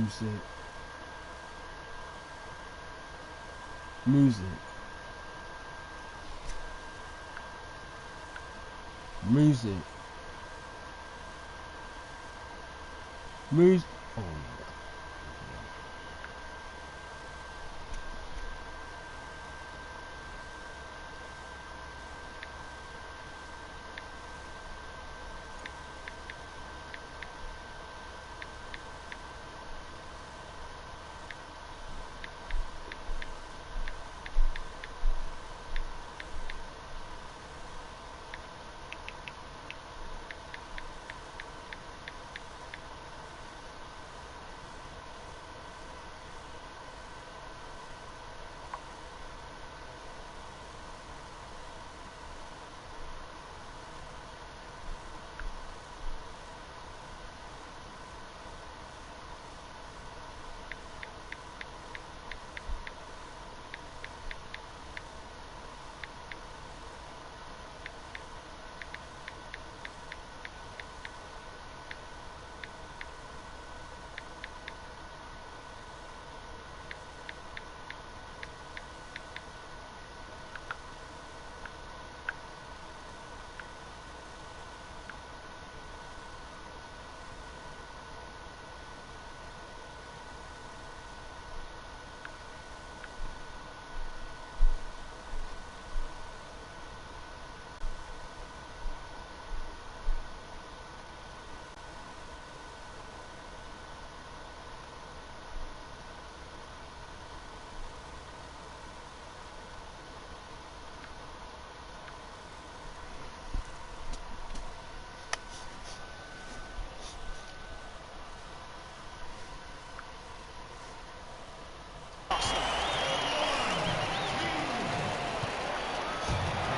Music. Music. Music. Music. Oh.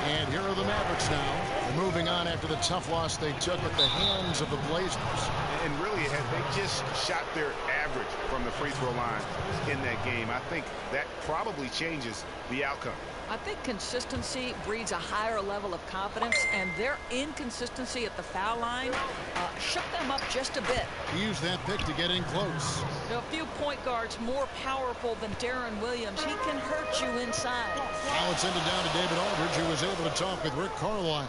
And here are the Mavericks now. They're moving on after the tough loss they took at the hands of the Blazers. And really, had they just shot their average from the free throw line in that game, I think that probably changes the outcome. I think consistency breeds a higher level of confidence, and their inconsistency at the foul line shook them up just a bit. He used that pick to get in close. A few point guards more powerful than Darren Williams. He can hurt you inside. Now it's ended down to David Aldridge, who was able to talk with Rick Carlisle.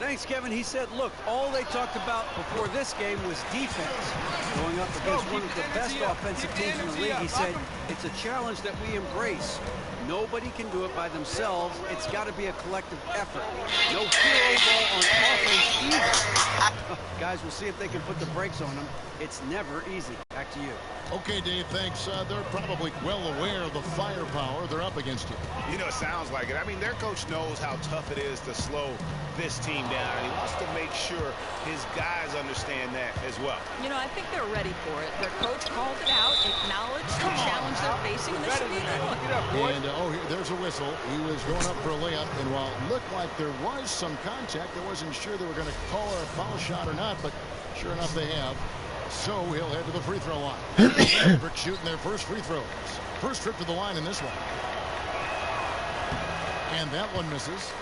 Thanks, Kevin. He said, look, all they talked about before this game was defense. Going up against one of the best offensive teams in the league, he said, it's a challenge that we embrace. Nobody can do it by themselves. It's got to be a collective effort. No hero ball on offense either. Guys, we'll see if they can put the brakes on them. It's never easy. Back to you. Okay, Dave, thanks. They're probably well aware of the firepower they're up against you. You know, it sounds like it. I mean, their coach knows how tough it is to slow this team down, and he wants to make sure his guys understand that as well. You know, I think they're ready for it. Their coach called it out, acknowledged the challenge they're facing, and they should be doing it. And, there's a whistle. He was going up for a layup, and while it looked like there was some contact, I wasn't sure they were going to call a foul shot or not, but sure enough they have. So he'll head to the free throw line. Mavericks shooting their first free throws. First trip to the line in this one. And that one misses.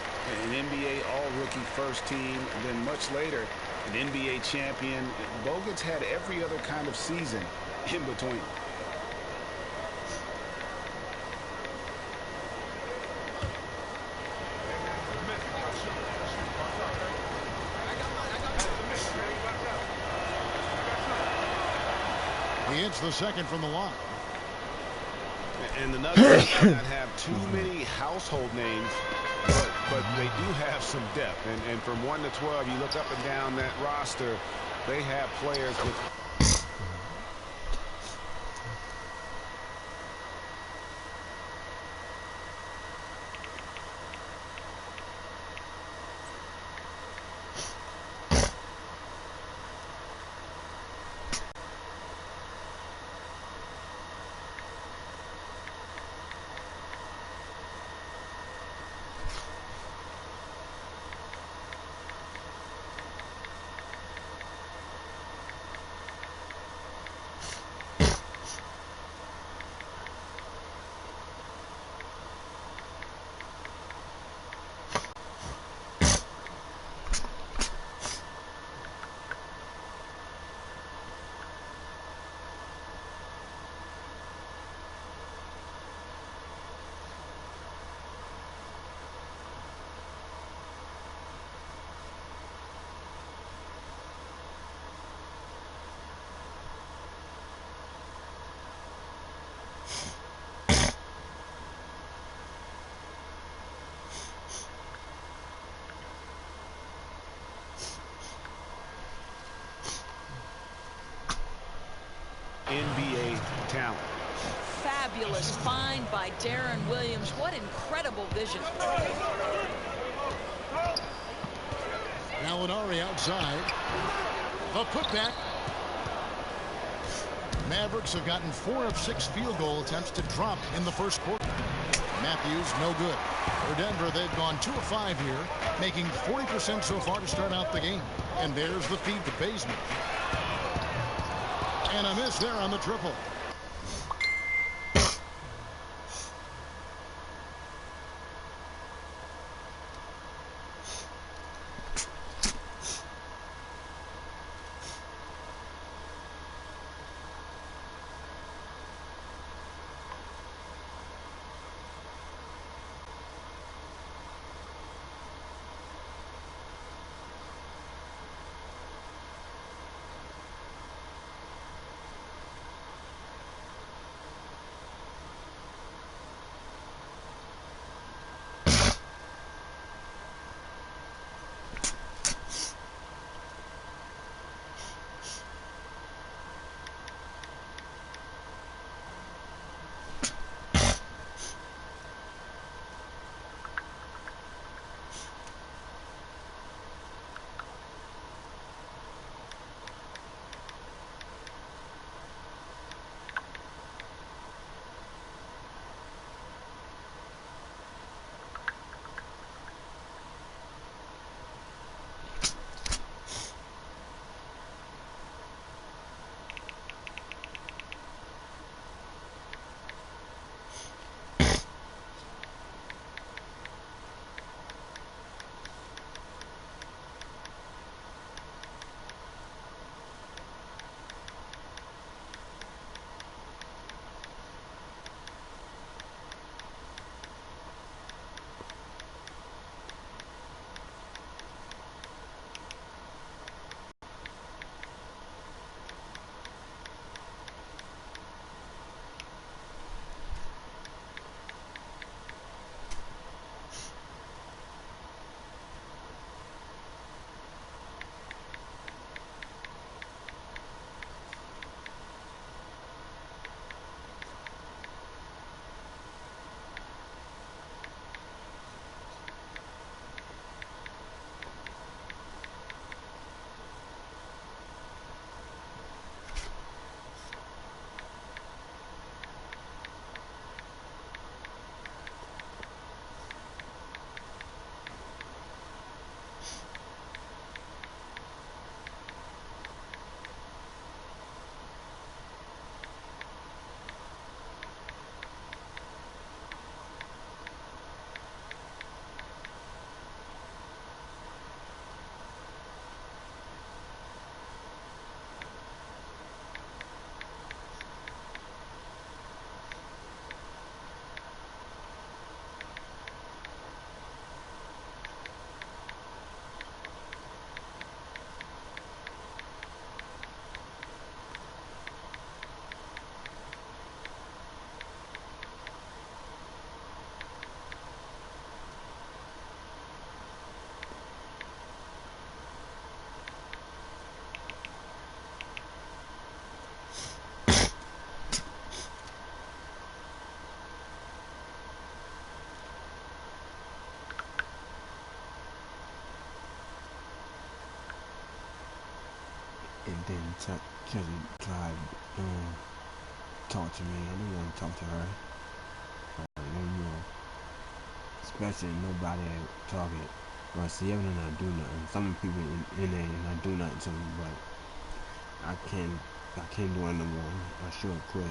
An NBA all-rookie first team, and then much later, an NBA champion. Bogut's had every other kind of season in between. He hits the second from the line. And the Nuggets do not have too many household names, but they do have some depth. And from 1 to 12, you look up and down that roster, they have players with... NBA talent. Fabulous find by Darren Williams. What incredible vision. Gallinari outside. The putback. Mavericks have gotten 4 of 6 field goal attempts to drop in the first quarter. Matthews, no good. For Denver, they've gone 2 of 5 here, making 40% so far to start out the game. And there's the feed to Bazemore. And a miss there on the triple. And then Kelly tried talk to me. I didn't want to talk to her no more. Especially nobody talking. Well, see, I'm not do nothing. Some people in there not do nothing to me, but I can't do it no more. I should quit.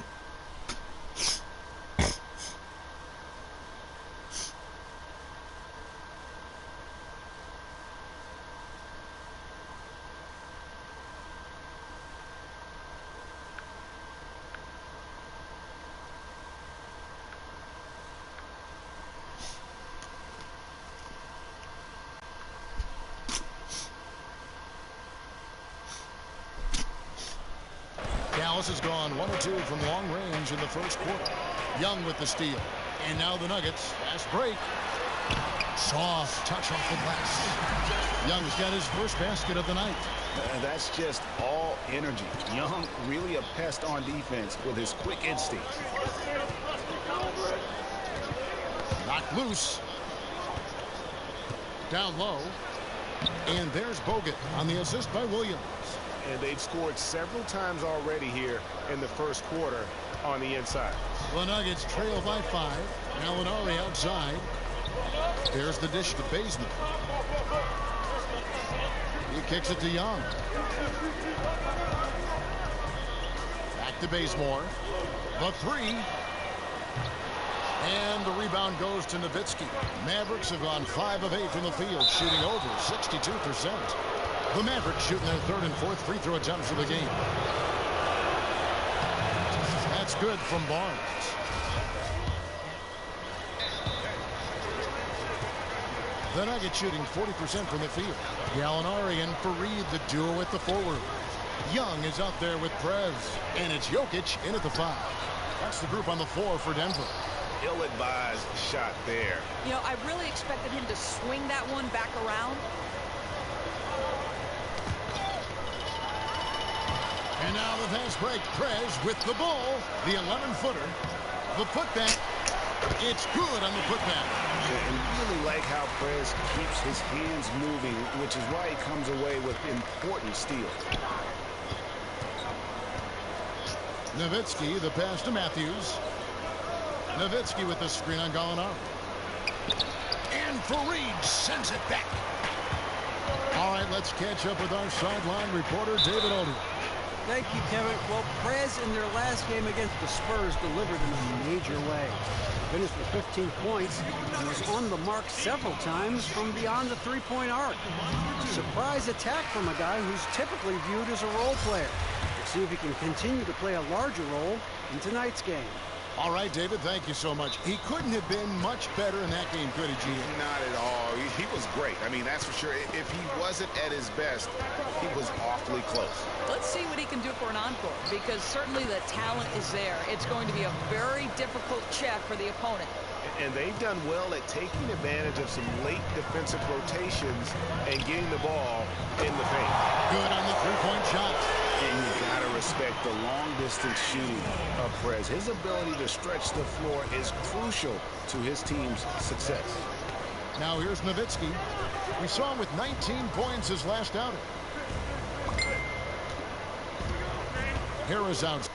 Dallas has gone 1 of 2 from long range in the first quarter. Young with the steal. And now the Nuggets. Fast break. Soft touch off the glass. Young's got his first basket of the night. That's just all energy. Young, really a pest on defense with his quick instincts. Knocked loose. Down low. And there's Bogut on the assist by Williams. And they've scored several times already here in the first quarter on the inside. The Nuggets trail by 5. Gallinari outside. There's the dish to Bazemore. He kicks it to Young. Back to Bazemore. The 3. And the rebound goes to Nowitzki. Mavericks have gone 5 of 8 from the field, shooting over 62%. The Mavericks shooting their 3rd and 4th free throw attempts of the game. That's good from Barnes. The Nuggets shooting 40% from the field. Gallinari and Fareed, the duo at the forward. Young is out there with Prez. And it's Jokic in at the 5. That's the group on the floor for Denver. Ill-advised shot there. You know, I really expected him to swing that one back around. And now the fast break. Prez with the ball. The 11-footer. The putback. It's good on the putback. And really like how Prez keeps his hands moving, which is why he comes away with important steals. Nowitzki, the pass to Matthews. Nowitzki with the screen on Gallinari. And Fareed sends it back. All right, let's catch up with our sideline reporter, David Odom. Thank you, Kevin. Well, Prez in their last game against the Spurs delivered in a major way. Finished with 15 points and was on the mark several times from beyond the three-point arc. Surprise attack from a guy who's typically viewed as a role player. We'll see if he can continue to play a larger role in tonight's game. All right, David, thank you so much. He couldn't have been much better in that game, could he, Gene? Not at all. He was great. I mean, that's for sure. If he wasn't at his best, he was awfully close. Let's see what he can do for an encore, because certainly the talent is there. It's going to be a very difficult check for the opponent. And they've done well at taking advantage of some late defensive rotations and getting the ball in the paint. Good on the three-point shot. And you got to respect the long-distance shooting of Prez. His ability to stretch the floor is crucial to his team's success. Now here's Nowitzki. We saw him with 19 points his last outing. Harris out.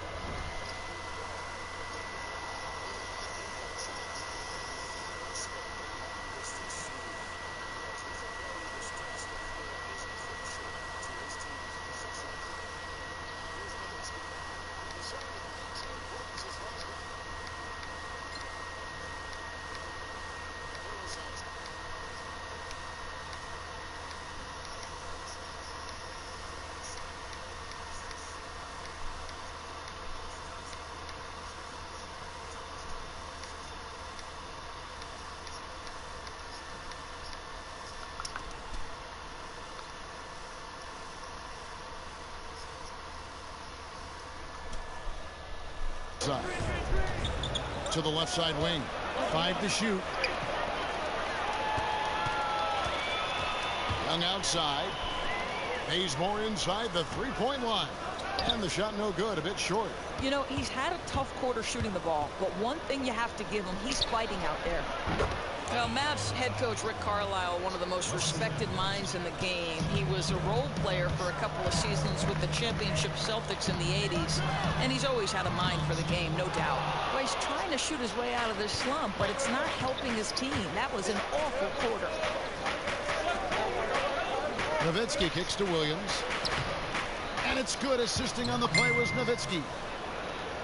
To the left side wing. 5 to shoot. Young outside. Bazemore inside the three-point line. And the shot no good, a bit short. You know, he's had a tough quarter shooting the ball, but one thing you have to give him, he's fighting out there. Now, Mavs head coach Rick Carlisle, one of the most respected minds in the game. He was a role player for a couple of seasons with the championship Celtics in the 80s, and he's always had a mind for the game, no doubt. Well, he's trying to shoot his way out of this slump, but it's not helping his team. That was an awful quarter. Nowitzki kicks to Williams. And it's good. Assisting on the play was Nowitzki.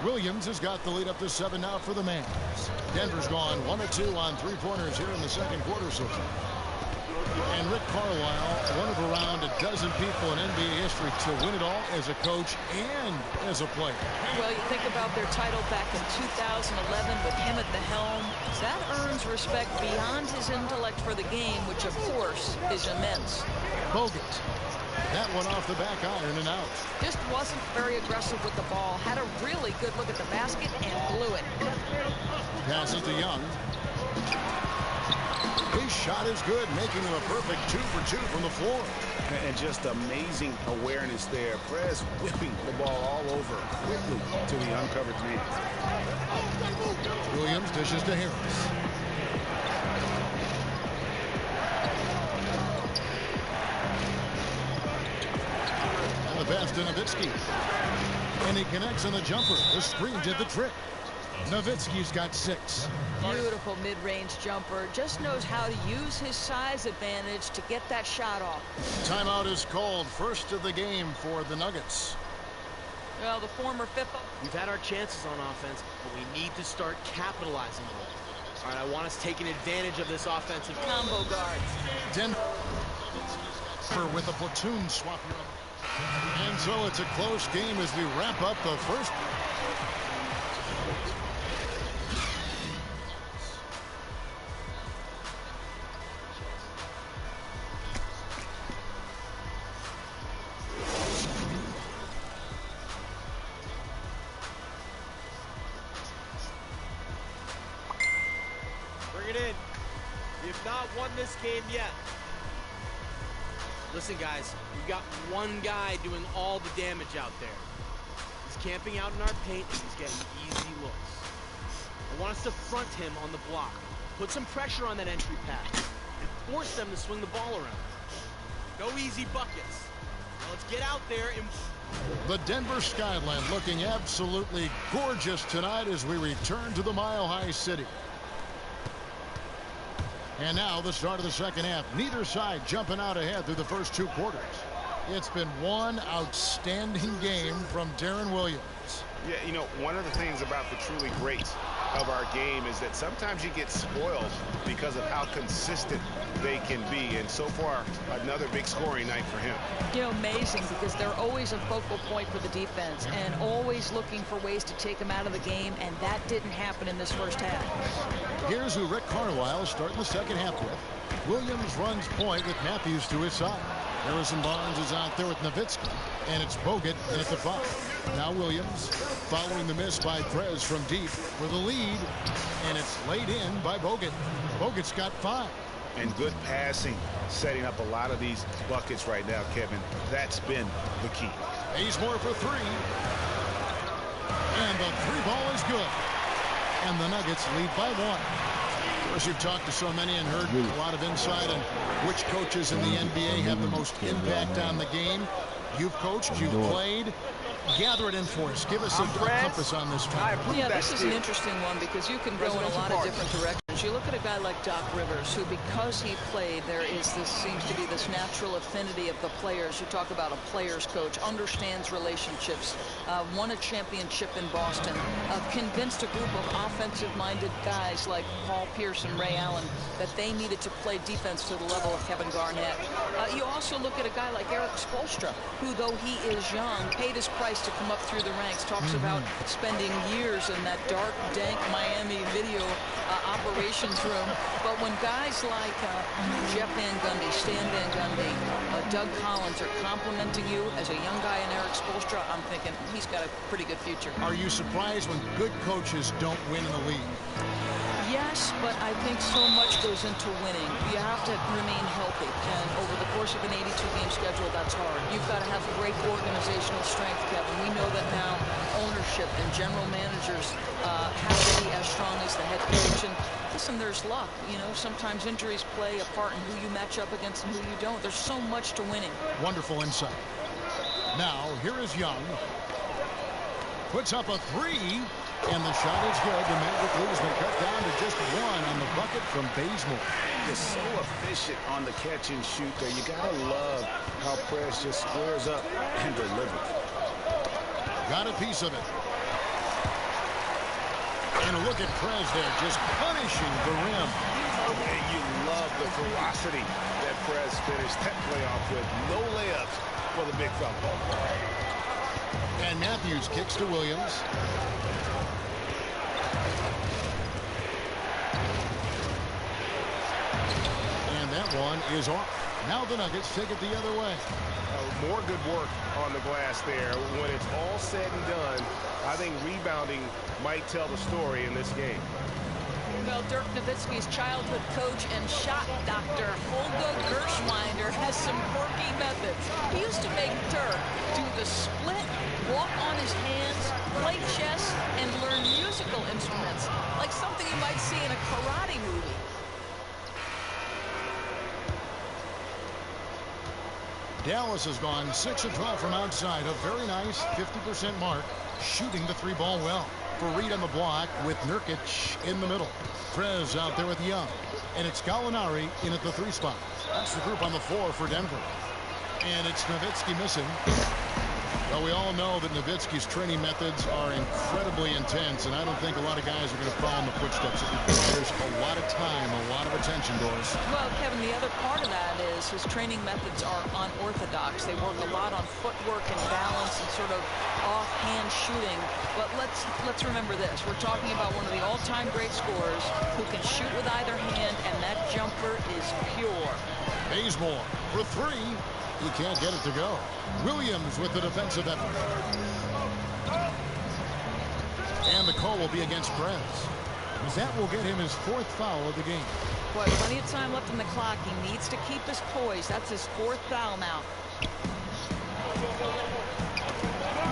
Williams has got the lead up to 7 now for the Mavs. Denver's gone 1 of 2 on three-pointers here in the second quarter so far. And Rick Carlisle, one of around a dozen people in NBA history to win it all as a coach and as a player. Well, you think about their title back in 2011 with him at the helm. That earns respect beyond his intellect for the game, which, of course, is immense. Bogut. That one off the back iron and out. Just wasn't very aggressive with the ball. Had a really good look at the basket and blew it. Passes to Young. His shot is good, making him a perfect 2 for 2 from the floor. And just amazing awareness there. Prez whipping the ball all over quickly to the uncovered man. Williams dishes to Harris. And the pass to Nowitzki. And he connects on the jumper. The screen did the trick. Nowitzki's got 6. Beautiful mid-range jumper. Just knows how to use his size advantage to get that shot off. Timeout is called. First of the game for the Nuggets. Well, the former fifth. We've had our chances on offense, but we need to start capitalizing on it. All right, I want us taking advantage of this offensive Combo guard. Denver with a platoon swap. And so it's a close game as we wrap up the first. Bring it in. You've not won this game yet. Listen, guys, we've got one guy doing all the damage out there. He's camping out in our paint, and he's getting easy looks. I want us to front him on the block, put some pressure on that entry pass, and force them to swing the ball around. No easy buckets. Now let's get out there and... The Denver skyline looking absolutely gorgeous tonight as we return to the Mile High City. And now the start of the second half. Neither side jumping out ahead through the first 2 quarters. It's been one outstanding game from Darren Williams. Yeah, you know, one of the things about the truly great of our game is that sometimes you get spoiled because of how consistent they can be. And so far, another big scoring night for him. You know, amazing because they're always a focal point for the defense and always looking for ways to take them out of the game, and that didn't happen in this first half. Here's who Rick Carlisle is starting the second half with. Williams runs point with Matthews to his side. Harrison Barnes is out there with Nowitzki, and it's Bogut in at the 5. Now Williams following the miss by Prez from deep for the lead, and it's laid in by Bogut. Bogut's got 5. And good passing, setting up a lot of these buckets right now, Kevin. That's been the key. Bazemore for 3. And the 3-ball is good. And the Nuggets lead by 1. Of course, you've talked to so many and heard a lot of insight on which coaches in the NBA have the most impact on the game. You've coached, you've played. Gather it in for us. Give us a compass on this one. Yeah, this is an interesting one because you can go in a lot of different directions. You look at a guy like Doc Rivers, who, because he played, there is this seems to be this natural affinity of the players. You talk about a player's coach, understands relationships, won a championship in Boston, convinced a group of offensive-minded guys like Paul Pierce and Ray Allen that they needed to play defense to the level of Kevin Garnett. You also look at a guy like Eric Spoelstra, who, though he is young, paid his price to come up through the ranks. Talks about spending years in that dark, dank Miami video operations room. But when guys like Jeff Van Gundy, Stan Van Gundy, Doug Collins are complimenting you as a young guy in Eric Spoelstra, I'm thinking he's got a pretty good future. Are you surprised when good coaches don't win in the league? Yes, but I think so much goes into winning. You have to remain healthy, and over the course of an 82-game schedule, that's hard. You've got to have great organizational strength, Kevin. We know that now ownership and general managers have to be as strong as the head coach. And listen, there's luck. You know, sometimes injuries play a part in who you match up against and who you don't. There's so much to winning. Wonderful insight. Now, here is Young. Puts up a 3. And the shot is good. The Magic lead has been cut down to just 1 on the bucket from Bazemore. He's so efficient on the catch and shoot there. You gotta love how Prez just squares up and delivers. Got a piece of it. And look at Prez there, just punishing the rim. And you love the ferocity that Prez finished that playoff with. No layups for the big fella. And Matthews kicks to Williams. That one is off. Now the Nuggets take it the other way. More good work on the glass there. When it's all said and done, I think rebounding might tell the story in this game. Well, Dirk Nowitzki's childhood coach and shot doctor, Holger Gershwinder, has some quirky methods. He used to make Dirk do the split, walk on his hands, play chess, and learn musical instruments, like something you might see in a karate movie. Dallas has gone 6 of 12 from outside. A very nice 50% mark, shooting the 3-ball well. Fareed on the block with Nurkic in the middle. Prez out there with Young. And it's Gallinari in at the 3 spot. That's the group on the floor for Denver. And it's Nowitzki missing. Well, we all know that Nowitzki's training methods are incredibly intense, and I don't think a lot of guys are going to follow in the footsteps. It requires a lot of time, a lot of attention, Doris. Well, Kevin, the other part of that is his training methods are unorthodox. They work a lot on footwork and balance and sort of offhand shooting. But let's remember this. We're talking about one of the all-time great scorers who can shoot with either hand, and that jumper is pure. Bazemore for 3. He can't get it to go. Williams with the defensive effort. And the call will be against Prez. That will get him his 4th foul of the game. Boy, plenty of time left on the clock. He needs to keep his poise. That's his 4th foul now.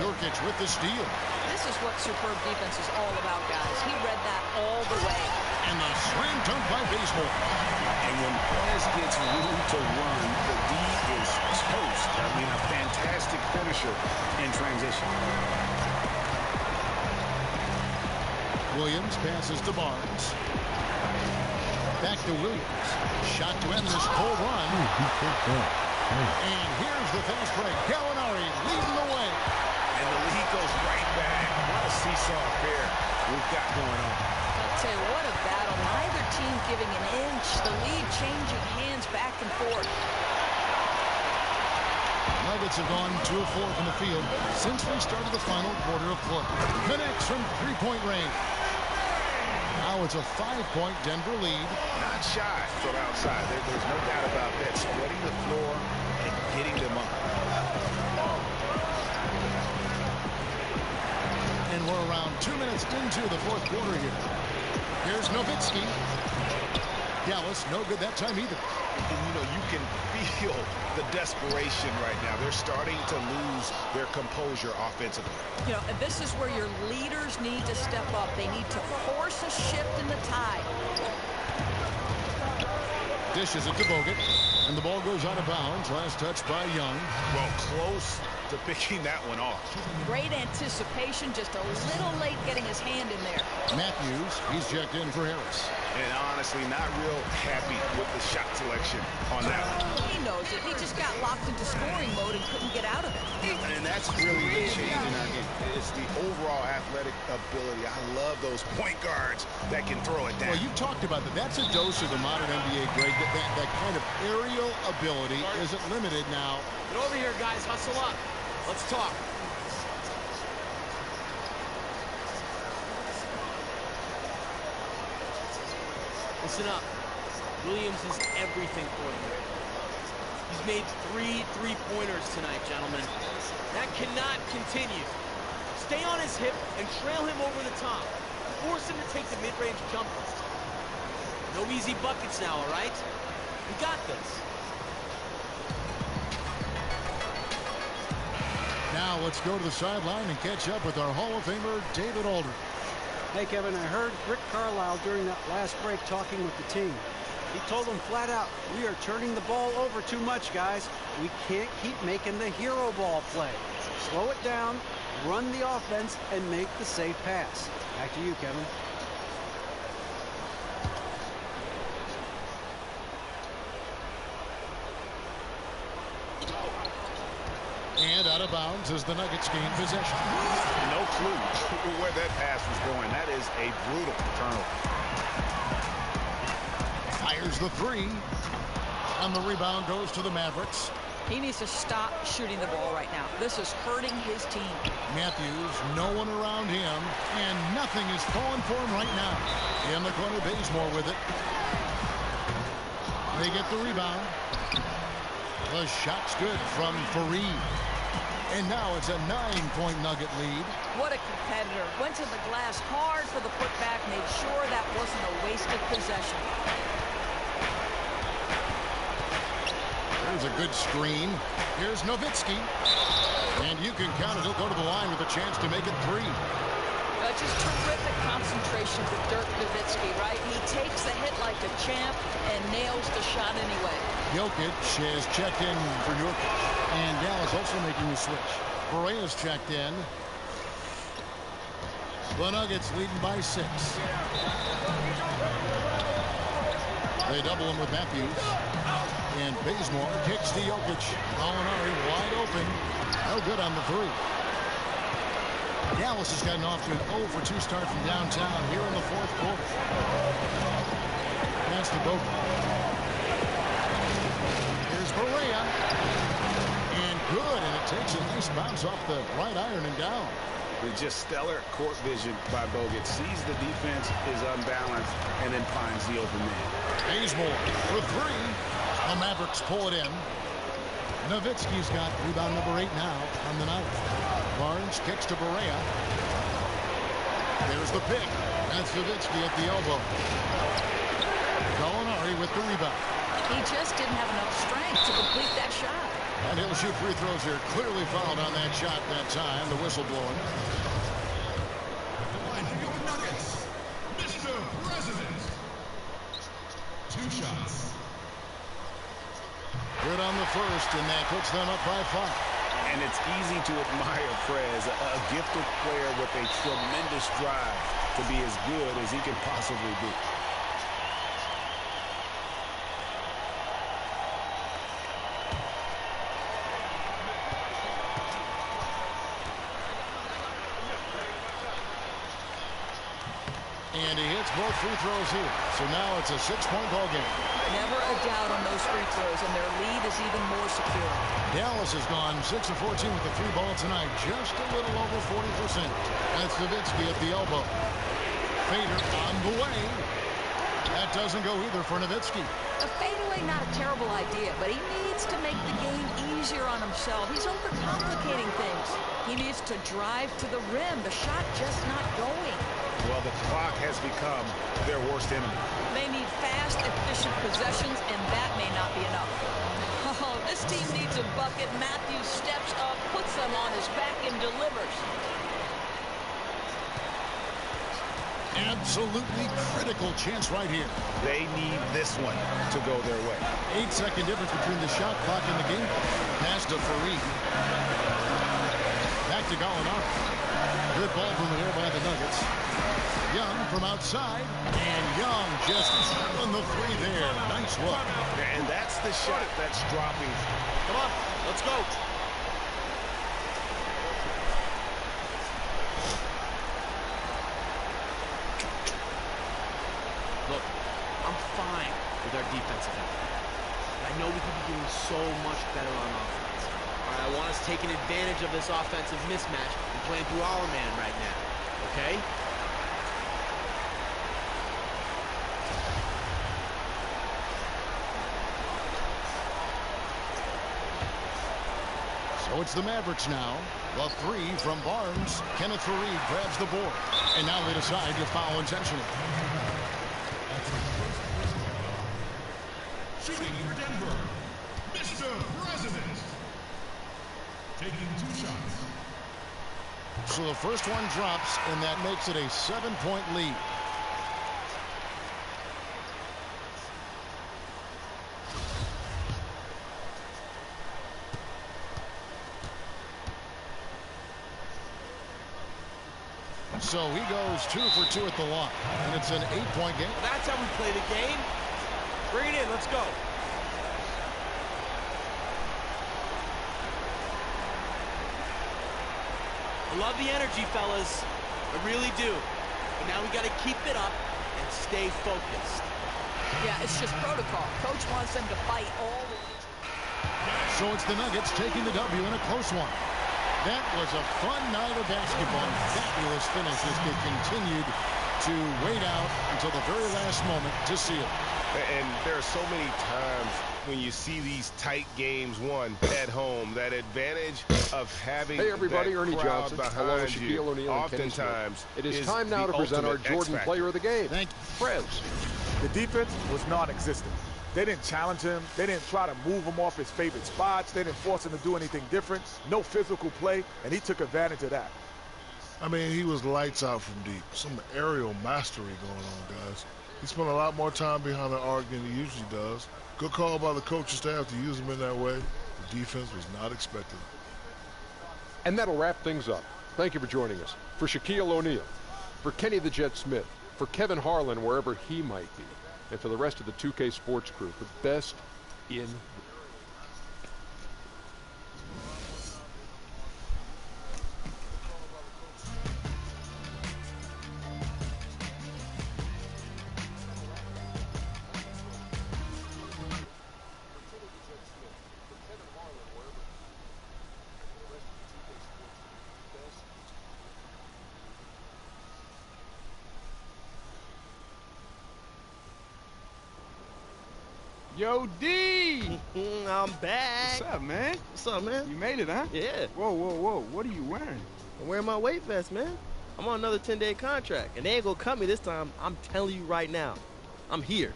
Nurkic with the steal. This is what superb defense is all about, guys. He read that all the way. And the slam dunk by Bazemore. And when Prez gets room to run, the D is toast. I mean, a fantastic finisher in transition. Williams passes to Barnes. Back to Williams. Shot to end this whole run. And here's the fast break. Gallinari leading the way. And the lead goes right back. What a seesaw affair we've got going on. I'll tell you, what a battle. Neither team giving an inch. The lead changing hands back and forth. Nuggets have gone 2 of 4 from the field since we started the final quarter of play. Connects from 3-point range. Now it's a 5-point Denver lead. Not shy from outside. There's no doubt about that. Spreading the floor and getting them up. And we're around 2 minutes into the 4th quarter here. Here's Nowitzki. Dallas, no good that time either. And, you know, you can feel the desperation right now. They're starting to lose their composure offensively. You know, and this is where your leaders need to step up. They need to force a shift in the tide. Dishes it to Bogut. And the ball goes out of bounds. Last touch by Young. Well, close to picking that one off. Great anticipation, just a little late getting his hand in there. Matthews, he's checked in for Harris. And honestly, not real happy with the shot selection on that one. He knows it. He just got locked into scoring mode and couldn't get out of it. And that's really the change in our game. It's the overall athletic ability. I love those point guards that can throw it down. Well, you talked about that. That's a dose of the modern NBA, Greg. That kind of aerial ability isn't limited now. Get over here, guys. Hustle up. Let's talk. Listen up. Williams is everything for them. He's made 3 3-pointers tonight, gentlemen. That cannot continue. Stay on his hip and trail him over the top. Force him to take the mid-range jumper. No easy buckets now, all right? We got this. Now let's go to the sideline and catch up with our Hall of Famer, David Aldridge. Hey, Kevin, I heard Rick Carlisle during that last break talking with the team. He told them flat out, we are turning the ball over too much, guys. We can't keep making the hero ball play. Slow it down, run the offense, and make the safe pass. Back to you, Kevin. And out of bounds as the Nuggets gain possession. No clue where that pass was going. That is a brutal turnover. Fires the 3. And the rebound goes to the Mavericks. He needs to stop shooting the ball right now. This is hurting his team. Matthews, no one around him, and nothing is falling for him right now. In the corner, Bazemore with it. They get the rebound. The shot's good from Fareed. And now it's a 9-point Nugget lead. What a competitor. Went to the glass hard for the putback, made sure that wasn't a wasted possession. There's a good screen. Here's Nowitzki. And you can count it. He'll go to the line with a chance to make it 3. Just terrific concentration for Dirk Nowitzki, right? He takes the hit like a champ and nails the shot anyway. Jokic has checked in for Jokic. And Dallas also making the switch. Correa's checked in. The Nuggets leading by 6. They double him with Matthews. And Bazemore kicks to Jokic. Gallinari wide open. No good on the 3. Dallas has gotten off to an 0-for-2 start from downtown here in the 4th quarter. Pass to Bogut. Here's Barea. And good, and it takes a nice bounce off the right iron and down. With just stellar court vision by Bogut. Sees the defense is unbalanced and then finds the open man. Bazemore for 3. The Mavericks pull it in. Nowitzki's got rebound number 8 now on the night. Barnes kicks to Barea. There's the pick. That's Nowitzki at the elbow. Gallinari with the rebound. He just didn't have enough strength to complete that shot. And he'll shoot free throws here. Clearly fouled on that shot that time. The whistle blowing. The line for your Nuggets, Mr. President. 2 shots. Good on the first, and that puts them up by 5. And it's easy to admire Frez, a gifted player with a tremendous drive to be as good as he can possibly be. And he hits both free throws here. So now it's a 6-point ball game. Never a doubt on those free throws, and their lead is even more secure. Dallas has gone 6 of 14 with the 3 ball tonight. Just a little over 40%. That's Nowitzki at the elbow. Fader on the way. That doesn't go either for Nowitzki. A fadeaway, not a terrible idea, but he needs to make the game easier on himself. He's overcomplicating things. He needs to drive to the rim. The shot just not going. Well, the clock has become their worst enemy. They need fast, efficient possessions, and that may not be enough. Oh, this team needs a bucket. Matthews steps up, puts them on his back, and delivers. Absolutely critical chance right here. They need this one to go their way. 8-second difference between the shot clock and the game. Pass to Fareed. Back to Gallinari. Good ball movement here by the Nuggets. Young from outside, and Young just on the 3 there. Nice look. And that's the shot that's dropping. Come on, let's go. Look, I'm fine with our defensive effort. I know we could be doing so much better on offense. All right, I want us taking advantage of this offensive mismatch and playing through our man right now, okay? So it's the Mavericks now. The 3 from Barnes. Kenneth Fareed grabs the board. And now they decide to foul intentionally. Shooting for Denver, Mr. President. Taking 2 shots. So the first one drops, and that makes it a 7-point lead. So he goes 2 for 2 at the line, and it's an 8-point game. That's how we play the game. Bring it in, let's go. I love the energy, fellas. I really do. But now we got to keep it up and stay focused. Yeah, it's just protocol. Coach wants them to fight all the way. So it's the Nuggets taking the W in a close one. That was a fun night of basketball. Fabulous finishes that continued to wait out until the very last moment to seal it. And there are so many times when you see these tight games won at home, that advantage of having Hey everybody, that Ernie crowd Johnson, along with behind you, Shaquille O'Neal and Kenny Smith. oftentimes It is time now to present our Jordan Player of the Game. Thank you. Prez. The defense was non-existent. They didn't challenge him. They didn't try to move him off his favorite spots. They didn't force him to do anything different. No physical play, and he took advantage of that. I mean, he was lights out from deep. Some aerial mastery going on, guys. He spent a lot more time behind the arc than he usually does. Good call by the coaching staff to use him in that way. The defense was not expecting it. And that'll wrap things up. Thank you for joining us. For Shaquille O'Neal, for Kenny the Jet Smith, for Kevin Harlan, wherever he might be, and for the rest of the 2K Sports crew, the best in Yo, D! I'm back. What's up, man? What's up, man? You made it, huh? Yeah. Whoa, whoa, whoa. What are you wearing? I'm wearing my weight vest, man. I'm on another 10-day contract, and they ain't gonna cut me this time. I'm telling you right now. I'm here.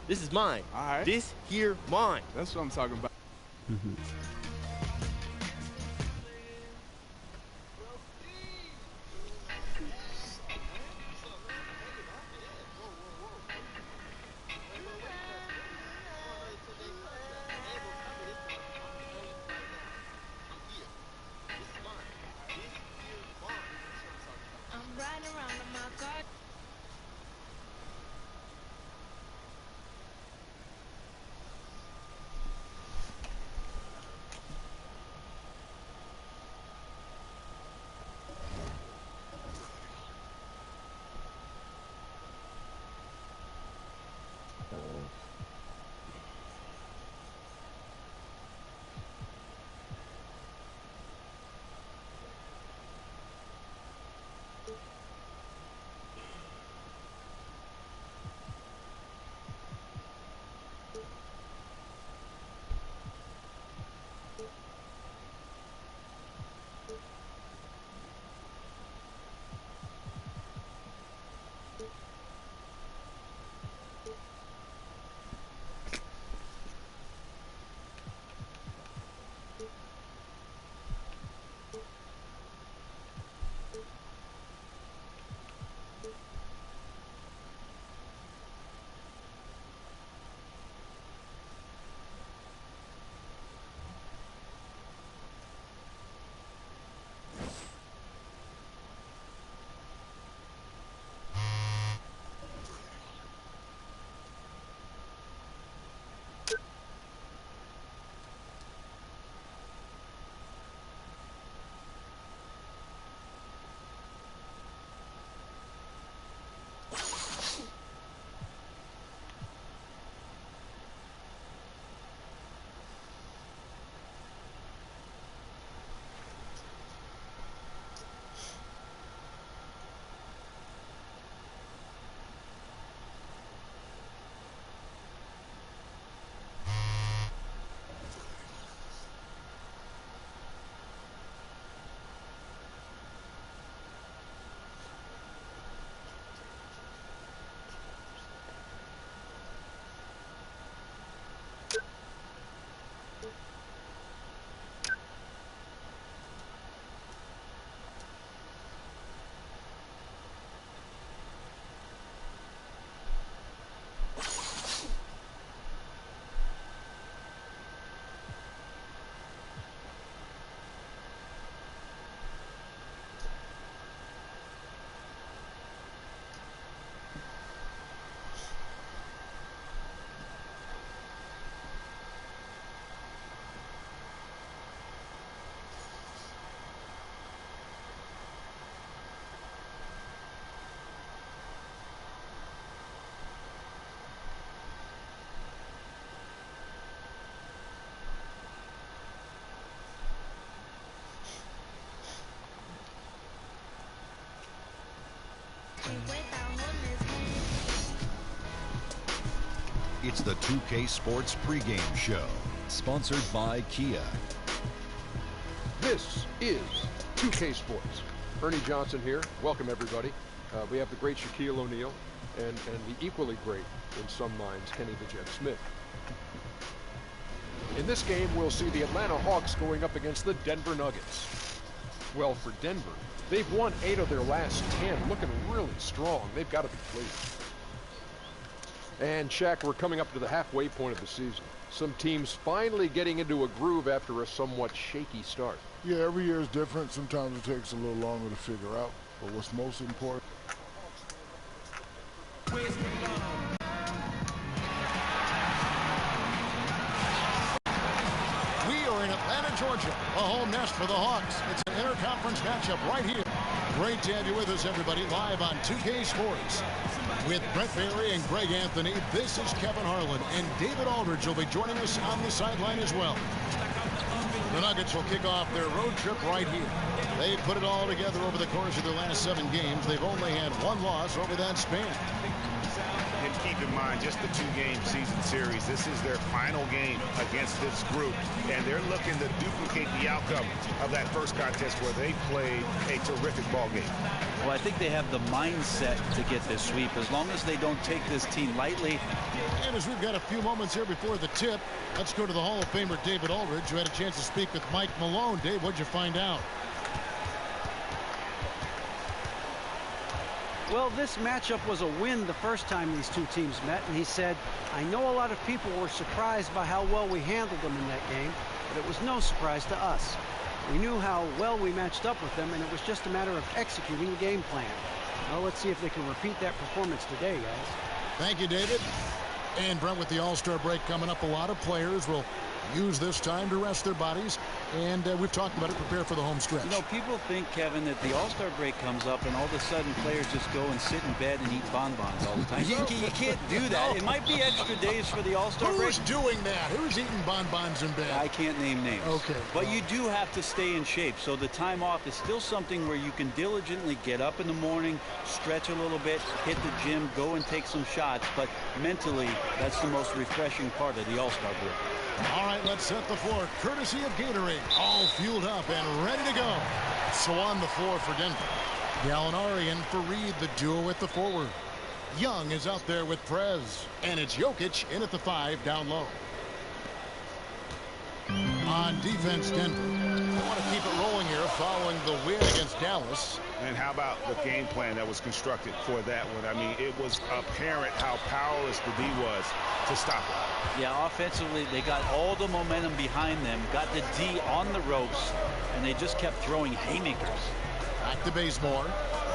This is mine. All right. This here, mine. That's what I'm talking about. It's the 2K Sports pregame show, sponsored by Kia. This is 2K Sports. Ernie Johnson here. Welcome, everybody. We have the great Shaquille O'Neal and the equally great, in some minds, Kenny the Jet Smith. In this game, we'll see the Atlanta Hawks going up against the Denver Nuggets. Well, for Denver, they've won 8 of their last 10, looking really strong. They've got to be pleased. And Shaq, we're coming up to the halfway point of the season. Some teams finally getting into a groove after a somewhat shaky start. Yeah, every year is different. Sometimes it takes a little longer to figure out. But what's most important... We are in Atlanta, Georgia, a home nest for the Hawks. It's an interconference matchup right here. Great to have you with us, everybody, live on 2K Sports. With Brett Barry and Greg Anthony, this is Kevin Harlan, and David Aldridge will be joining us on the sideline as well. The Nuggets will kick off their road trip right here. They've put it all together over the course of their last 7 games. They've only had 1 loss over that span. And keep in mind, just the 2-game season series. This is their final game against this group, and they're looking to duplicate the outcome of that first contest where they played a terrific ball game. Well, I think they have the mindset to get this sweep as long as they don't take this team lightly. And as we've got a few moments here before the tip, let's go to the Hall of Famer David Aldridge, who had a chance to speak with Mike Malone. Dave, what'd you find out? Well, this matchup was a win the first time these two teams met, and he said, I know a lot of people were surprised by how well we handled them in that game, but it was no surprise to us. We knew how well we matched up with them, and it was just a matter of executing the game plan. Well, let's see if they can repeat that performance today, guys. Thank you, David. And Brent, with the All-Star break coming up, a lot of players will use this time to rest their bodies, and we've talked about it, prepare for the home stretch. You know, people think, Kevin, that the All-Star break comes up and all of a sudden players just go and sit in bed and eat bonbons all the time. You can't do that. It might be extra days for the All-Star break. Who's doing that? Who's eating bonbons in bed? I can't name names. Okay. But you do have to stay in shape, so the time off is still something where you can diligently get up in the morning, stretch a little bit, hit the gym, go and take some shots, but mentally, that's the most refreshing part of the All-Star break. All right, let's set the floor. Courtesy of Gatorade. All fueled up and ready to go. So on the floor for Denver. Gallinari and Fareed, the duo at the forward. Young is out there with Prez. And it's Jokic in at the 5 down low. On defense, Denver. They want to keep it rolling here following the win against Dallas. And how about the game plan that was constructed for that one? I mean, it was apparent how powerless the D was to stop it. Yeah, offensively, they got all the momentum behind them, got the D on the ropes, and they just kept throwing haymakers. Back to Bazemore.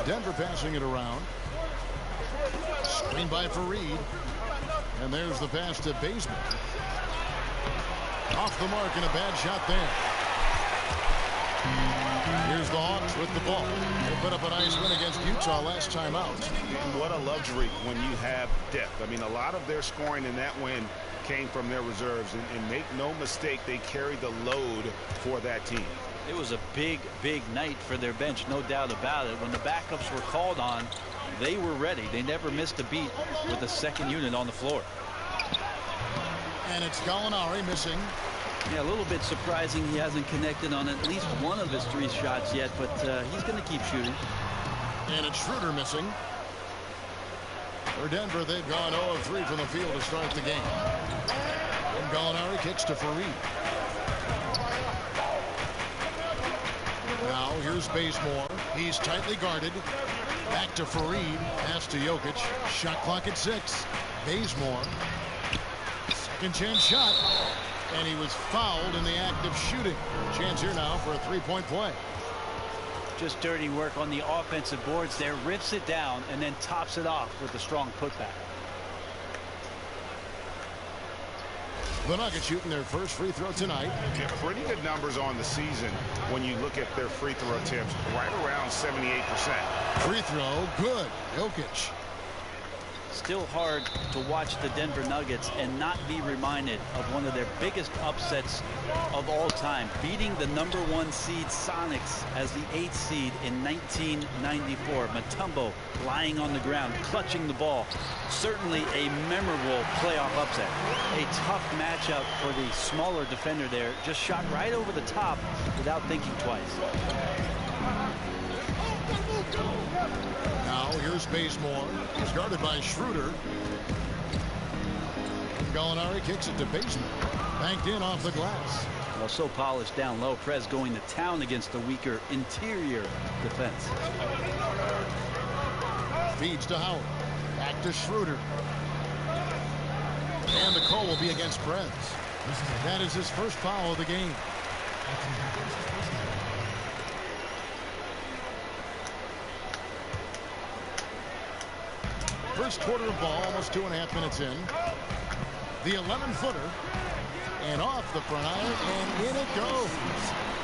Denver passing it around. Screen by Fareed. And there's the pass to Bazemore. Off the mark and a bad shot there. Here's the Hawks with the ball. They put up a nice win against Utah last time out. And what a luxury when you have depth. I mean, a lot of their scoring in that win came from their reserves. And make no mistake, they carried the load for that team. It was a big, big night for their bench, no doubt about it. When the backups were called on, they were ready. They never missed a beat with the second unit on the floor. And it's Gallinari missing. Yeah, a little bit surprising he hasn't connected on at least one of his 3 shots yet, but he's going to keep shooting. And it's Schroeder missing. For Denver, they've gone 0 of 3 from the field to start the game. And Gallinari kicks to Fareed. Now here's Bazemore. He's tightly guarded. Back to Fareed. Pass to Jokic. Shot clock at 6. Bazemore. Second chance shot. And he was fouled in the act of shooting. Chance here now for a 3-point play. Just dirty work on the offensive boards there. Rips it down and then tops it off with a strong putback. The Nuggets shooting their first free throw tonight. Yeah, pretty good numbers on the season when you look at their free throw attempts. Right around 78%. Free throw, good. Jokic. still hard to watch the Denver Nuggets and not be reminded of one of their biggest upsets of all time, beating the #1 seed Sonics as the 8th seed in 1994. Mutombo lying on the ground, clutching the ball. Certainly a memorable playoff upset. A tough matchup for the smaller defender there. Just shot right over the top without thinking twice. Now here's Bazemore. He's guarded by Schroeder. Gallinari kicks it to Bazemore. Banked in off the glass. Well, so polished down low. Prez going to town against the weaker interior defense. Feeds to Howard. Back to Schroeder. And the call will be against Prez. That is his first foul of the game. First quarter of ball, almost 2.5 minutes in. The 11-footer. And off the front iron, and in it goes.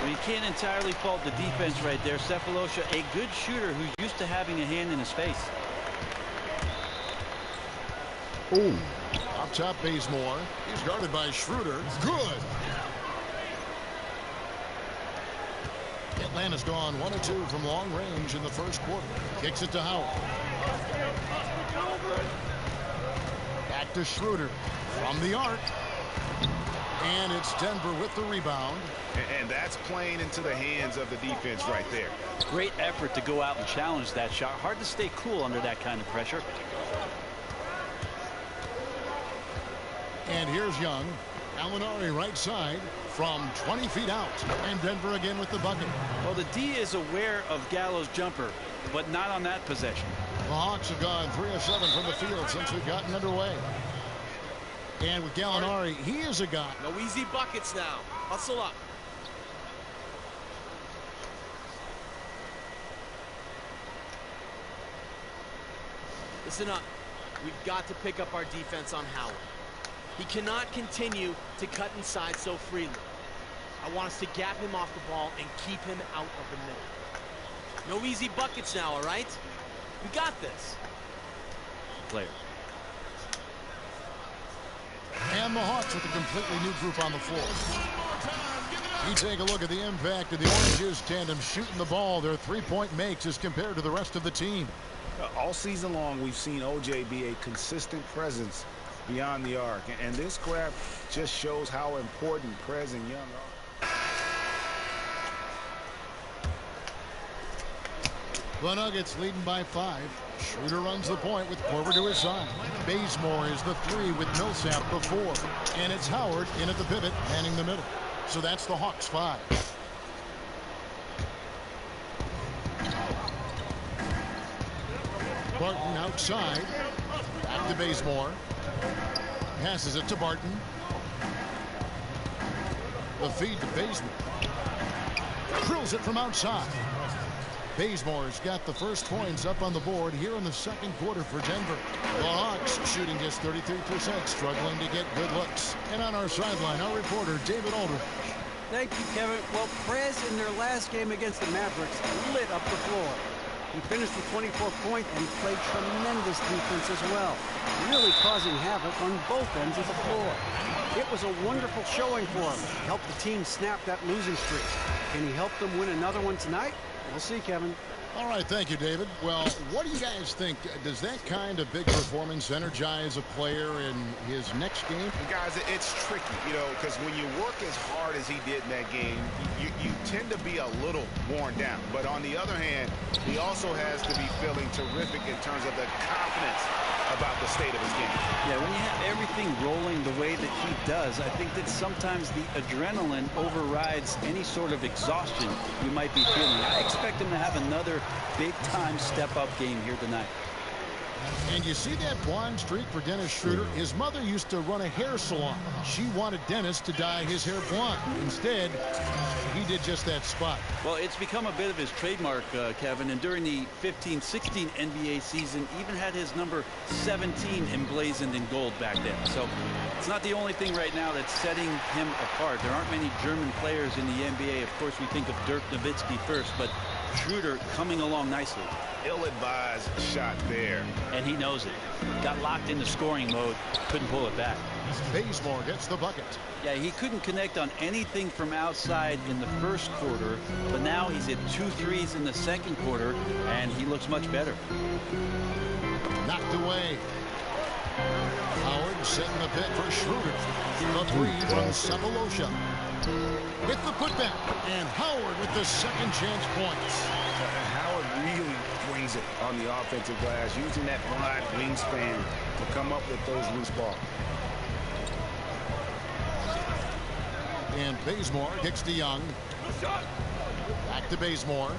Well, you can't entirely fault the defense right there. Cephalosha, a good shooter who's used to having a hand in his face. Ooh. Up top, Bazemore. He's guarded by Schroeder. Good. Atlanta's gone 1 of 2 from long range in the first quarter. Kicks it to Howard. Back to Schroeder from the arc. And it's Denver with the rebound. And that's playing into the hands of the defense right there. Great effort to go out and challenge that shot. Hard to stay cool under that kind of pressure. And here's Young. Gallinari right side from 20 feet out. And Denver again with the bucket. Well, the D is aware of Gallo's jumper, but not on that possession. The Hawks have gone 3 of 7 from the field since we've gotten underway. And with Gallinari, he is a guy. No easy buckets now. Hustle up. Listen up. We've got to pick up our defense on Howard. He cannot continue to cut inside so freely. I want us to gap him off the ball and keep him out of the middle. No easy buckets now, all right? We got this. Player. And the Hawks with a completely new group on the floor. You take a look at the impact of the Oranges tandem shooting the ball. Their three-point makes as compared to the rest of the team. All season long, we've seen OJ be a consistent presence beyond the arc. And this graph just shows how important Prez and Young are. The Nuggets leading by 5. Schroeder runs the point with Korver to his side. Bazemore is the 3 with Millsap the 4. And it's Howard in at the pivot, manning the middle. So that's the Hawks 5. Barton outside. Back to Bazemore. Passes it to Barton. The feed to Bazemore. Drills it from outside. Bazemore's got the first points up on the board here in the second quarter for Denver. The Hawks shooting just 33%, struggling to get good looks. And on our sideline, our reporter, David Aldridge. Thank you, Kevin. Well, Prez in their last game against the Mavericks lit up the floor. He finished with 24 points and played tremendous defense as well, really causing havoc on both ends of the floor. It was a wonderful showing for him. Helped the team snap that losing streak. Can he help them win another one tonight? We'll see, Kevin. All right, thank you, David. Well, what do you guys think? Does that kind of big performance energize a player in his next game? Guys, it's tricky, you know, because when you work as hard as he did in that game, you tend to be a little worn down. But on the other hand, he also has to be feeling terrific in terms of the confidence about the state of his game. Yeah, when you have everything rolling the way that he does, I think that sometimes the adrenaline overrides any sort of exhaustion you might be feeling. I expect him to have another big-time step-up game here tonight. And you see that blonde streak for Dennis Schroeder? His mother used to run a hair salon. She wanted Dennis to dye his hair blonde. Instead, he did just that spot. Well, it's become a bit of his trademark, Kevin, and during the 15-16 NBA season, even had his number 17 emblazoned in gold back then. So it's not the only thing right now that's setting him apart. There aren't many German players in the NBA. Of course, we think of Dirk Nowitzki first, but Schroeder coming along nicely. Ill-advised shot there. And he knows it. Got locked into scoring mode. Couldn't pull it back. Bazemore gets the bucket. Yeah, he couldn't connect on anything from outside in the first quarter, but now he's hit 2 threes in the second quarter, and he looks much better. Knocked away. Howard setting the pit for Schroeder. The three from Sefolosha. With the putback. And Howard with the second chance points. Howard really brings it on the offensive glass, using that wide wingspan to come up with those loose balls. And Bazemore kicks to Young. Back to Bazemore.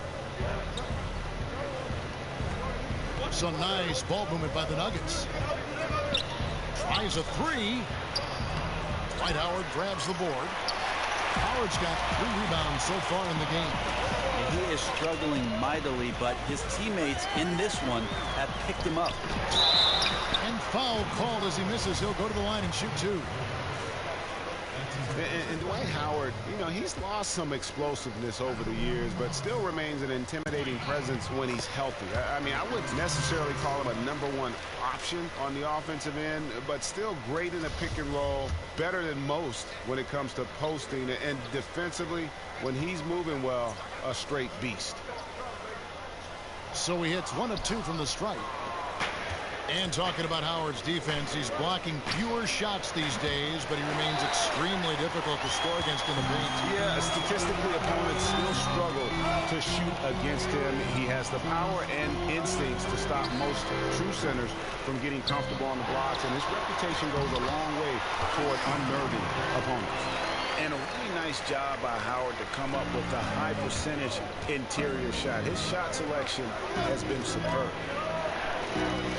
Some nice ball movement by the Nuggets. Tries a three. Dwight Howard grabs the board. Howard's got 3 rebounds so far in the game. And he is struggling mightily, but his teammates in this one have picked him up. And foul called as he misses. He'll go to the line and shoot 2. And Dwight Howard, you know, he's lost some explosiveness over the years, but still remains an intimidating presence when he's healthy. I mean, I wouldn't necessarily call him a #1 option on the offensive end, but still great in the pick and roll, better than most when it comes to posting, and defensively, when he's moving well, a straight beast. So he hits 1 of 2 from the stripe. And talking about Howard's defense, he's blocking fewer shots these days, but he remains extremely difficult to score against in the paint. Yeah, statistically, opponents still struggle to shoot against him. He has the power and instincts to stop most true centers from getting comfortable on the blocks, and his reputation goes a long way toward unnerving opponents. And a really nice job by Howard to come up with a high percentage interior shot. His shot selection has been superb.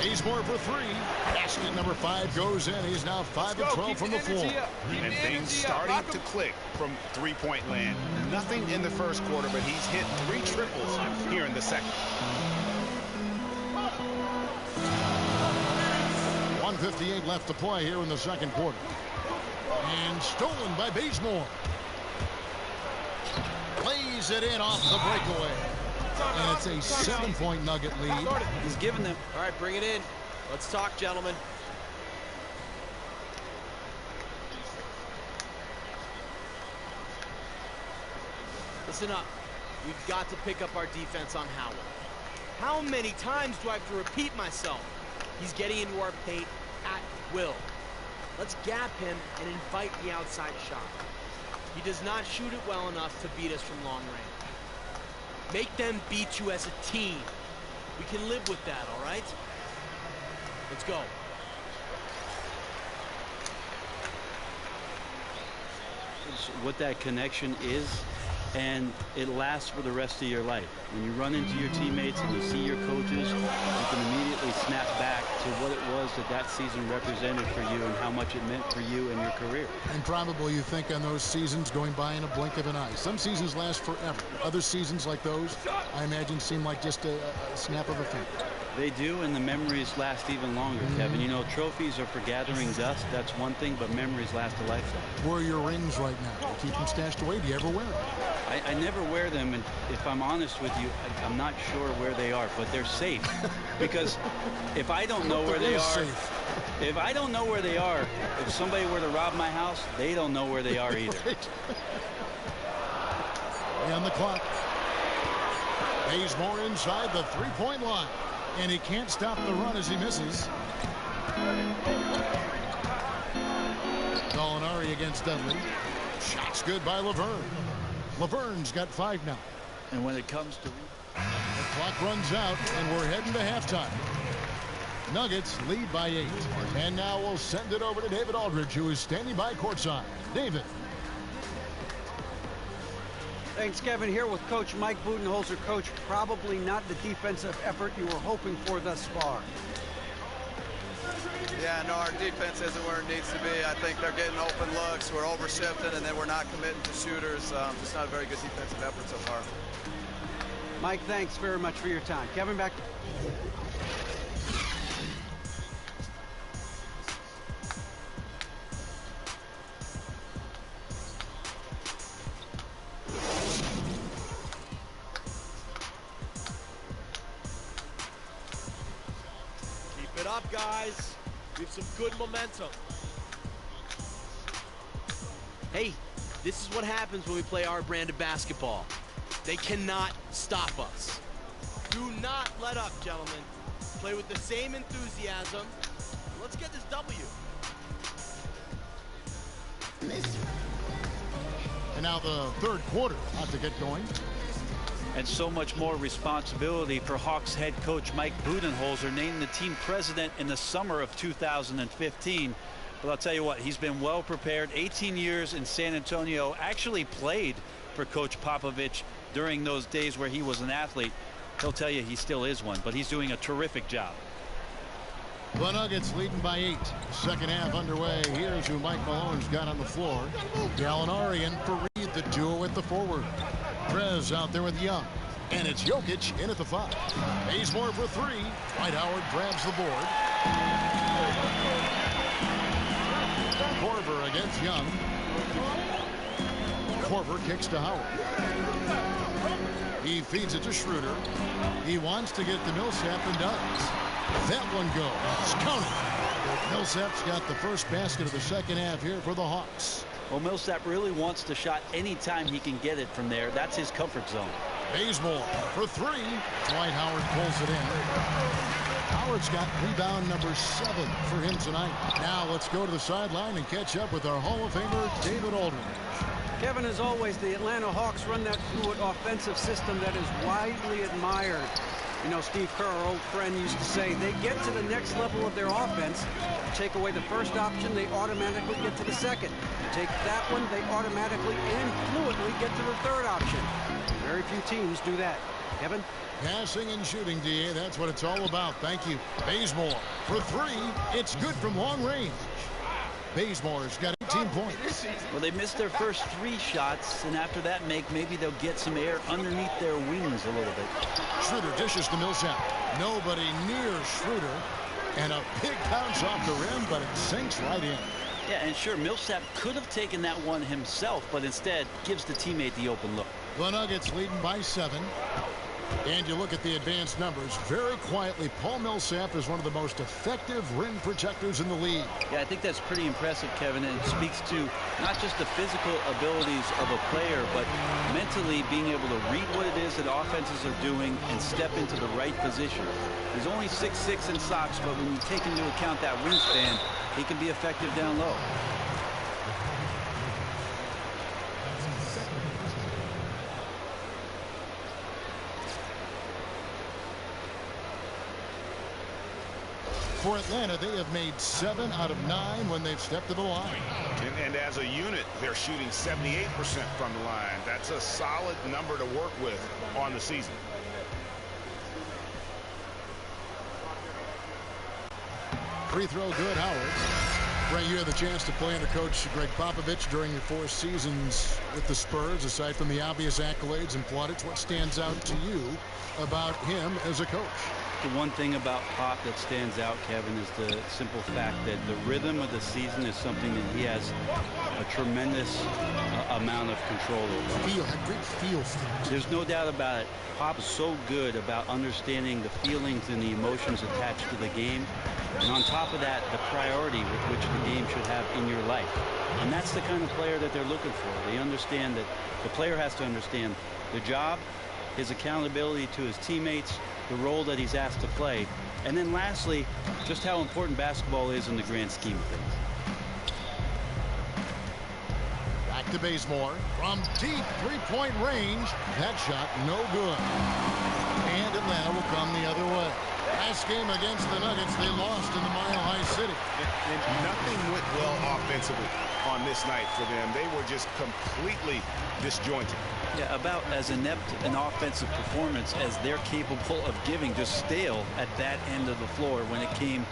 Bazemore for 3. Basket number 5 goes in. He's now 5 of 12 from the floor. And things starting to click from three-point land. Nothing in the first quarter, but he's hit 3 triples here in the second. 1:58 left to play here in the second quarter. And stolen by Bazemore. Plays it in off the breakaway. And it's a 7-point Nugget lead. He's giving them. All right, bring it in. Let's talk, gentlemen. Listen up. We've got to pick up our defense on Howard. How many times do I have to repeat myself? He's getting into our paint at will. Let's gap him and invite the outside shot. He does not shoot it well enough to beat us from long range. Make them beat you as a team. We can live with that, all right? Let's go. It's what that connection is, and it lasts for the rest of your life. When you run into your teammates and you see your coaches, you can immediately snap back to what it was that season represented for you and how much it meant for you and your career. And probably you think on those seasons going by in a blink of an eye. Some seasons last forever. Other seasons like those, I imagine, seem like just a snap of a finger. They do, and the memories last even longer, Kevin. You know, trophies are for gathering dust. That's one thing, but memories last a lifetime. Where are your rings right now? You keep them stashed away. Do you ever wear them? I never wear them, and if I'm honest with you, I'm not sure where they are, but they're safe. Because if I don't know where they are, if I don't know where they are, if somebody were to rob my house, they don't know where they are either. And the clock. Bazemore inside the three-point line. And he can't stop the run as he misses. Gallinari against Dudley. Shots good by Laverne. Laverne's got 5 now. And when it comes to... The clock runs out, and we're heading to halftime. Nuggets lead by 8. And now we'll send it over to David Aldridge, who is standing by courtside. David. Thanks, Kevin. Here with Coach Mike Budenholzer. Coach, probably not the defensive effort you were hoping for thus far. Yeah, no, our defense isn't where it needs to be. I think they're getting open looks. We're over-shifting, and then we're not committing to shooters. Just not a very good defensive effort so far. Mike, thanks very much for your time. Kevin, back. Keep it up, guys. We have some good momentum. Hey, this is what happens when we play our brand of basketball. They cannot stop us. Do not let up, gentlemen. Play with the same enthusiasm. Let's get this W. And now the third quarter about to get going. And so much more responsibility for Hawks head coach Mike Budenholzer, named the team president in the summer of 2015. But I'll tell you what, he's been well prepared. 18 years in San Antonio, actually played for Coach Popovich during those days where he was an athlete. He'll tell you he still is one, but he's doing a terrific job. The Nuggets leading by 8. Second half underway. Here's who Mike Malone's got on the floor. Gallinari and Fareed, the duo at the forward. Trez out there with Young. And it's Jokic in at the 5. Bazemore for 3. Dwight Howard grabs the board. Korver against Young. Korver kicks to Howard. He feeds it to Schroeder. He wants to get to Millsap and does. That one goes. Counted. Millsap's got the first basket of the second half here for the Hawks. Well, Millsap really wants the shot anytime he can get it from there. That's his comfort zone. Bazemore for 3. Dwight Howard pulls it in. Howard's got rebound number 7 for him tonight. Now let's go to the sideline and catch up with our Hall of Famer, David Aldridge. Kevin, as always, the Atlanta Hawks run that fluid offensive system that is widely admired. You know, Steve Kerr, our old friend, used to say they get to the next level of their offense. Take away the first option, they automatically get to the second. Take that one, they automatically and fluidly get to the third option. Very few teams do that. Kevin? Passing and shooting, DA, that's what it's all about. Thank you. Bazemore for 3. It's good from long range. Bazemore's got 18 points. Well, they missed their first 3 shots, and after that maybe they'll get some air underneath their wings a little bit. Schroeder dishes to Millsap. Nobody near Schroeder. And a big bounce off the rim, but it sinks right in. Yeah, and sure, Millsap could have taken that one himself, but instead gives the teammate the open look. The Nuggets leading by 7. And you look at the advanced numbers, very quietly, Paul Millsap is one of the most effective rim protectors in the league. Yeah, I think that's pretty impressive, Kevin, and it speaks to not just the physical abilities of a player, but mentally being able to read what it is that offenses are doing and step into the right position. He's only 6'6" in socks, but when you take into account that wingspan, he can be effective down low. For Atlanta, they have made 7 out of 9 when they've stepped to the line. And as a unit, they're shooting 78% from the line. That's a solid number to work with on the season. Free throw good, Howard. Ray, you had the chance to play under Coach Greg Popovich during your 4 seasons with the Spurs. Aside from the obvious accolades and plaudits, what stands out to you about him as a coach? The one thing about Pop that stands out, Kevin, is the simple fact that the rhythm of the season is something that he has a tremendous amount of control over. Great feel for it. There's no doubt about it. Pop is so good about understanding the feelings and the emotions attached to the game. And on top of that, the priority with which the game should have in your life. And that's the kind of player that they're looking for. They understand that the player has to understand the job, his accountability to his teammates, the role that he's asked to play, and then lastly, just how important basketball is in the grand scheme of things. Back to Bazemore from deep three-point range. That shot no good. And Atlanta will come the other way. Last game against the Nuggets, they lost in the Mile High City. And nothing went well offensively on this night for them. They were just completely disjointed. Yeah, about as inept an offensive performance as they're capable of giving, just stale at that end of the floor when it came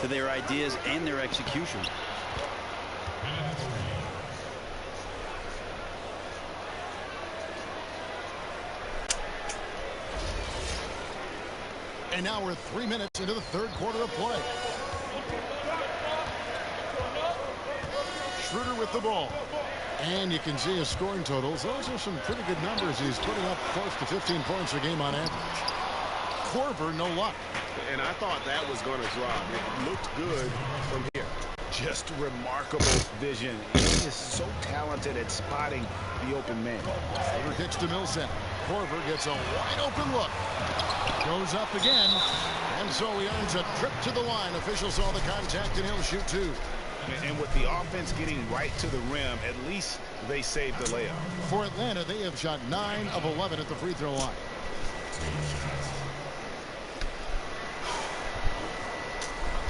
to their ideas and their execution. And now we're 3 minutes into the third quarter of play. Schroeder with the ball. And you can see his scoring totals. Those are some pretty good numbers. He's putting up close to 15 points a game on average. Korver, no luck. And I thought that was going to drop. It looked good from here. Just remarkable vision. He is so talented at spotting the open man. Over kicks to Millsap. Korver gets a wide open look. Goes up again. And so he earns a trip to the line. Officials saw the contact and he'll shoot two. And with the offense getting right to the rim, at least they saved the layup. For Atlanta, they have shot 9 of 11 at the free throw line.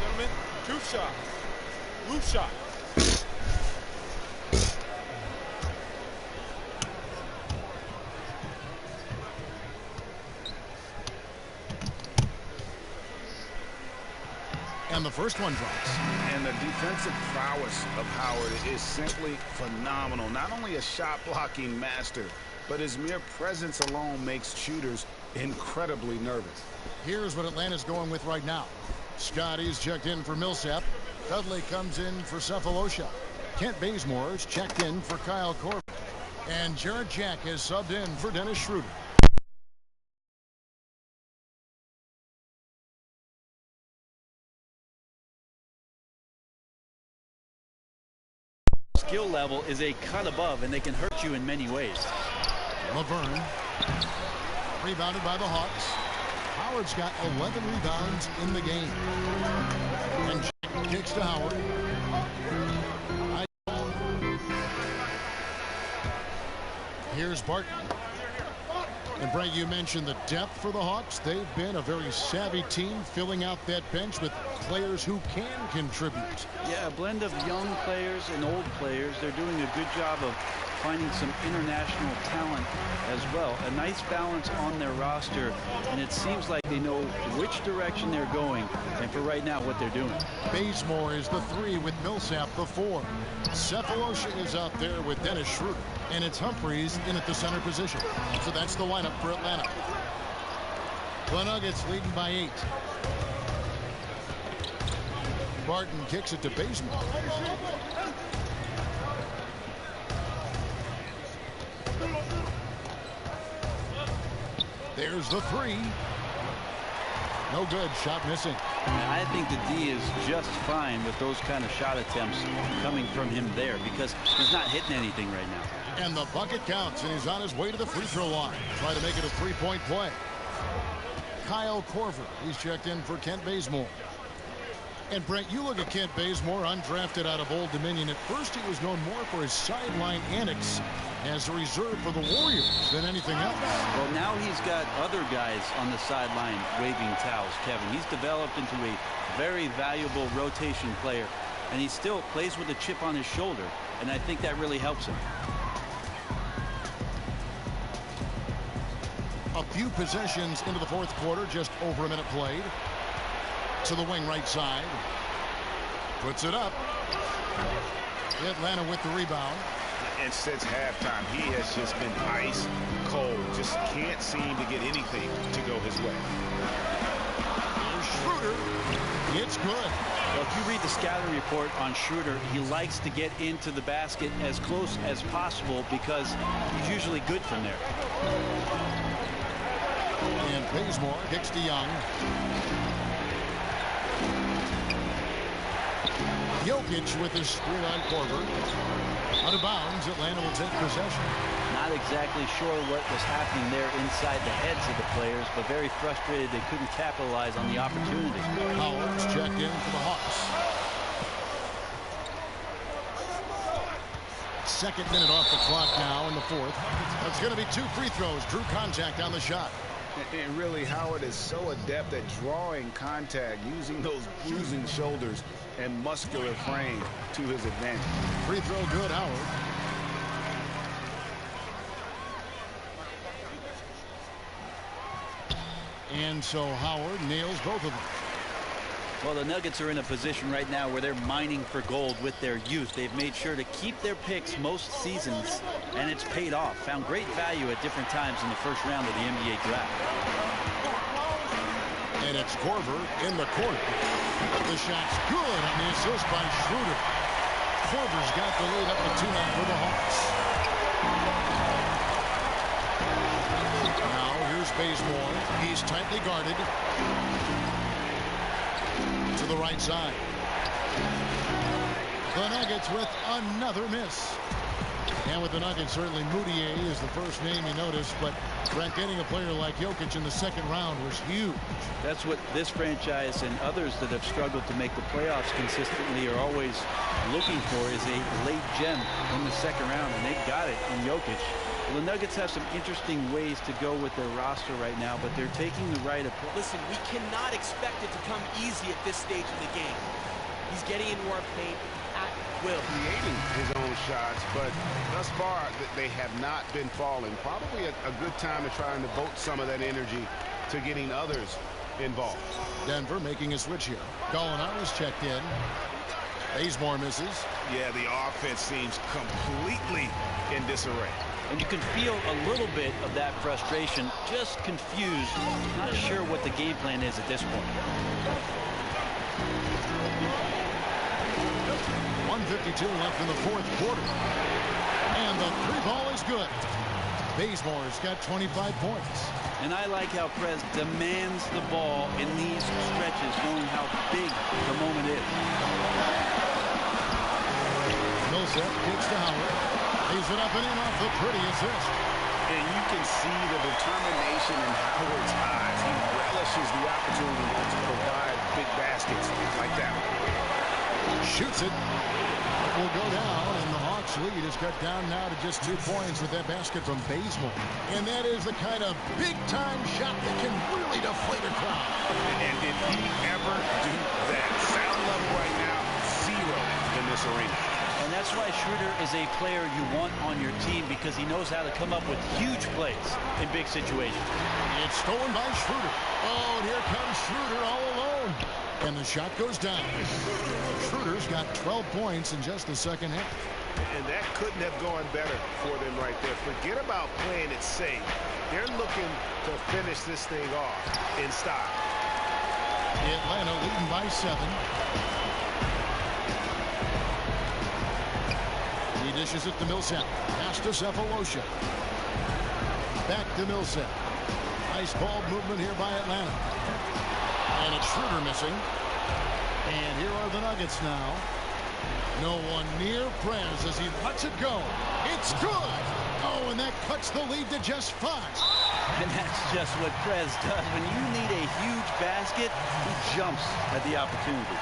Gentlemen, truth shot. Roof shot. And the first one drops. And the defensive prowess of Howard is simply phenomenal. Not only a shot blocking master, but his mere presence alone makes shooters incredibly nervous. Here's what Atlanta's going with right now. Scotty's checked in for Millsap. Dudley comes in for Cephalosha. Kent Bazemore's checked in for Kyle Korver. And Jared Jack has subbed in for Dennis Schroeder. Skill level is a cut above, and they can hurt you in many ways. Laverne. Rebounded by the Hawks. Howard's got 11 rebounds in the game. And Jack kicks to Howard. Here's Barton. And Brent, you mentioned the depth for the Hawks. They've been a very savvy team, filling out that bench with players who can contribute. Yeah, a blend of young players and old players. They're doing a good job of finding some international talent as well. A nice balance on their roster, and it seems like they know which direction they're going, and for right now, what they're doing. Bazemore is the 3 with Millsap the 4. Cephalosha is out there with Dennis Schroeder, and it's Humphreys in at the center position. So that's the lineup for Atlanta. The Nuggets leading by 8. Barton kicks it to Bazemore. There's the 3. No good. Shot missing. I think the D is just fine with those kind of shot attempts coming from him there because he's not hitting anything right now. And the bucket counts, and he's on his way to the free throw line. Try to make it a 3-point play. Kyle Korver. He's checked in for Kent Bazemore. And Brent, you look at Kent Bazemore, undrafted out of Old Dominion. At first, he was known more for his sideline antics as a reserve for the Warriors than anything else. Well, now he's got other guys on the sideline waving towels, Kevin. He's developed into a very valuable rotation player, and he still plays with a chip on his shoulder, and I think that really helps him. A few possessions into the fourth quarter, just over a minute played. To the wing right side. Puts it up. Atlanta with the rebound. And since halftime, he has just been ice cold. Just can't seem to get anything to go his way. Here's Schroeder. It's good. Well, if you read the scouting report on Schroeder, he likes to get into the basket as close as possible because he's usually good from there. And Bazemore kicks to Young. Jokic with his screen on Korver. Out of bounds, Atlanta will take possession. Not exactly sure what was happening there inside the heads of the players, but very frustrated they couldn't capitalize on the opportunity. Howard's checked in for the Hawks. Second minute off the clock now in the fourth. That's going to be 2 free throws. Drew contact on the shot. And really, Howard is so adept at drawing contact, using those bruising shoulders and muscular frame to his advantage. Free throw good, Howard. And so Howard nails both of them. Well, the Nuggets are in a position right now where they're mining for gold with their youth. They've made sure to keep their picks most seasons, and it's paid off. Found great value at different times in the first round of the NBA draft. And it's Korver in the corner. The shot's good on the assist by Schroeder. Korver's got the lead up to 2 now for the Hawks. Now here's Bazemore. He's tightly guarded. To the right side. The Nuggets with another miss. And with the Nuggets, certainly Moutier is the first name you notice, but Brent, getting a player like Jokic in the second round was huge. That's what this franchise and others that have struggled to make the playoffs consistently are always looking for, is a late gem in the second round, and they've got it in Jokic. Well, the Nuggets have some interesting ways to go with their roster right now, but they're taking the right approach. Listen, we cannot expect it to come easy at this stage of the game. He's getting into our paint at will. Creating his own shots, but thus far they have not been falling. Probably a good time to try and devote some of that energy to getting others involved. Denver making a switch here. Gallinari's checked in. Bazemore misses. Yeah, the offense seems completely in disarray. And you can feel a little bit of that frustration, just confused, not sure what the game plan is at this point. 1:52 left in the fourth quarter. And the 3 ball is good. Bazemore's got 25 points. And I like how Prez demands the ball in these stretches, knowing how big the moment is. Millsap kicks to Howard. He's it up and in off the pretty assist. And you can see the determination in Howard's eyes. He relishes the opportunity to provide big baskets like that. Shoots it. It will go down, and the Hawks lead is cut down now to just 2 points with that basket from Bazemore. And that is the kind of big-time shot that can really deflate a crowd. And did he ever do that? Sound level right now, 0 in this arena. And that's why Schroeder is a player you want on your team, because he knows how to come up with huge plays in big situations. It's stolen by Schroeder. Oh, and here comes Schroeder all alone. And the shot goes down. Schroeder's got 12 points in just the second half. And that couldn't have gone better for them right there. Forget about playing it safe. They're looking to finish this thing off in style. Atlanta leading by 7. He dishes it to Millsap. Pass to Cephalosha. Back to Millsap. Nice ball movement here by Atlanta. And it's Schroeder missing. And here are the Nuggets now. No one near Prez as he lets it go. It's good. Oh, and that cuts the lead to just 5. And that's just what Prez does. When you need a huge basket, he jumps at the opportunity.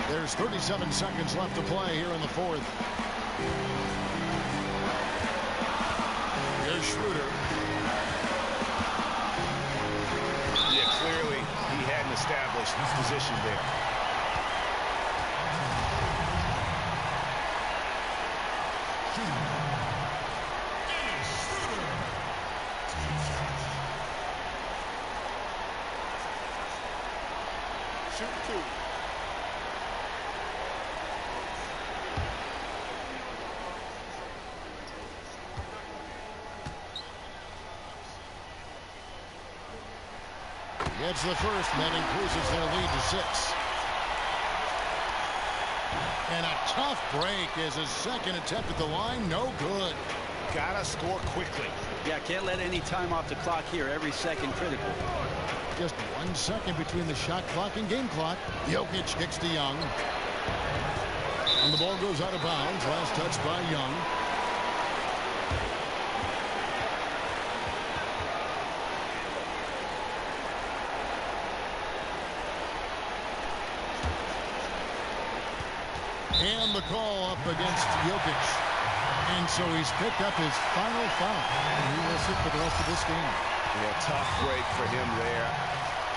There's 37 seconds left to play here in the fourth. Here's Schroeder. Yeah, clearly he hadn't established his position there. Shoot 2. Gets the first, and that increases their lead to 6. And a tough break is his second attempt at the line. No good. Gotta score quickly. Yeah, can't let any time off the clock here. Every second critical. Just 1 second between the shot clock and game clock. Jokic kicks to Young. And the ball goes out of bounds. Last touch by Young. And the call up against Jokic. And so he's picked up his final foul. And he will sit for the rest of this game. Yeah, tough break for him there.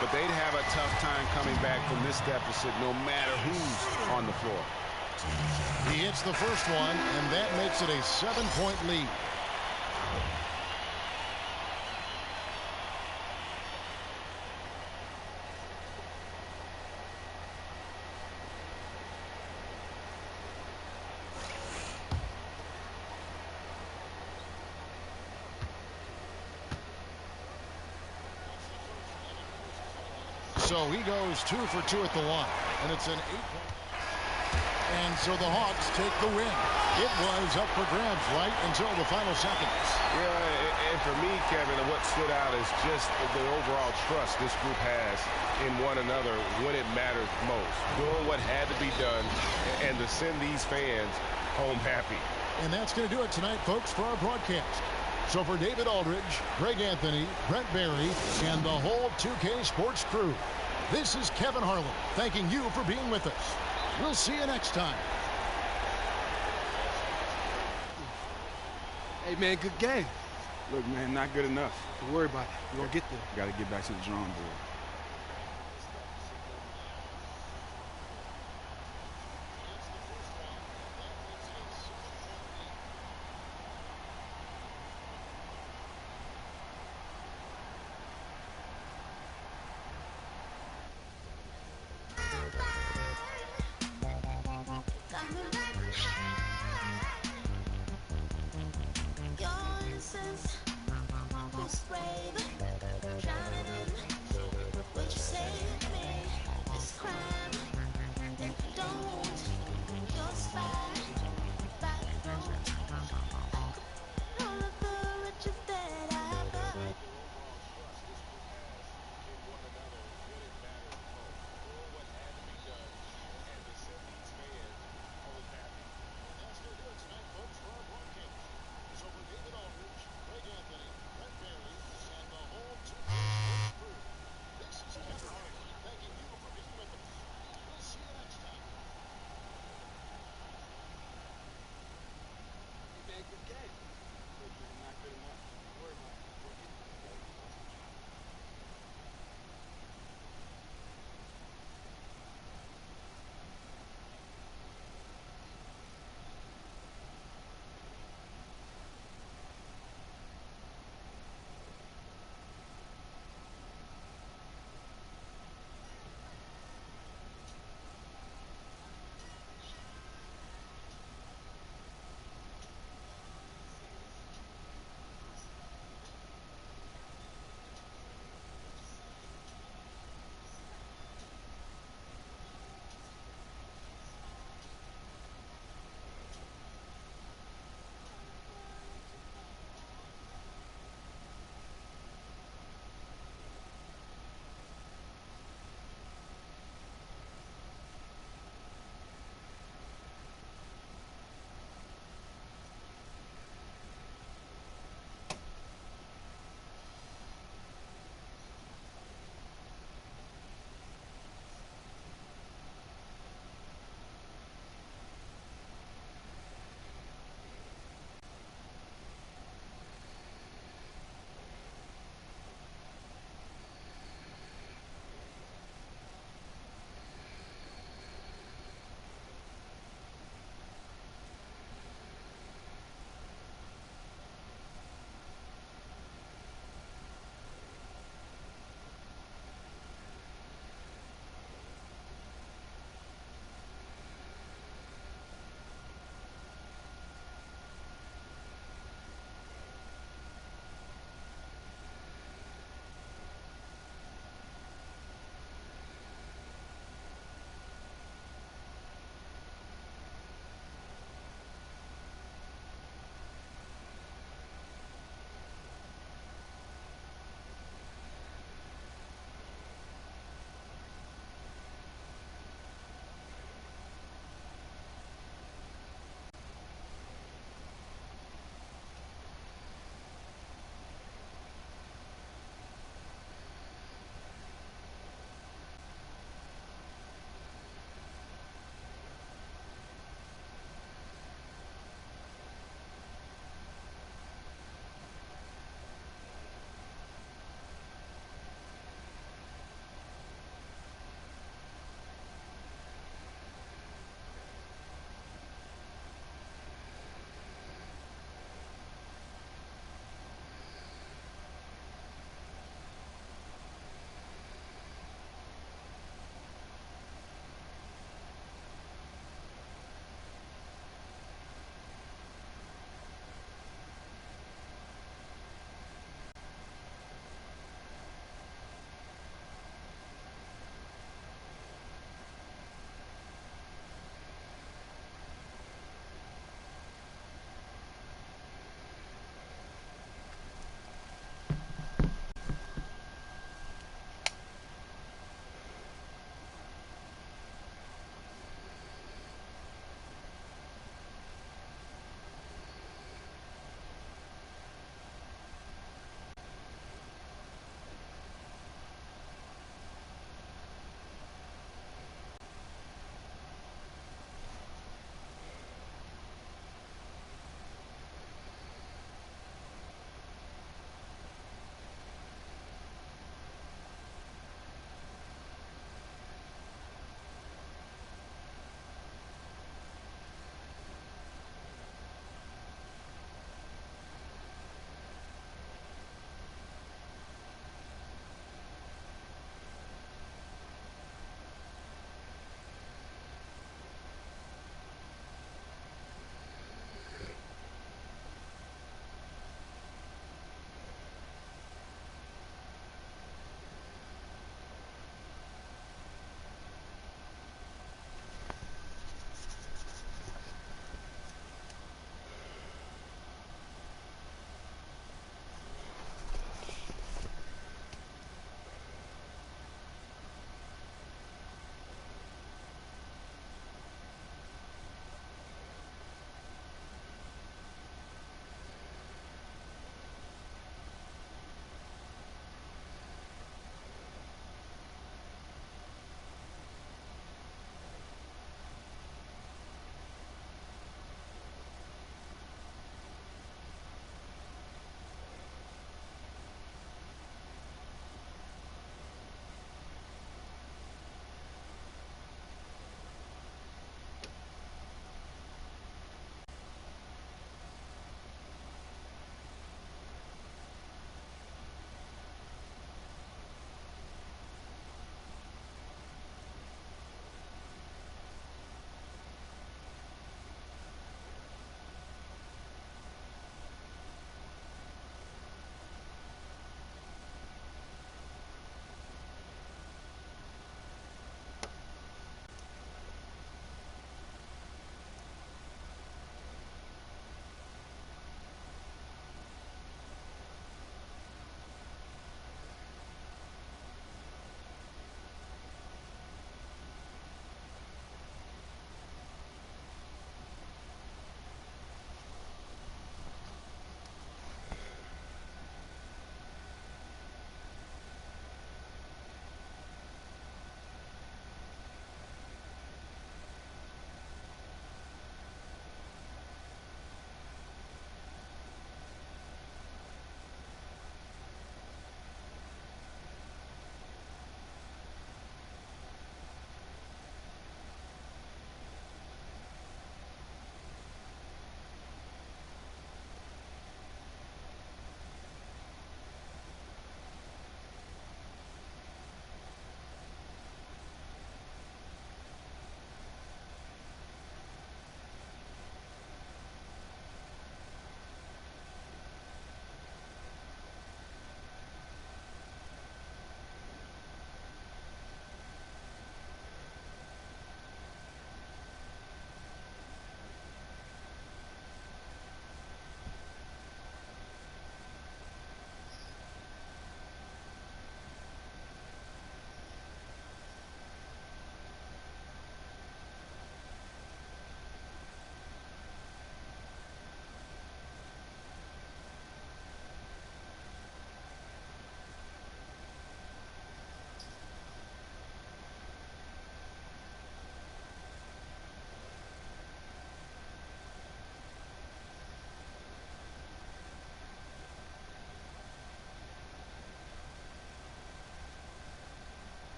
But they'd have a tough time coming back from this deficit no matter who's on the floor. He hits the first one, and that makes it a 7-point lead. So he goes 2 for 2 at the line. And it's an 8-point. And so the Hawks take the win. It was up for grabs right until the final seconds. Yeah, and for me, Kevin, what stood out is just the overall trust this group has in one another when it matters most. Doing what had to be done and to send these fans home happy. And that's going to do it tonight, folks, for our broadcast. So for David Aldridge, Greg Anthony, Brent Barry, and the whole 2K Sports crew, this is Kevin Harlan thanking you for being with us. We'll see you next time. Hey, man, good game. Look, man, not good enough. Don't worry about it. We're going to get there. Got to get back to the drawing board.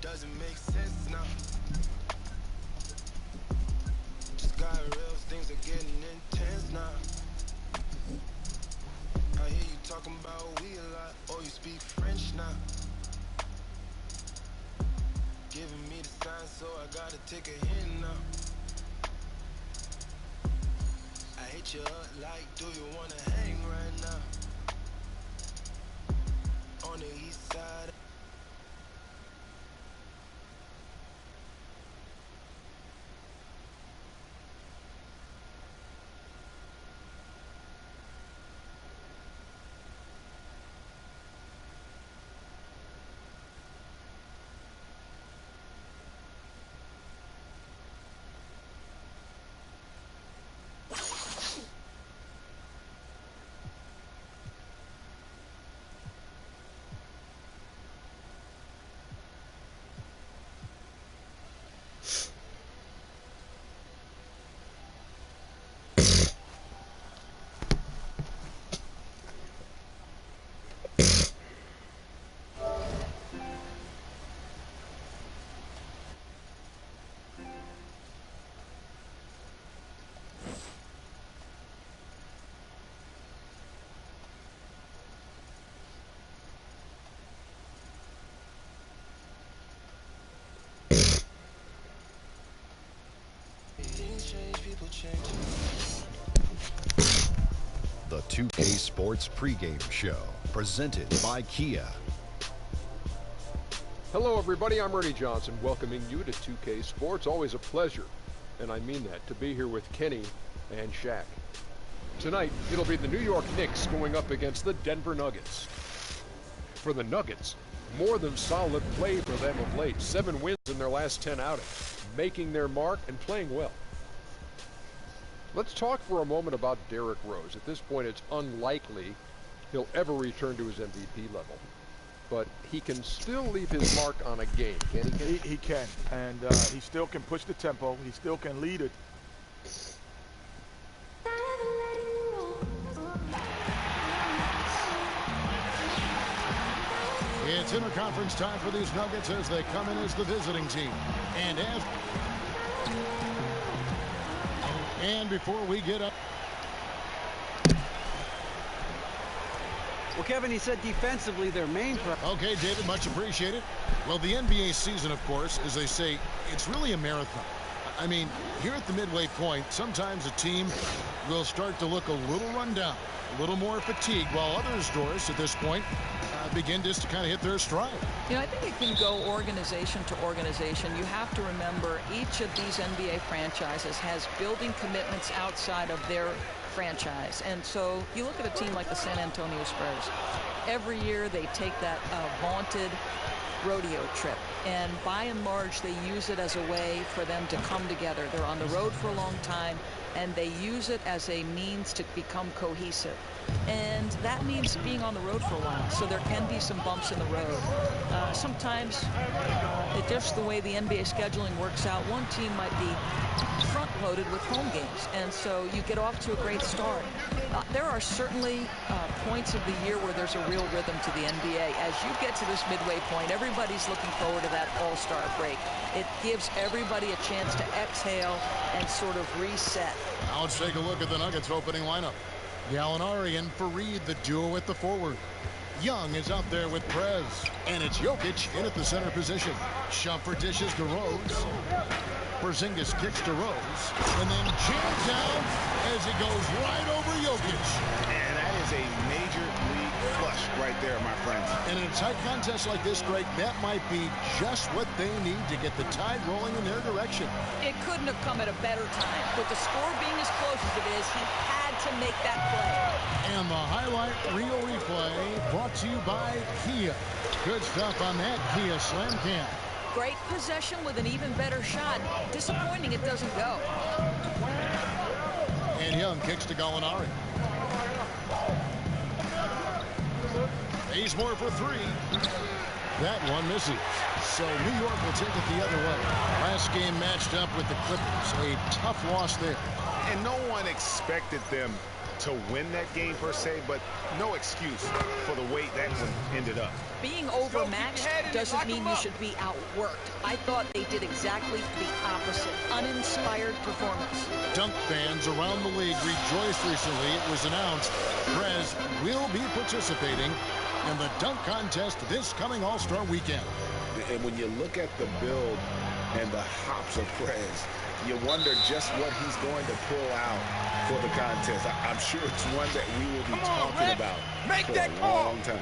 doesn't make sense now. Just got real, things are getting intense now. I hear you talking about we a lot, or you speak French now. Giving me the sign, so I gotta take a hint now. I hit you up like, do you wanna hang right now? On the east side. The 2K Sports pregame show, presented by Kia. Hello, everybody. I'm Ernie Johnson, welcoming you to 2K Sports. Always a pleasure, and I mean that, to be here with Kenny and Shaq. Tonight, it'll be the New York Knicks going up against the Denver Nuggets. For the Nuggets, more than solid play for them of late. 7 wins in their last 10 outings, making their mark and playing well. Let's talk for a moment about Derrick Rose. At this point, it's unlikely he'll ever return to his MVP level. But he can still leave his mark on a game, can he? He can, and he still can push the tempo. He still can lead it. It's interconference time for these Nuggets as they come in as the visiting team. And before we get up. Well, Kevin, he said defensively their main problem. Okay, David, much appreciated. Well, the NBA season, of course, as they say, it's really a marathon. I mean, here at the midway point, sometimes a team will start to look a little run down, a little more fatigued, while others, Doris, at this point, begin just to kind of hit their stride. You know, I think it can go organization to organization. You have to remember each of these NBA franchises has building commitments outside of their franchise. And so you look at a team like the San Antonio Spurs. Every year they take that vaunted rodeo trip, and by and large they use it as a way for them to come together. They're on the road for a long time, and they use it as a means to become cohesive. And that means being on the road for a while, so there can be some bumps in the road. Sometimes, just the way the NBA scheduling works out, one team might be front-loaded with home games, and so you get off to a great start. There are certainly points of the year where there's a real rhythm to the NBA. As you get to this midway point, everybody's looking forward to that all-star break. It gives everybody a chance to exhale and sort of reset. Now let's take a look at the Nuggets opening lineup. Gallinari and Fareed, the duo at the forward. Young is out there with Prez, and it's Jokic in at the center position. Shumpert dishes to Rose. Porzingis kicks to Rose, and then jams down as he goes right over Jokic. And that is a major league flush right there, my friends. And in a tight contest like this, Greg, that might be just what they need to get the tide rolling in their direction. It couldn't have come at a better time. With the score being as close as it is, he had to make that play. And the highlight reel replay brought to you by Kia. Good stuff on that Kia Slam Cam. Great possession with an even better shot. Disappointing it doesn't go. And Young kicks to Gallinari. He's more for three. That one misses. So New York will take it the other way. Last game matched up with the Clippers. A tough loss there. And no one expected them to win that game per se, but no excuse for the way that one ended up. Being overmatched doesn't mean you should be outworked. I thought they did exactly the opposite. Uninspired performance. Dunk fans around the league rejoiced recently. It was announced Prez will be participating in the dunk contest this coming All-Star weekend. And when you look at the build and the hops of Prez, you wonder just what he's going to pull out for the contest. I'm sure it's one that we will be talking about for a long time.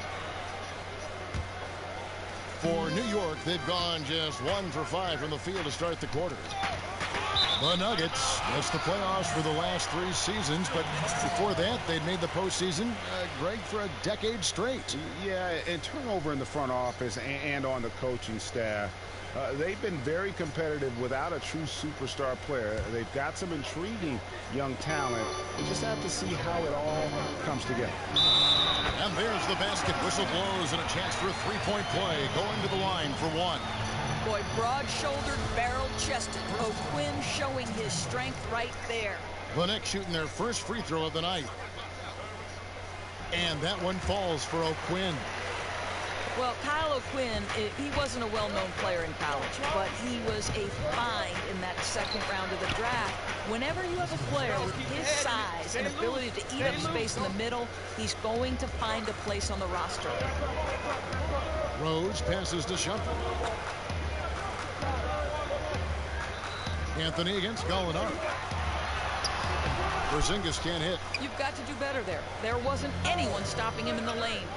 For New York, they've gone just 1 for 5 from the field to start the quarter. The Nuggets missed the playoffs for the last 3 seasons, but before that, they'd made the postseason, Greg, for a decade straight. Yeah, and turnover in the front office and on the coaching staff. They've been very competitive without a true superstar player. They've got some intriguing young talent. We just have to see how it all comes together. And there's the basket. Whistle blows and a chance for a three-point play. Going to the line for 1. Boy, broad-shouldered, barrel-chested. O'Quinn showing his strength right there. The Knicks shooting their first free throw of the night. And that one falls for O'Quinn. Well, Kyle O'Quinn, he wasn't a well-known player in college, but he was a find in that second round of the draft. Whenever you have a player with his size and ability to eat up space in the middle, he's going to find a place on the roster. Rose passes to Shumpert. Anthony against Gallinari. Porzingis can't hit. You've got to do better there. There wasn't anyone stopping him in the lane.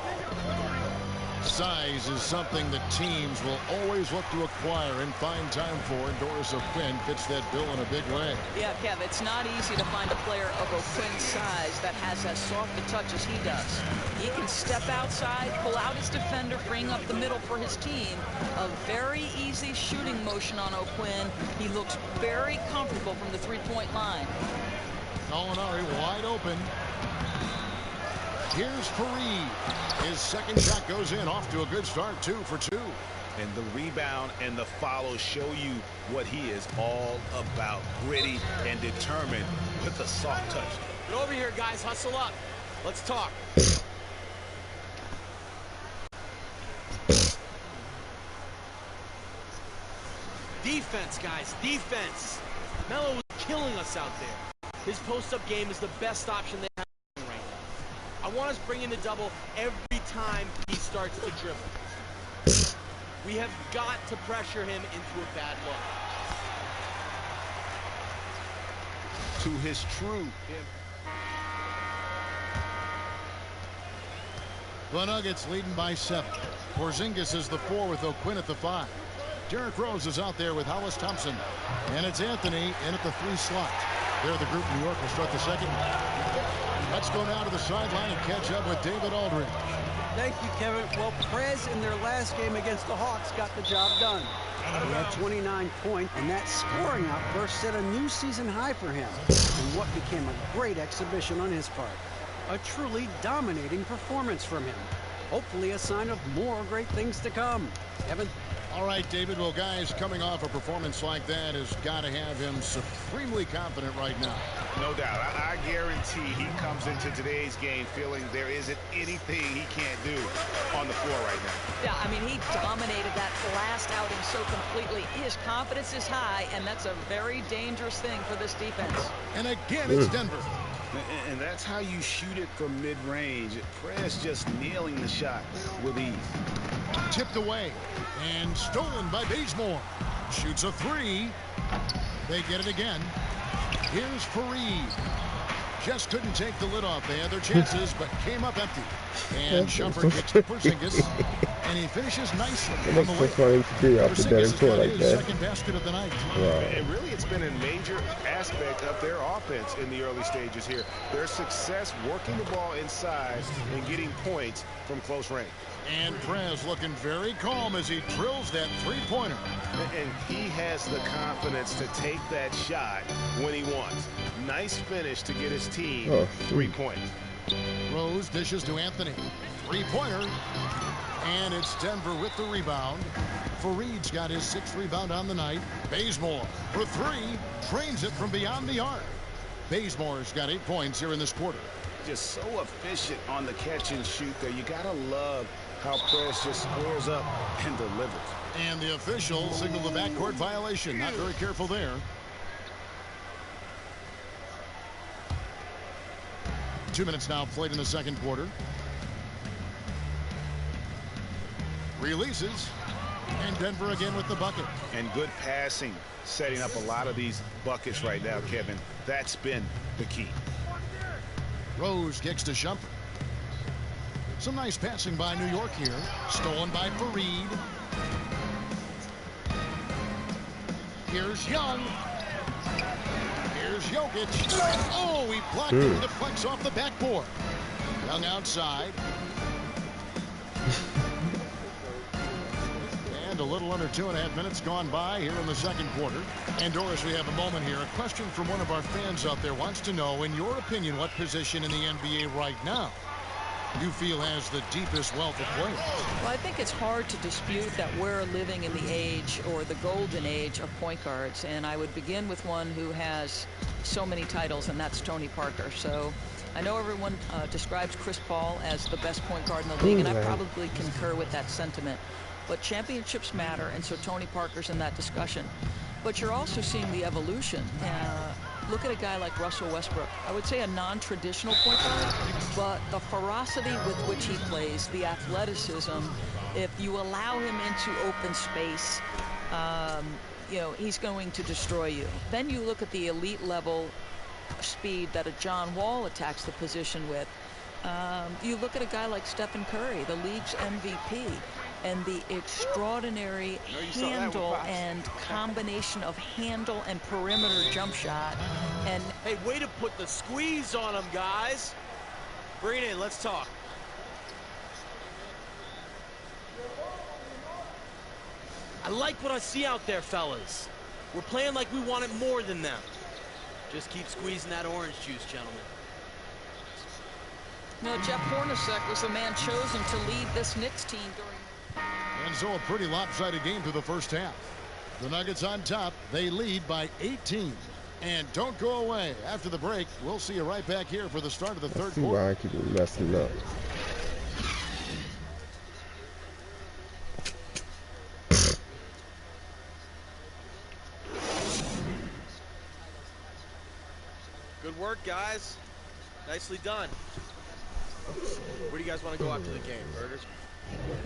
Size is something that teams will always look to acquire and find time for, and Doris O'Quinn fits that bill in a big way. Yeah, Kev, it's not easy to find a player of O'Quinn's size that has as soft a touch as he does. He can step outside, pull out his defender, bring up the middle for his team. A very easy shooting motion on O'Quinn. He looks very comfortable from the three-point line. Gallinari wide open. Here's Fareed. His second shot goes in, off to a good start, 2 for 2. And the rebound and the follow show you what he is all about. Gritty and determined with a soft touch. Get over here, guys. Hustle up. Let's talk. Defense, guys. Defense. Melo is killing us out there. His post-up game is the best option they have right now. I want us bringing the double every time he starts to dribble. We have got to pressure him into a bad look. To his true. The Nuggets leading by 7. Porzingis is the 4 with O'Quinn at the 5. Derrick Rose is out there with Hollis Thompson. And it's Anthony in at the 3 slot. There the group New York will start the second. Let's go now to the sideline and catch up with David Aldridge. Thank you, Kevin. Well, Prez in their last game against the Hawks got the job done. He had 29 points, and that scoring outburst set a new season high for him in what became a great exhibition on his part. A truly dominating performance from him. Hopefully a sign of more great things to come. Kevin? All right, David. Well, guys, coming off a performance like that has got to have him supremely confident right now. No doubt. I guarantee he comes into today's game feeling there isn't anything he can't do on the floor right now. Yeah, I mean, he dominated that last outing so completely. His confidence is high, and that's a very dangerous thing for this defense. And again, it's Denver. And that's how you shoot it from mid-range. Prez just nailing the shot with ease. Tipped away and stolen by Bazemore. Shoots a 3. They get it again. Here's Fareed. Just couldn't take the lid off. They had their chances, but came up empty. And Shumpert gets to Porzingis, and he finishes nicely. What's the point to do after that point like that? Second basket of the night. Wow. And really, it's been a major aspect of their offense in the early stages here. Their success working the ball inside and getting points from close range. And Prez looking very calm as he drills that three-pointer. And he has the confidence to take that shot when he wants. Nice finish to get his team 3 points. Rose dishes to Anthony. Three-pointer. And it's Denver with the rebound. Fareed's got his 6th rebound on the night. Bazemore for 3. Trains it from beyond the arc. Bazemore's got 8 points here in this quarter. just so efficient on the catch and shoot there. You got to love how Prez just squares up and delivers. And the official signaled the backcourt violation. Not very careful there. 2 minutes now played in the second quarter. Releases. And Denver again with the bucket. And good passing, setting up a lot of these buckets right now, Kevin. That's been the key. Rose kicks to Shumpert. Some nice passing by New York here. Stolen by Fareed. Here's Young. Here's Jokic. Oh, he blocked it and deflects off the backboard. Young outside. And a little under 2.5 minutes gone by here in the second quarter. And Doris, we have a moment here. A question from one of our fans out there wants to know, in your opinion, what position in the NBA right now you feel has the deepest wealth of players? Well, I think it's hard to dispute that we're living in the age, or the golden age, of point guards. And I would begin with one who has so many titles, and that's Tony Parker. So I know everyone describes Chris Paul as the best point guard in the league, and I probably concur with that sentiment. But championships matter, and so Tony Parker's in that discussion. But you're also seeing the evolution. Look at a guy like Russell Westbrook. I would say a non-traditional point guard, but the ferocity with which he plays, the athleticism, if you allow him into open space, you know, he's going to destroy you. Then you look at the elite level speed that a John Wall attacks the position with. You look at a guy like Stephen Curry, the league's MVP, and the extraordinary handle and combination of handle and perimeter jump shot. And hey, way to put the squeeze on him, guys. Bring it in, let's talk. I like what I see out there, fellas. We're playing like we want it more than them. Just keep squeezing that orange juice, gentlemen. You know, Jeff Hornacek was the man chosen to lead this Knicks team during. And so a pretty lopsided game through the first half. The Nuggets on top. They lead by 18. And don't go away. After the break, we'll see you right back here for the start of the third quarter. Why I keep messing up. Good work, guys. Nicely done. Where do you guys want to go after the game, Burgers?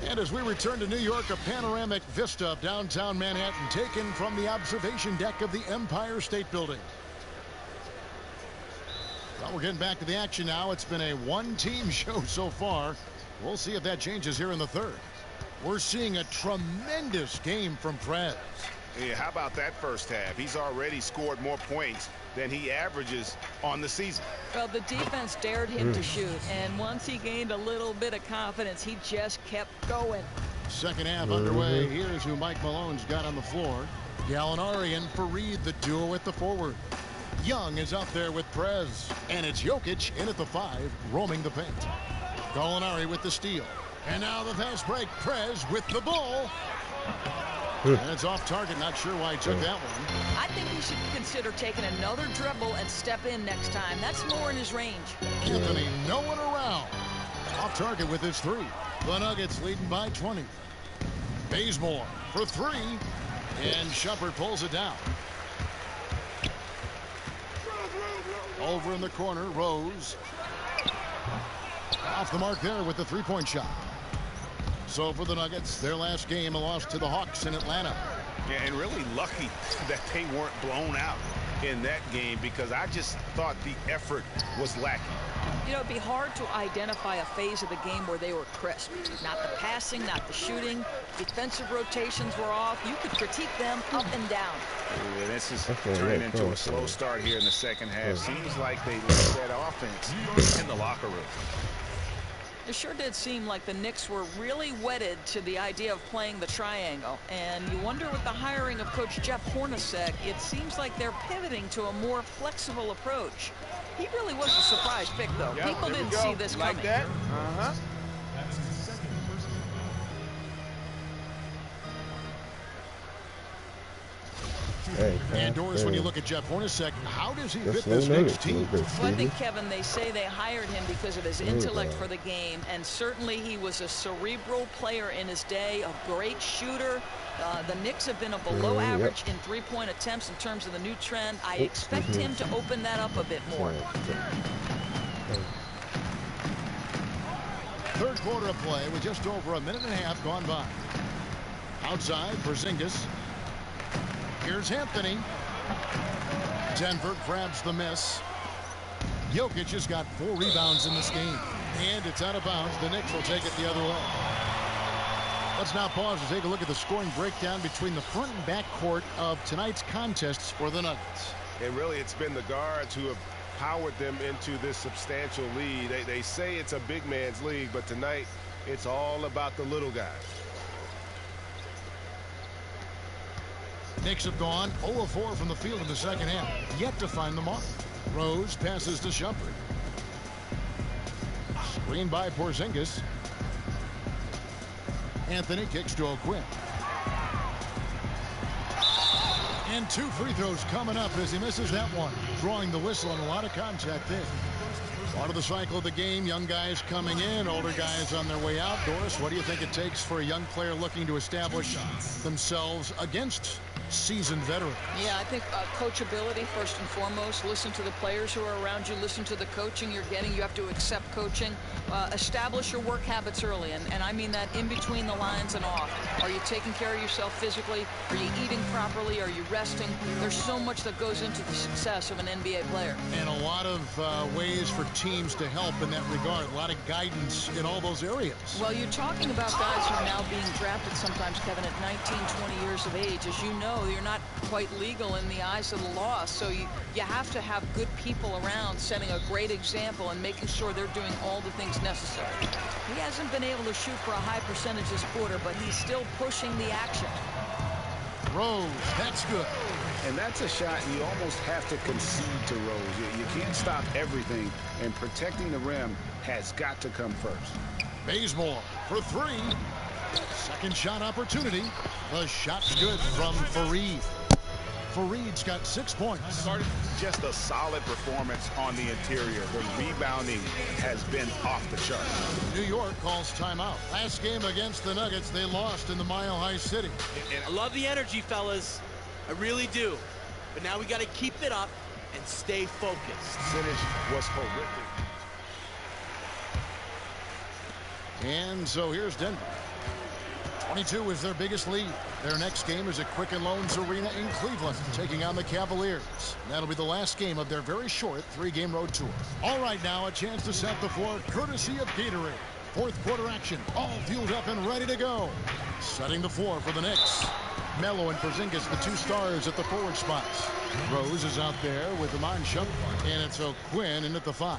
And as we return to New York, a panoramic vista of downtown Manhattan taken from the observation deck of the Empire State Building. Well, we're getting back to the action now. It's been a one-team show so far. We'll see if that changes here in the third. We're seeing a tremendous game from Prez. Yeah, how about that first half? He's already scored more points than he averages on the season. Well, the defense dared him to shoot, and once he gained a little bit of confidence, he just kept going. Second half underway. Here's who Mike Malone's got on the floor. Gallinari and Fareed, the duo at the forward. Young is up there with Prez, and it's Jokic in at the 5, roaming the paint. Gallinari with the steal. And now the fast break. Prez with the ball. And it's off target. Not sure why he took that one. I think he should consider taking another dribble and step in next time. That's more in his range. Anthony, no one around. Off target with his 3. The Nuggets leading by 20. Bazemore for 3. And Shumpert pulls it down. Over in the corner, Rose. Off the mark there with the 3-point shot. So for the Nuggets, their last game, a loss to the Hawks in Atlanta. Yeah, and really lucky that they weren't blown out in that game, because I just thought the effort was lacking. You know, it'd be hard to identify a phase of the game where they were crisp. Not the passing, not the shooting. Defensive rotations were off. You could critique them up and down. Yeah, this is turning into a slow start here in the second half. Seems like they left that offense in the locker room. It sure did seem like the Knicks were really wedded to the idea of playing the triangle. And you wonder, with the hiring of Coach Jeff Hornacek, it seems like they're pivoting to a more flexible approach. He really was a surprise pick, though. Yep, people didn't see this coming. Like that? Uh-huh. And Doris, when you look at Jeff Hornacek, how does he fit slow this Knicks nuggets, team? Well, I think, Kevin, they say they hired him because of his intellect for the game, and certainly he was a cerebral player in his day, a great shooter. The Knicks have been a below average in three-point attempts in terms of the new trend. I expect him to open that up a bit more. Third quarter of play with just over a minute and a half gone by. Outside, Porzingis. Here's Anthony. Denver grabs the miss. Jokic has got 4 rebounds in this game. And it's out of bounds. The Knicks will take it the other way. Let's now pause and take a look at the scoring breakdown between the front and back court of tonight's contests for the Nuggets. And really, it's been the guards who have powered them into this substantial lead. They say it's a big man's league, but tonight it's all about the little guys. Knicks have gone 0 of 4 from the field in the second half. Yet to find the mark. Rose passes to Shumpert. Screen by Porzingis. Anthony kicks to O'Quinn. And 2 free throws coming up as he misses that one. Drawing the whistle and a lot of contact there. Part of the cycle of the game, young guys coming in, older guys on their way out. Doris, what do you think it takes for a young player looking to establish themselves against seasoned veterans? Yeah, I think coachability first and foremost. Listen to the players who are around you. Listen to the coaching you're getting. You have to accept coaching. Establish your work habits early, and I mean that in between the lines and off. Are you taking care of yourself physically? Are you eating properly? Are you resting? There's so much that goes into the success of an NBA player. And a lot of ways for teams to help in that regard. A lot of guidance in all those areas. Well, you're talking about guys who are now being drafted sometimes, Kevin, at 19, 20 years of age. As you know, you're not quite legal in the eyes of the law, so you have to have good people around setting a great example and making sure they're doing all the things necessary. He hasn't been able to shoot for a high percentage this quarter, but he's still pushing the action. Rose, that's good. And that's a shot you almost have to concede to Rose. You can't stop everything, and protecting the rim has got to come first. Bazemore for 3. Second shot opportunity. The shot's good from Fareed. Fareed's got 6 points. Just a solid performance on the interior. The rebounding has been off the charts. New York calls timeout. Last game against the Nuggets, they lost in the Mile High City. I love the energy, fellas. I really do. But now we got to keep it up and stay focused. Finish was horrific. And so here's Denver. 22 is their biggest lead. Their next game is at Quicken Loans Arena in Cleveland, taking on the Cavaliers. That'll be the last game of their very short 3-game road tour. All right, now a chance to set the floor courtesy of Gatorade. Fourth quarter action, all fueled up and ready to go. Setting the floor for the Knicks. Melo and Porzingis, the 2 stars at the forward spots. Rose is out there with Iman Shumpert, and it's O'Quinn in at the 5.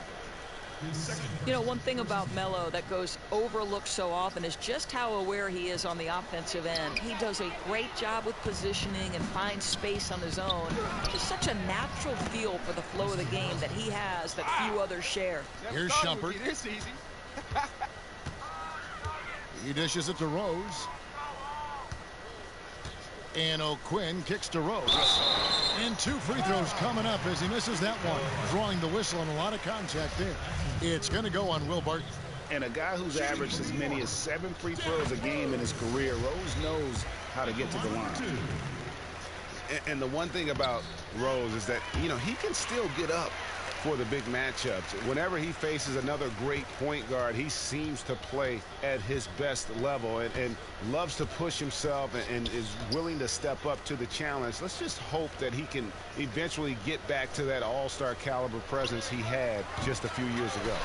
You know, one thing about Melo that goes overlooked so often is just how aware he is on the offensive end. He does a great job with positioning and finds space on his own. There's such a natural feel for the flow of the game that he has that few others share. Here's Shumpert. He dishes it to Rose. And O'Quinn kicks to Rose. And 2 free throws coming up as he misses that one. Drawing the whistle and a lot of contact there. It's going to go on Will Barton. And a guy who's averaged as many as 7 free throws a game in his career, Rose knows how to get to the line. And the one thing about Rose is that, you know, he can still get up for the big matchups. Whenever he faces another great point guard, he seems to play at his best level and loves to push himself and is willing to step up to the challenge. Let's just hope that he can eventually get back to that all-star caliber presence he had just a few years ago.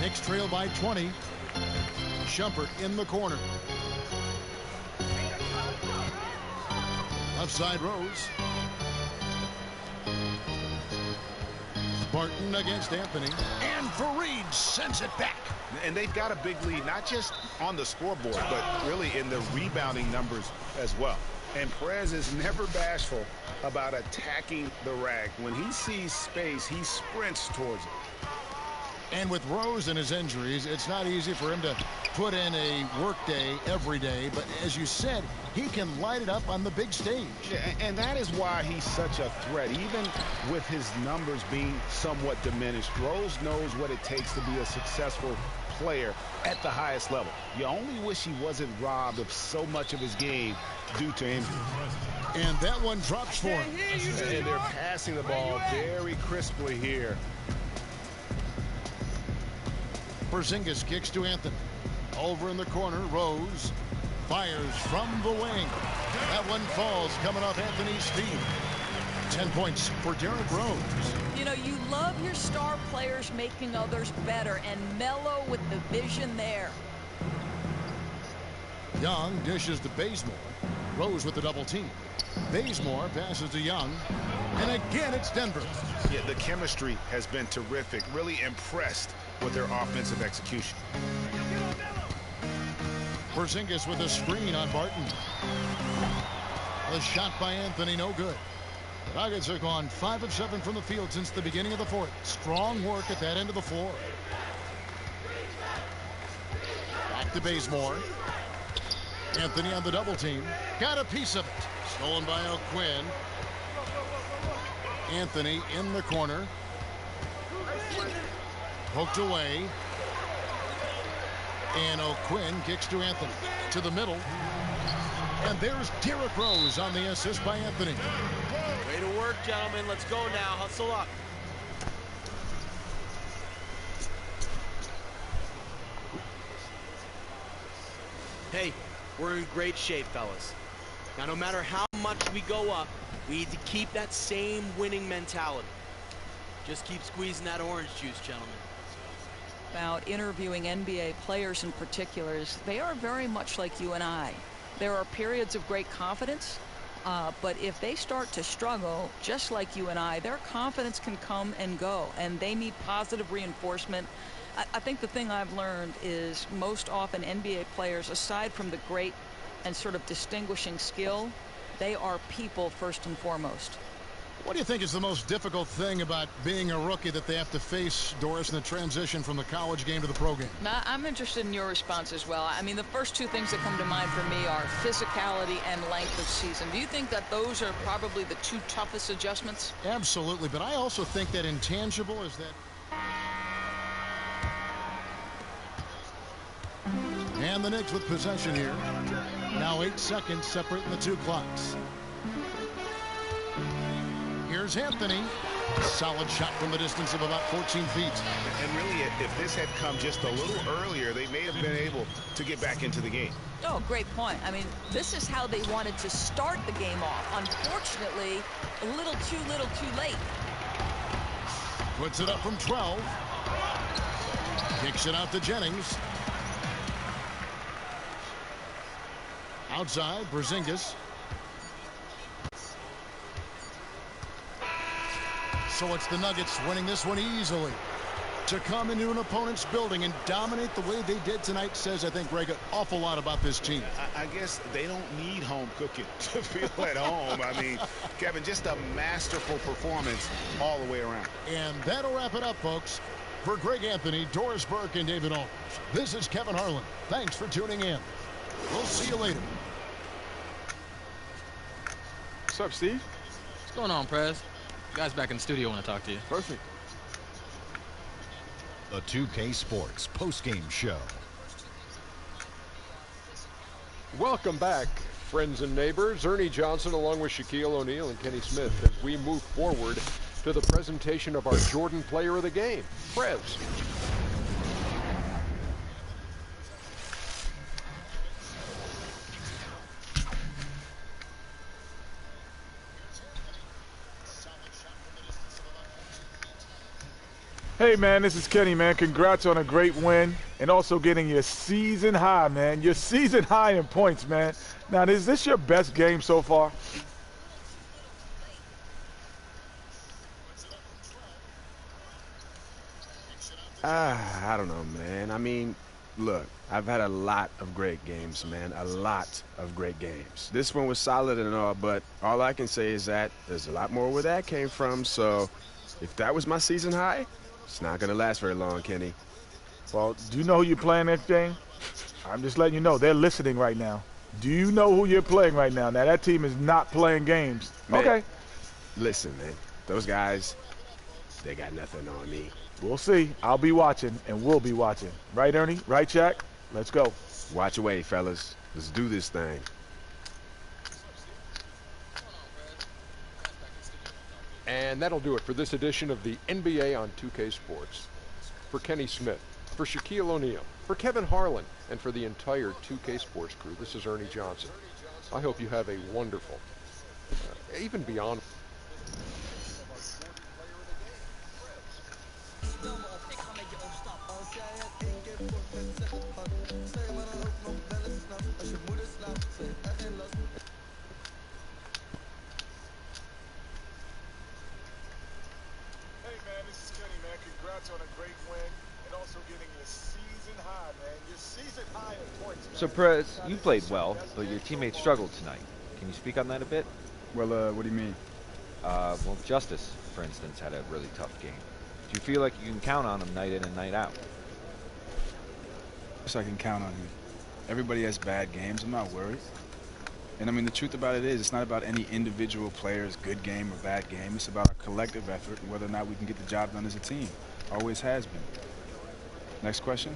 Knicks trail by 20. Shumpert in the corner. Left side Rose. Barton against Anthony. And Fareed sends it back. And they've got a big lead, not just on the scoreboard, but really in the rebounding numbers as well. And Perez is never bashful about attacking the rack. When he sees space, he sprints towards it. And with Rose and his injuries, it's not easy for him to put in a work day every day. But as you said, he can light it up on the big stage. Yeah, and that is why he's such a threat. Even with his numbers being somewhat diminished, Rose knows what it takes to be a successful player at the highest level. You only wish he wasn't robbed of so much of his game due to injury. And that one drops for him. And they're passing the ball very crisply here. Porzingis kicks to Anthony. Over in the corner, Rose fires from the wing. That one falls coming off Anthony's feet. 10 points for Derrick Rose. You know, you love your star players making others better, and Melo with the vision there. Young dishes to Bazemore. Rose with the double team. Bazemore passes to Young. And again, it's Denver. Yeah, the chemistry has been terrific. Really impressed with their offensive execution. Porzingis with a screen on Barton. The shot by Anthony, no good. The Nuggets have gone 5 of 7 from the field since the beginning of the fourth. Strong work at that end of the floor. Back to Bazemore. Anthony on the double team. Got a piece of it. Stolen by O'Quinn. Anthony in the corner. Poked away. And O'Quinn kicks to Anthony. To the middle. And there's Derrick Rose on the assist by Anthony. Way to work, gentlemen. Let's go now. Hustle up. Hey, we're in great shape, fellas. Now, no matter how much we go up, we need to keep that same winning mentality. Just keep squeezing that orange juice, gentlemen. About interviewing NBA players in particular, they are very much like you and I. There are periods of great confidence, but if they start to struggle, just like you and I, their confidence can come and go, and they need positive reinforcement. I think the thing I've learned is most often NBA players, aside from the great and sort of distinguishing skill, they are people first and foremost. What do you think is the most difficult thing about being a rookie that they have to face, Doris, in the transition from the college game to the pro game? Now, I'm interested in your response as well. I mean, the first two things that come to mind for me are physicality and length of season. Do you think that those are probably the two toughest adjustments? Absolutely, but I also think that intangible is that... And the Knicks with possession here. Now 8 seconds separating the two clocks. Here's Anthony. Solid shot from the distance of about 14 feet. And really, if this had come just a little earlier, they may have been able to get back into the game. Oh, great point. I mean, this is how they wanted to start the game off. Unfortunately, a little too late. Puts it up from 12. Kicks it out to Jennings. Outside, Porzingis. So it's the Nuggets winning this one easily. To come into an opponent's building and dominate the way they did tonight says, I think, Greg, an awful lot about this team. I guess they don't need home cooking to feel at home. I mean, Kevin, just a masterful performance all the way around. And that'll wrap it up, folks. For Greg Anthony, Doris Burke, and David Aldridge, this is Kevin Harlan. Thanks for tuning in. We'll see you later. What's up, Steve? What's going on, Prez? Guys back in the studio want to talk to you. Perfect. The 2K Sports postgame show. Welcome back, friends and neighbors. Ernie Johnson along with Shaquille O'Neal and Kenny Smith as we move forward to the presentation of our Jordan Player of the Game, Prez. Hey, man, this is Kenny, man. Congrats on a great win and also getting your season high, man. Your season high in points, man. Now, is this your best game so far? I don't know, man. I mean, look, I've had a lot of great games, man. A lot of great games. This one was solid and all, but all I can say is that there's a lot more where that came from. So if that was my season high, It's not going to last very long, Kenny. Well, do you know who you're playing next game? I'm just letting you know. They're listening right now. Do you know who you're playing right now? Now, that team is not playing games. Man, okay. Listen, man. Those guys, they got nothing on me. We'll see. I'll be watching, and we'll be watching. Right, Ernie? Right, Shaq? Let's go. Watch away, fellas. Let's do this thing. And that'll do it for this edition of the NBA on 2K Sports. For Kenny Smith, for Shaquille O'Neal, for Kevin Harlan, and for the entire 2K Sports crew, this is Ernie Johnson. I hope you have a wonderful, even beyond. On a great win and also getting your season high, man. Your season high in points. So, Perez, you played well, but your teammates struggled tonight. Can you speak on that a bit? Well, what do you mean? Well, Justice, for instance, had a really tough game. Do you feel like you can count on him night in and night out? Yes, I can count on him. Everybody has bad games. I'm not worried. And I mean, the truth about it is, it's not about any individual player's good game or bad game. It's about a collective effort and whether or not we can get the job done as a team. Always has been. Next question.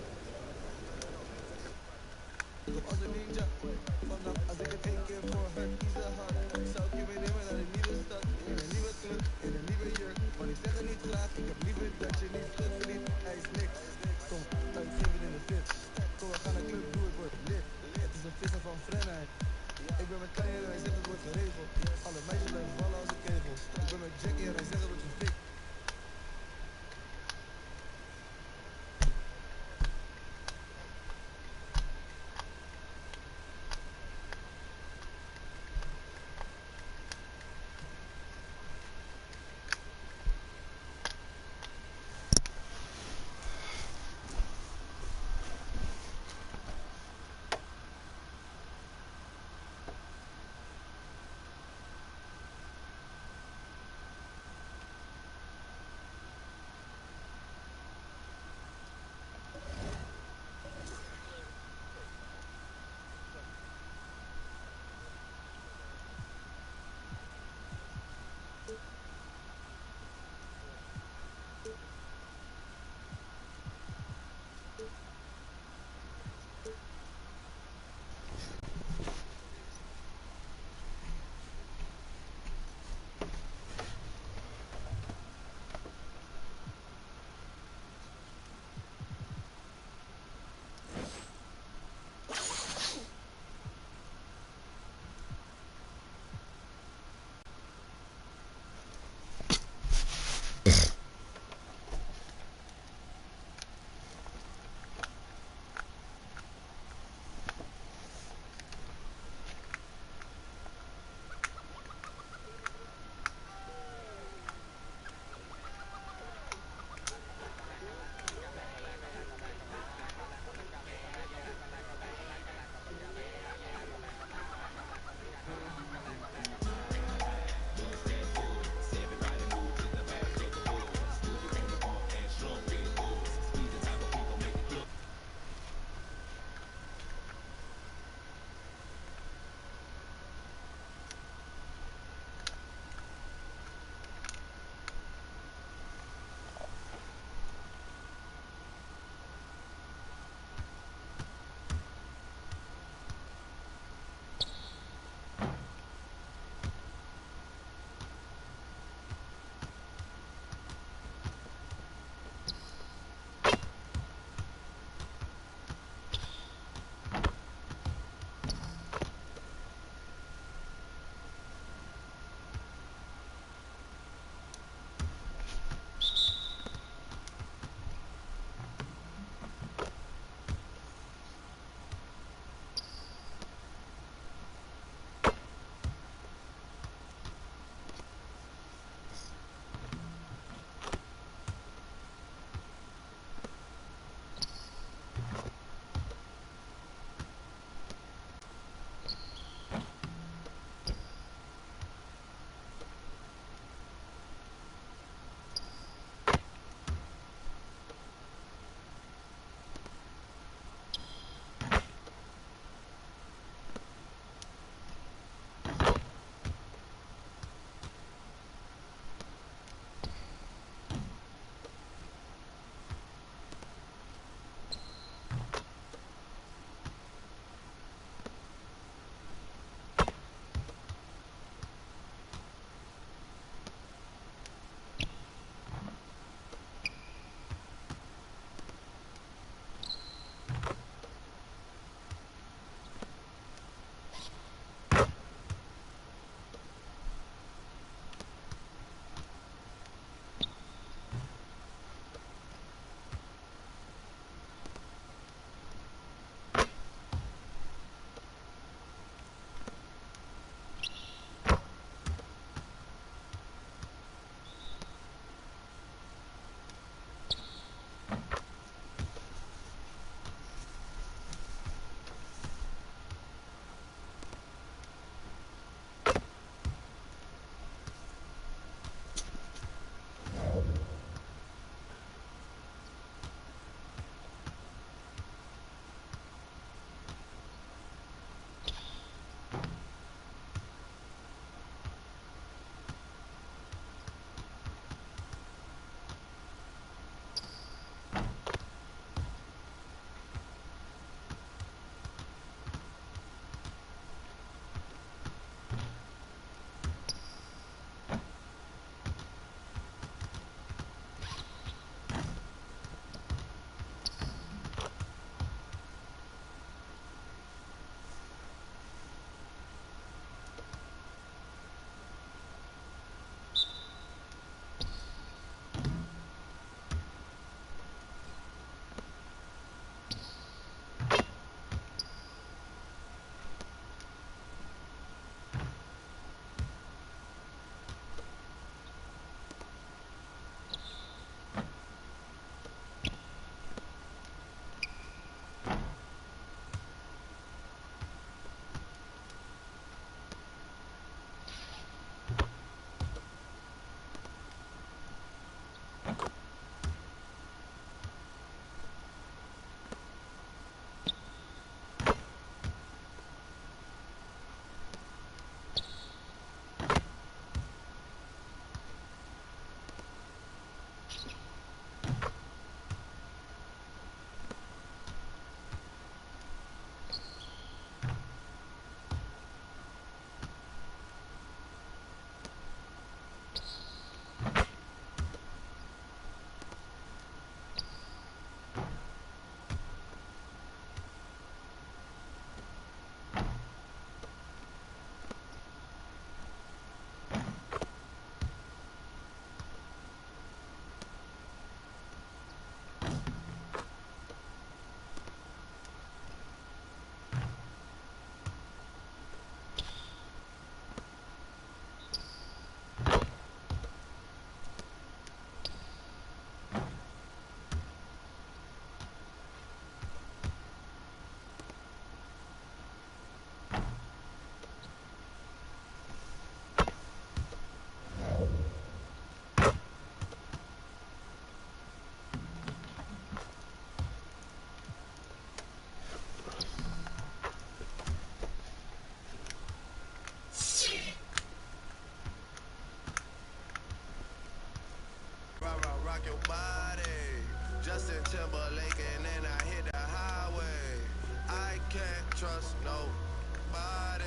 trust nobody.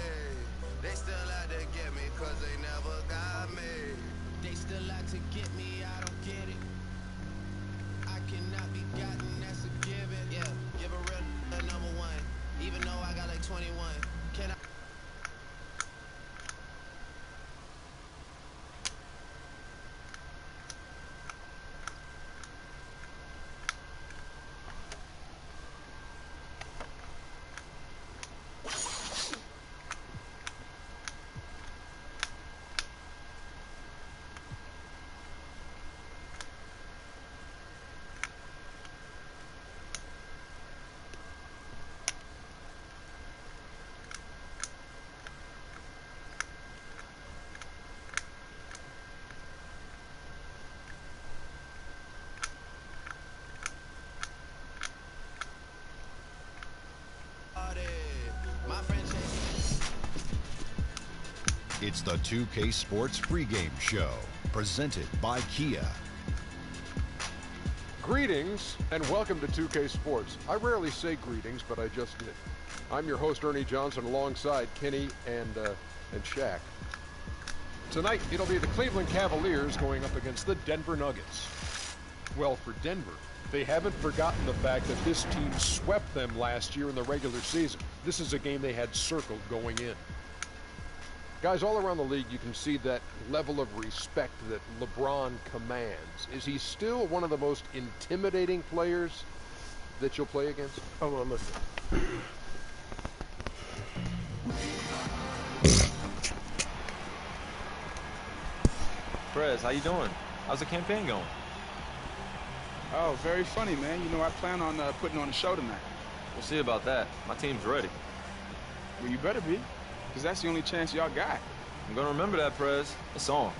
They still out to get me cause they never got me. They still out to get me, I don't get it. I cannot be gotten, that's a given. Yeah, give a real number one. Even though I got like 21. Can I? It's the 2K Sports pregame show, presented by Kia. Greetings and welcome to 2K Sports. I rarely say greetings, but I just did. I'm your host, Ernie Johnson, alongside Kenny and Shaq. Tonight, it'll be the Cleveland Cavaliers going up against the Denver Nuggets. Well, for Denver, they haven't forgotten the fact that this team swept them last year in the regular season. This is a game they had circled going in. Guys, all around the league, you can see that level of respect that LeBron commands. Is he still one of the most intimidating players that you'll play against? Hold on, listen. Perez, how you doing? How's the campaign going? Oh, very funny, man. You know, I plan on putting on a show tonight. We'll see about that. My team's ready. Well, you better be, because that's the only chance y'all got. I'm going to remember that, Perez. It's on.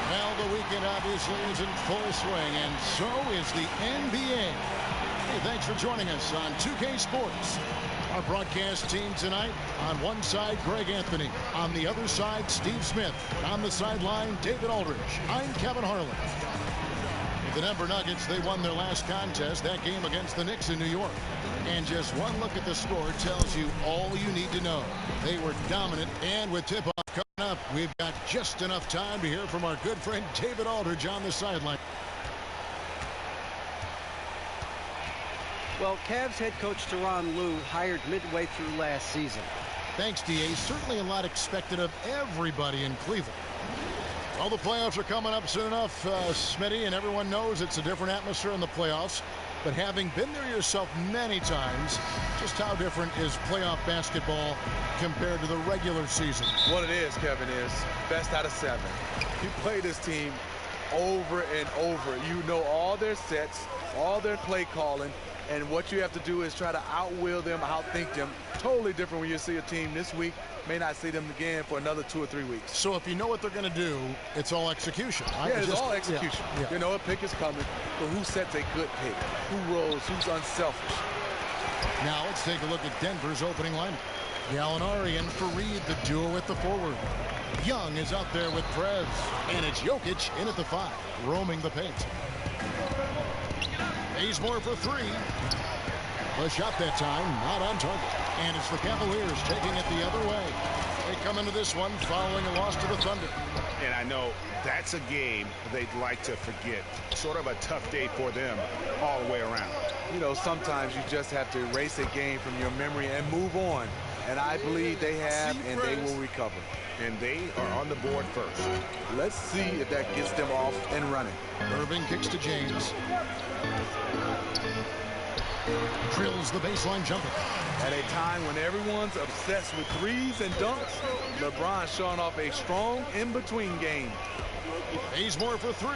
Well, the weekend obviously is in full swing, and so is the NBA. Hey, thanks for joining us on 2K Sports. Our broadcast team tonight, on one side, Greg Anthony. On the other side, Steve Smith. On the sideline, David Aldridge. I'm Kevin Harlan. The Denver Nuggets, they won their last contest, that game against the Knicks in New York. And just one look at the score tells you all you need to know. They were dominant, and with tip-off coming up, we've got just enough time to hear from our good friend David Aldridge on the sideline. Well, Cavs head coach Tyronn Lue hired midway through last season. Thanks, D.A. Certainly a lot expected of everybody in Cleveland. Well, the playoffs are coming up soon enough, Smitty, and everyone knows it's a different atmosphere in the playoffs. But having been there yourself many times, just how different is playoff basketball compared to the regular season? What it is, Kevin, is best out of 7. You play this team over and over. You know all their sets, all their play calling, and what you have to do is try to outwill them, outthink them. Totally different when you see a team this week. May not see them again for another 2 or 3 weeks. So if you know what they're going to do, it's all execution. Yeah, it's all execution. Yeah, yeah. You know a pick is coming, but who sets a good pick? Who rolls? Who's unselfish? Now let's take a look at Denver's opening lineup. Gallinari and Fareed, the duo at the forward. Young is out there with Prez, and it's Jokic in at the 5, roaming the paint. Bazemore for 3. The shot that time, not on target. And it's the Cavaliers taking it the other way. They come into this one following a loss to the Thunder. And I know that's a game they'd like to forget. Sort of a tough day for them all the way around. You know, sometimes you just have to erase a game from your memory and move on. And I believe they have, and they will recover. And they are on the board first. Let's see if that gets them off and running. Irving kicks to James. Drills the baseline jumper. At a time when everyone's obsessed with threes and dunks, LeBron showing off a strong in-between game. Bazemore for 3.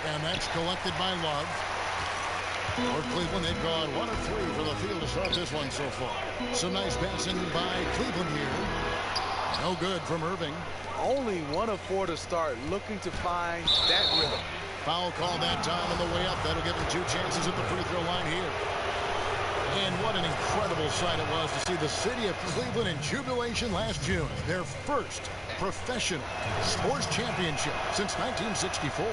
And that's collected by Love. For Cleveland, they've gone 1 of 3 for the field to start this one so far. Some nice passing by Cleveland here. No good from Irving. Only 1 of 4 to start, looking to find that rhythm. Foul call that time on the way up. That'll give him 2 chances at the free throw line here. And what an incredible sight it was to see the city of Cleveland in jubilation last June. Their first professional sports championship since 1964.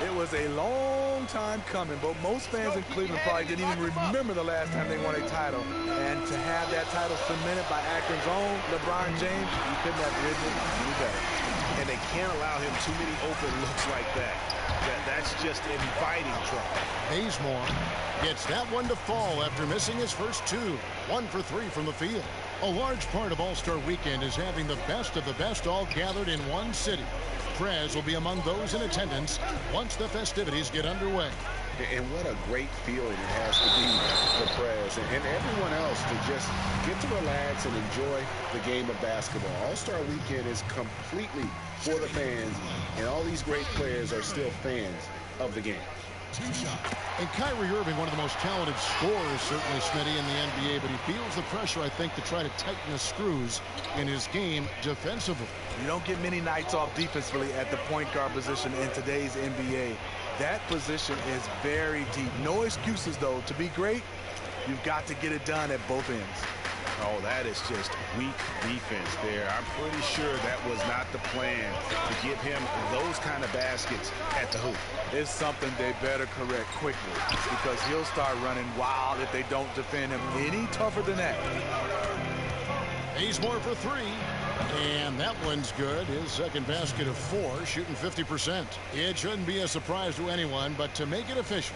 It was a long time coming, but most fans in Cleveland probably didn't even remember the last time they won a title. And to have that title cemented by Akron's own LeBron James, you couldn't have written it any better. And they can't allow him too many open looks like that. That's just inviting trouble. Bazemore gets that one to fall after missing his first two. 1 for 3 from the field. A large part of All-Star Weekend is having the best of the best all gathered in one city. Prez will be among those in attendance once the festivities get underway. And what a great feeling it has to be for Prez and everyone else to just get to relax and enjoy the game of basketball. All-Star Weekend is completely for the fans, and all these great players are still fans of the game. And Kyrie Irving, one of the most talented scorers, certainly, Smitty, in the NBA, but he feels the pressure, I think, to try to tighten the screws in his game defensively. You don't get many nights off defensively at the point guard position in today's NBA. That position is very deep. No excuses, though. To be great, you've got to get it done at both ends. Oh, that is just weak defense there. I'm pretty sure that was not the plan to give him those kind of baskets at the hoop. It's something they better correct quickly because he'll start running wild if they don't defend him any tougher than that. Bazemore for 3. And that one's good. His second basket of 4, shooting 50%. It shouldn't be a surprise to anyone, but to make it official,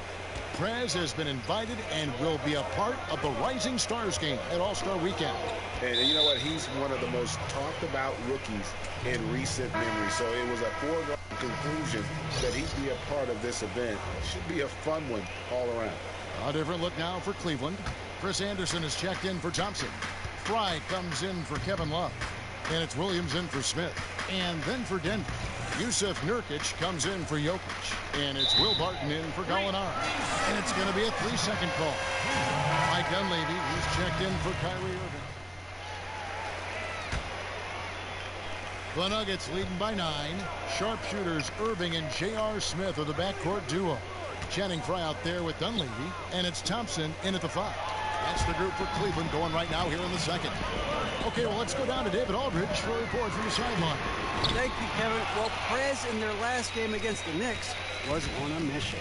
Prez has been invited and will be a part of the Rising Stars game at All-Star Weekend. And you know what? He's one of the most talked about rookies in recent memory. So it was a foregone conclusion that he'd be a part of this event. Should be a fun one all around. A different look now for Cleveland. Chris Anderson is checked in for Thompson. Fry comes in for Kevin Love. And it's Williams in for Smith. And then for Denver, Yusuf Nurkic comes in for Jokic. And it's Will Barton in for Gallinari. And it's going to be a 3-second call. Mike Dunleavy, who's checked in for Kyrie Irving. The Nuggets leading by 9. Sharpshooters Irving and J.R. Smith are the backcourt duo. Channing Frye out there with Dunleavy. And it's Thompson in at the 5. That's the group for Cleveland going right now here in the second. Okay, well, let's go down to David Aldridge for a report from the sideline. Thank you, Kevin. Well, Prez in their last game against the Knicks was on a mission.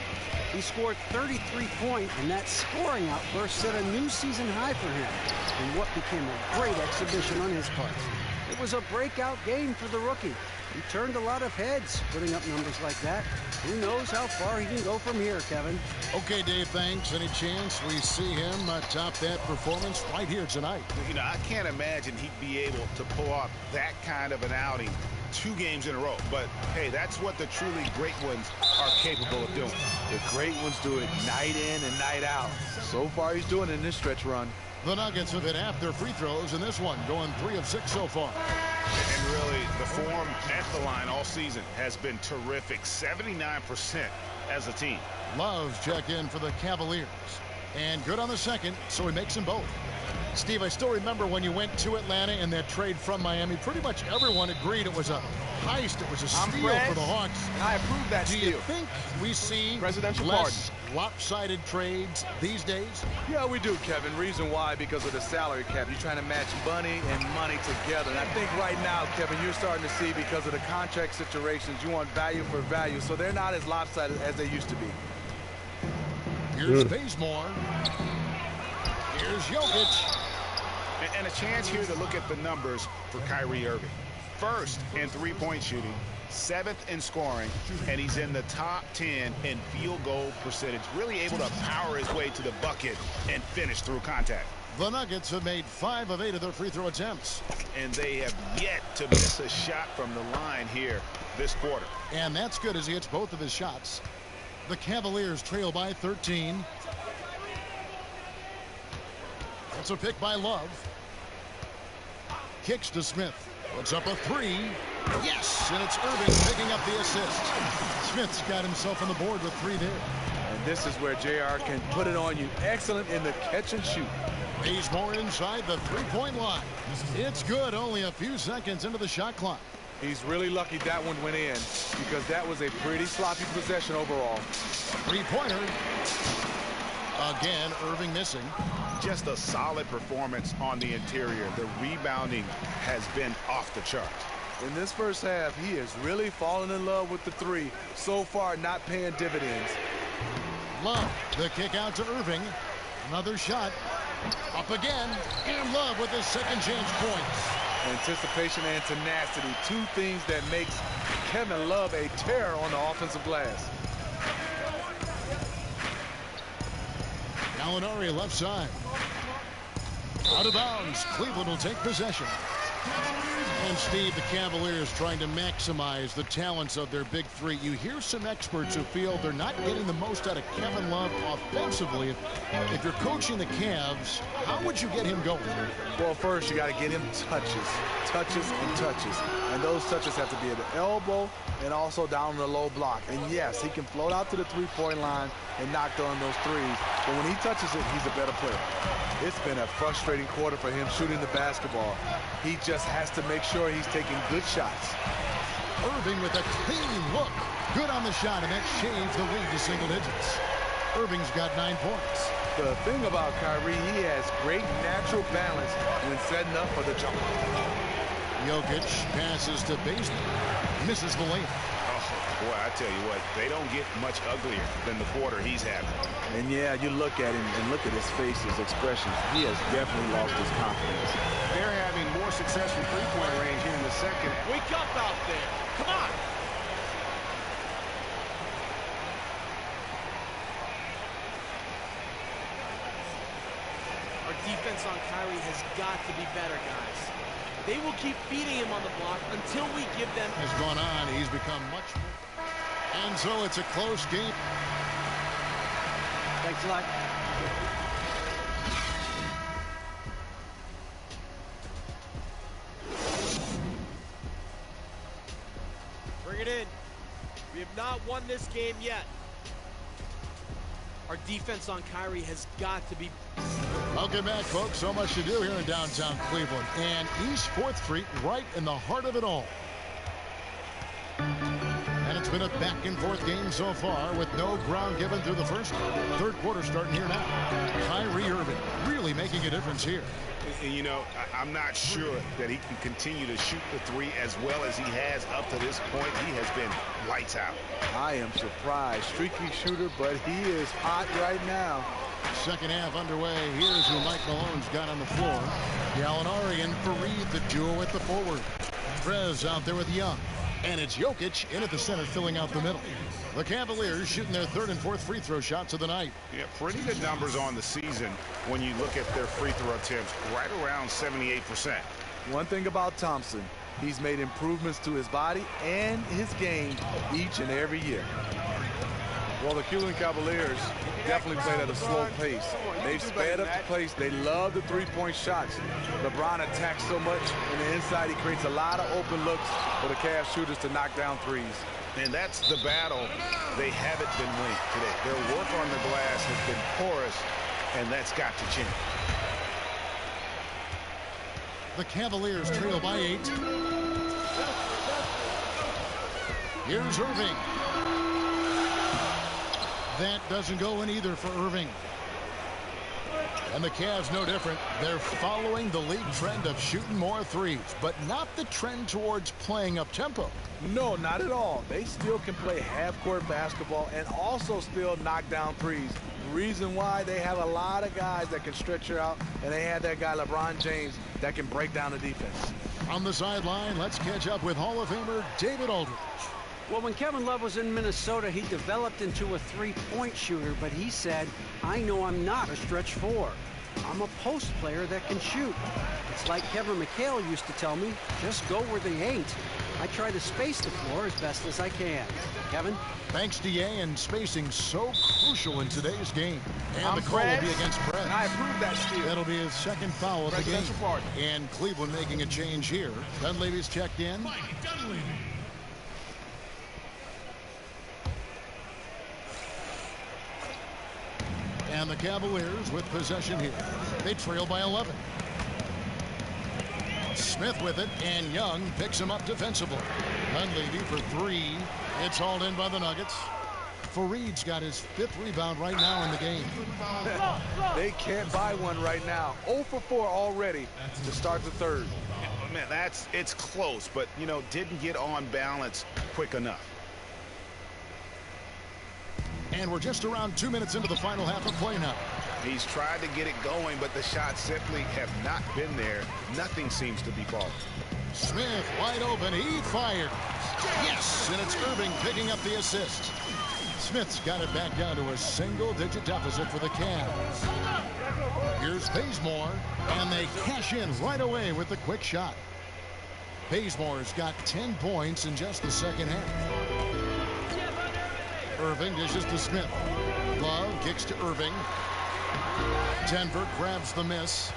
He scored 33 points, and that scoring outburst set a new season high for him in what became a great exhibition on his part. It was a breakout game for the rookie. He turned a lot of heads putting up numbers like that. Who knows how far he can go from here, Kevin. Okay, Dave, thanks. Any chance we see him top that performance right here tonight? You know, I can't imagine he'd be able to pull off that kind of an outing 2 games in a row. But, hey, that's what the truly great ones are capable of doing. The great ones do it night in and night out. So far, he's doing it in this stretch run. The Nuggets have hit half their free throws in this one, going 3 of 6 so far. And really, the form at the line all season has been terrific. 79% as a team. Love's check in for the Cavaliers. And good on the second, so he makes them both. Steve, I still remember when you went to Atlanta in that trade from Miami. Pretty much everyone agreed it was a heist. It was a steal for the Hawks. And I approve that steal. Do you think we see less lopsided trades these days? Yeah, we do, Kevin. Reason why? Because of the salary cap. You're trying to match money and money together. And I think right now, Kevin, you're starting to see because of the contract situations, you want value for value. So they're not as lopsided as they used to be. Here's Bazemore. Here's Jokic. And a chance here to look at the numbers for Kyrie Irving. First in three-point shooting, 7th in scoring, and he's in the top 10 in field goal percentage. Really able to power his way to the bucket and finish through contact. The Nuggets have made 5 of 8 of their free throw attempts. And they have yet to miss a shot from the line here this quarter. And that's good as he hits both of his shots. The Cavaliers trail by 13. That's a pick by Love. Kicks to Smith. Puts up a 3. Yes, and it's Irving picking up the assist. Smith's got himself on the board with 3 there. And this is where JR can put it on you. Excellent in the catch and shoot. Bazemore inside the three-point line. It's good, only a few seconds into the shot clock. He's really lucky that one went in because that was a pretty sloppy possession overall. Three-pointer. Again, Irving missing. Just a solid performance on the interior. The rebounding has been off the charts. In this first half, he has really fallen in love with the three. So far, not paying dividends. Love, the kick out to Irving. Another shot. Up again. And Love with his second chance points. Anticipation and tenacity, two things that makes Kevin Love a terror on the offensive glass. Gallinari left side. Out of bounds. Cleveland will take possession. And Steve, the Cavaliers trying to maximize the talents of their big three. You hear some experts who feel they're not getting the most out of Kevin Love offensively. If you're coaching the Cavs, how would you get him going? Well, first you got to get him touches. And those touches have to be at the elbow and also down the low block. And yes, he can float out to the three-point line and knock down those threes. But when he touches it, he's a better player. It's been a frustrating quarter for him shooting the basketball. He just has to make sure he's taking good shots. Irving with a clean look. Good on the shot, and that shaves the lead to single digits. Irving's got 9 points. The thing about Kyrie, he has great natural balance when setting up for the jump. Jokic passes to Bazley. Misses the layup. Boy, I tell you what, they don't get much uglier than the quarter he's having. And yeah, you look at him and look at his face, his expressions. He has definitely lost his confidence. They're having more success from three-point range here in the second. Wake up out there. Come on. Our defense on Kyrie has got to be better, guys. They will keep feeding him on the block until we give them... Has gone on. He's become much more... And so it's a close game. Thanks a lot. Bring it in. We have not won this game yet. Our defense on Kyrie has got to be... Welcome back, folks. So much to do here in downtown Cleveland. And East 4th Street right in the heart of it all. And it's been a back-and-forth game so far with no ground given through the first. Third quarter starting here now. Kyrie Irving really making a difference here. And, you know, I'm not sure that he can continue to shoot the three as well as he has up to this point. He has been lights out. I am surprised. Streaky shooter, but he is hot right now. Second half underway. Here's who Mike Malone's got on the floor. Gallinari and Fareed, the duo at the forward. Prez out there with Young. And it's Jokic in at the center, filling out the middle. The Cavaliers shooting their third and fourth free throw shots of the night. Yeah, pretty good numbers on the season when you look at their free throw attempts, right around 78%. One thing about Thompson, he's made improvements to his body and his game each and every year. Well, the Cleveland Cavaliers definitely played at a slow pace. They've sped up the pace. They love the three-point shots. LeBron attacks so much on the inside. He creates a lot of open looks for the Cavs shooters to knock down threes. And that's the battle they haven't been winning today. Their work on the glass has been porous, and that's got to change. The Cavaliers trail by 8. Here's Irving. That doesn't go in either for Irving. And the Cavs no different. They're following the league trend of shooting more threes, but not the trend towards playing up tempo. No, not at all. They still can play half-court basketball and also still knock down threes. The reason why, they have a lot of guys that can stretch her out, and they have that guy LeBron James that can break down the defense. On the sideline, let's catch up with Hall of Famer David Aldridge. Well, when Kevin Love was in Minnesota, he developed into a three-point shooter, but he said, I know I'm not a stretch four. I'm a post player that can shoot. It's like Kevin McHale used to tell me, just go where they ain't. I try to space the floor as best as I can. Kevin? Thanks, D.A., and spacing so crucial in today's game. And the call will be against Prez. I approve that steal. That'll be his second foul of the game. And Cleveland making a change here. Dunleavy's checked in. Dunleavy. And the Cavaliers with possession here. They trail by 11. Smith with it, and Young picks him up defensively. Dunleavy for 3. It's hauled in by the Nuggets. Fareed's got his 5th rebound right now in the game. They can't buy one right now. 0 for 4 already to start the third. Man, it's close, but, you know, didn't get on balance quick enough. And we're just around 2 minutes into the final half of play now. He's tried to get it going, but the shots simply have not been there. Nothing seems to be falling. Smith wide open. He fires. Yes, and it's Irving picking up the assist. Smith's got it back down to a single-digit deficit for the Cavs. Here's Bazemore, and they cash in right away with the quick shot. Bazemore's got 10 points in just the second half. Irving dishes to Smith. Love kicks to Irving. Denver grabs the miss.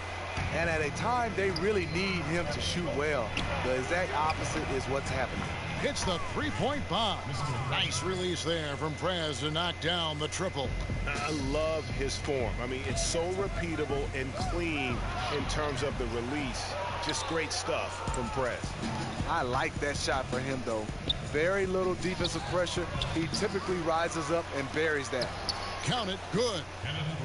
And at a time they really need him to shoot well. The exact opposite is what's happening. Hits the three-point bomb. Nice release there from Prez to knock down the triple. I love his form. I mean, it's so repeatable and clean in terms of the release. Just great stuff from Prez. I like that shot for him, though. Very little defensive pressure. He typically rises up and buries that. Count it, good.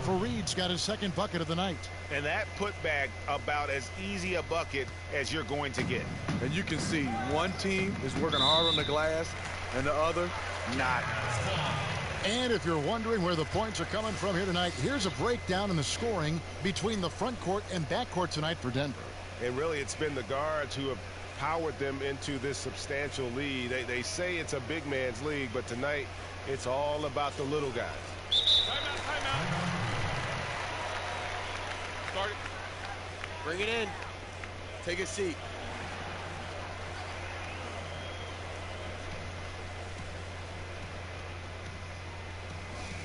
Fareed's got his 2nd bucket of the night. And that putback about as easy a bucket as you're going to get. And you can see one team is working hard on the glass and the other not. And if you're wondering where the points are coming from here tonight, here's a breakdown in the scoring between the front court and back court tonight for Denver. And really, it's been the guards who have powered them into this substantial lead. They say it's a big man's league, but tonight it's all about the little guys. Timeout. Start it. Bring it in. Take a seat.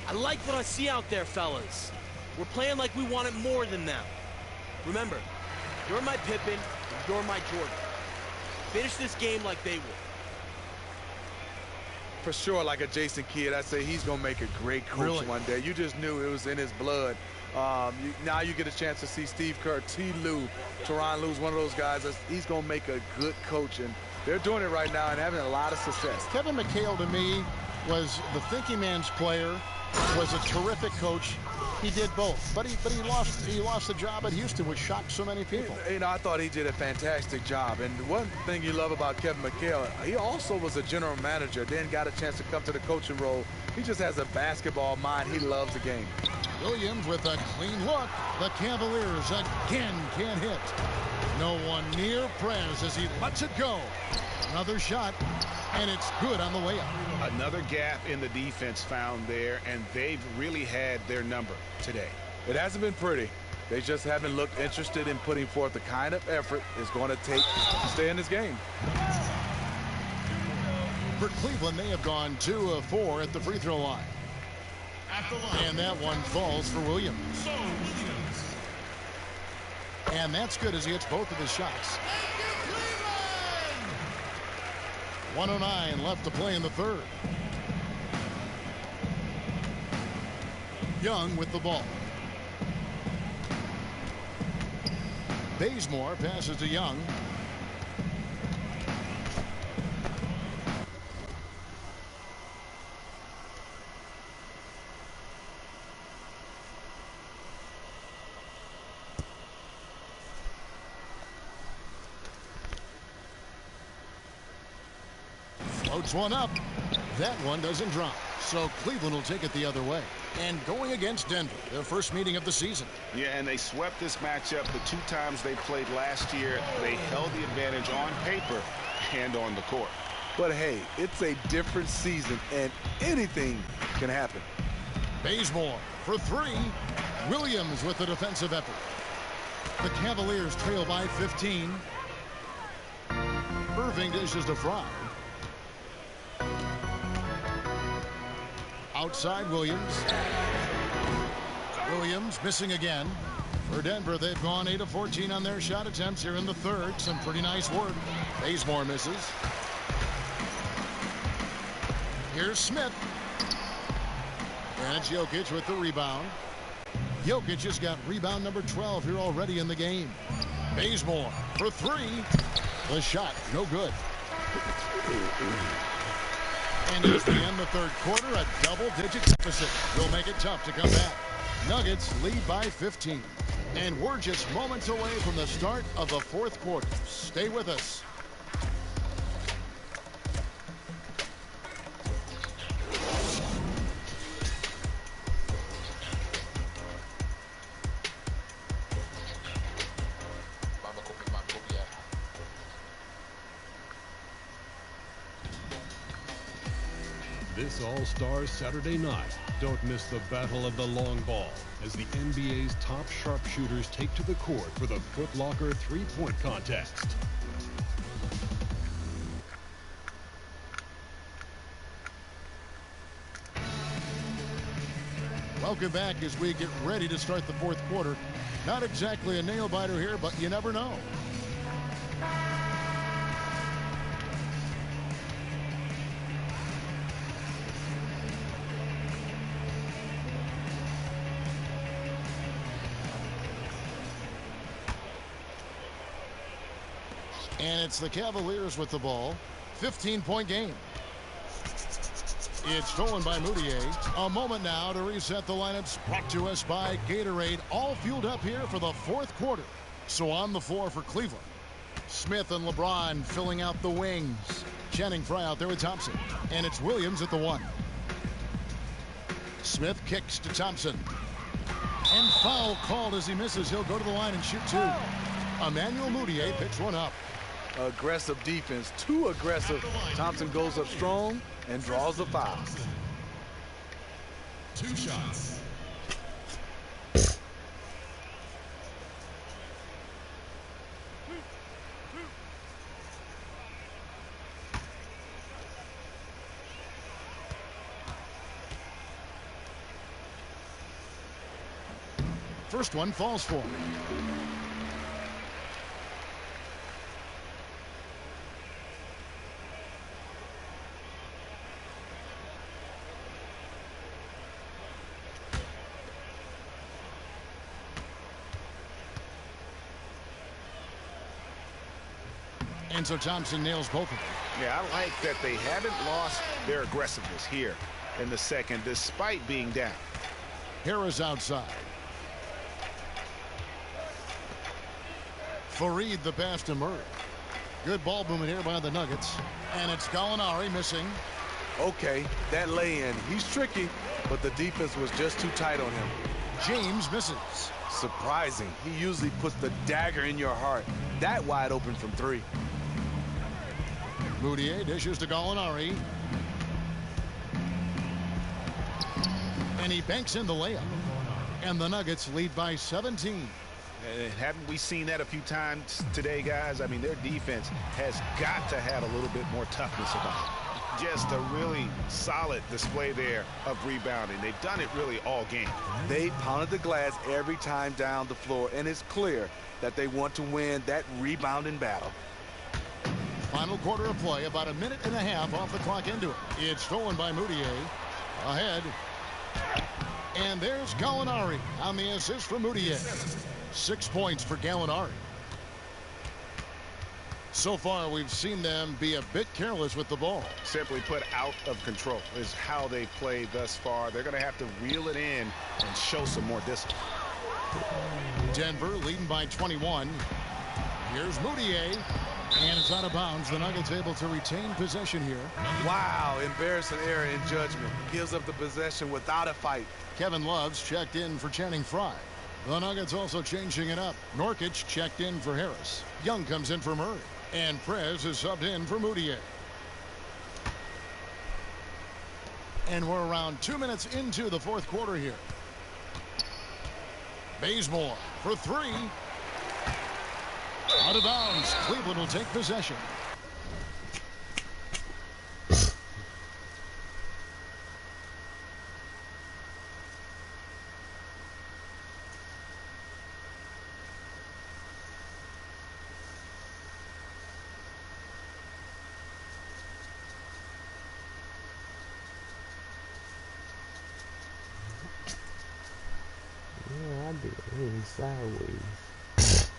I like what I see out there, fellas. We're playing like we want it more than them. Remember, you're my Pippen, and you're my Jordan. Finish this game like they will. For sure, like a Jason Kidd, I say he's going to make a great coach one day. You just knew it was in his blood. Now you get a chance to see Steve Kerr, T. Lue, Tyronn Lue's one of those guys. He's going to make a good coach, and they're doing it right now and having a lot of success. Kevin McHale, to me, was the thinking man's player, was a terrific coach. He did both, but he lost the job at Houston, which shocked so many people. You know, I thought he did a fantastic job. And one thing you love about Kevin McHale, he also was a general manager, then got a chance to come to the coaching role. He just has a basketball mind. He loves the game. Williams with a clean look. The Cavaliers again can't hit. No one near Prez as he lets it go. Another shot, and it's good on the way up. Another gap in the defense found there, and they've really had their number today. It hasn't been pretty. They just haven't looked interested in putting forth the kind of effort it's going to take to stay in this game. For Cleveland, they have gone 2 of 4 at the free throw line. And that one falls for Williams. And that's good as he hits both of his shots. 1:09 left to play in the third. Young with the ball. Bazemore passes to Young. Floats one up. That one doesn't drop. So Cleveland will take it the other way. And going against Denver, their first meeting of the season. Yeah, and they swept this matchup the 2 times they played last year. They held the advantage on paper and on the court. But hey, it's a different season, and anything can happen. Bazemore for 3. Williams with the defensive effort. The Cavaliers trail by 15. Irving dishes to Fry. Outside Williams. Williams missing again. For Denver, they've gone 8 of 14 on their shot attempts here in the third. Some pretty nice work. Bazemore misses. Here's Smith. And it's Jokic with the rebound. Jokic has got rebound number 12 here already in the game. Bazemore for 3. The shot, no good. And as we end the third quarter, a double-digit deficit will make it tough to come back. Nuggets lead by 15. And we're just moments away from the start of the fourth quarter. Stay with us. This All-Star Saturday night, don't miss the battle of the long ball as the NBA's top sharpshooters take to the court for the Foot Locker three-point contest. Welcome back as we get ready to start the fourth quarter. Not exactly a nail-biter here, but you never know. And it's the Cavaliers with the ball. 15-point game. It's stolen by Moutier. A moment now to reset the lineups. Brought to us by Gatorade. All fueled up here for the fourth quarter. So on the floor for Cleveland. Smith and LeBron filling out the wings. Channing Frye out there with Thompson. And it's Williams at the one. Smith kicks to Thompson. And foul called as he misses. He'll go to the line and shoot two. Emmanuel Moutier picks one up. Aggressive defense, too aggressive. Thompson goes up strong and draws the foul. 2 shots. First one falls for him. And so Thompson nails both of them. Yeah, I like that they haven't lost their aggressiveness here in the second, despite being down. Harris outside. Fareed the pass to Murray. Good ball movement here by the Nuggets. And it's Gallinari missing. Okay, that lay-in. He's tricky, but the defense was just too tight on him. James misses. Surprising. He usually puts the dagger in your heart. That wide open from three. Moutier dishes to Gallinari. And he banks in the layup. And the Nuggets lead by 17. Haven't we seen that a few times today, guys? I mean, their defense has got to have a little bit more toughness about it. Just a really solid display there of rebounding. They've done it really all game. They pounded the glass every time down the floor, and it's clear that they want to win that rebounding battle. Final quarter of play, about a minute and a half off the clock into it. It's stolen by Moutier. Ahead. And there's Gallinari on the assist from Moutier. 6 points for Gallinari. So far, we've seen them be a bit careless with the ball. Simply put, out of control is how they played thus far. They're going to have to reel it in and show some more discipline. Denver leading by 21. Here's Moutier. And it's out of bounds. The Nuggets able to retain possession here. Wow, embarrassing error in judgment. Gives up the possession without a fight. Kevin Love's checked in for Channing Frye. The Nuggets also changing it up. Nurkic checked in for Harris. Young comes in for Murray. And Prez is subbed in for Moutier. And we're around 2 minutes into the fourth quarter here. Bazemore for three. Out of bounds. Cleveland will take possession. Yeah, I did it sideways.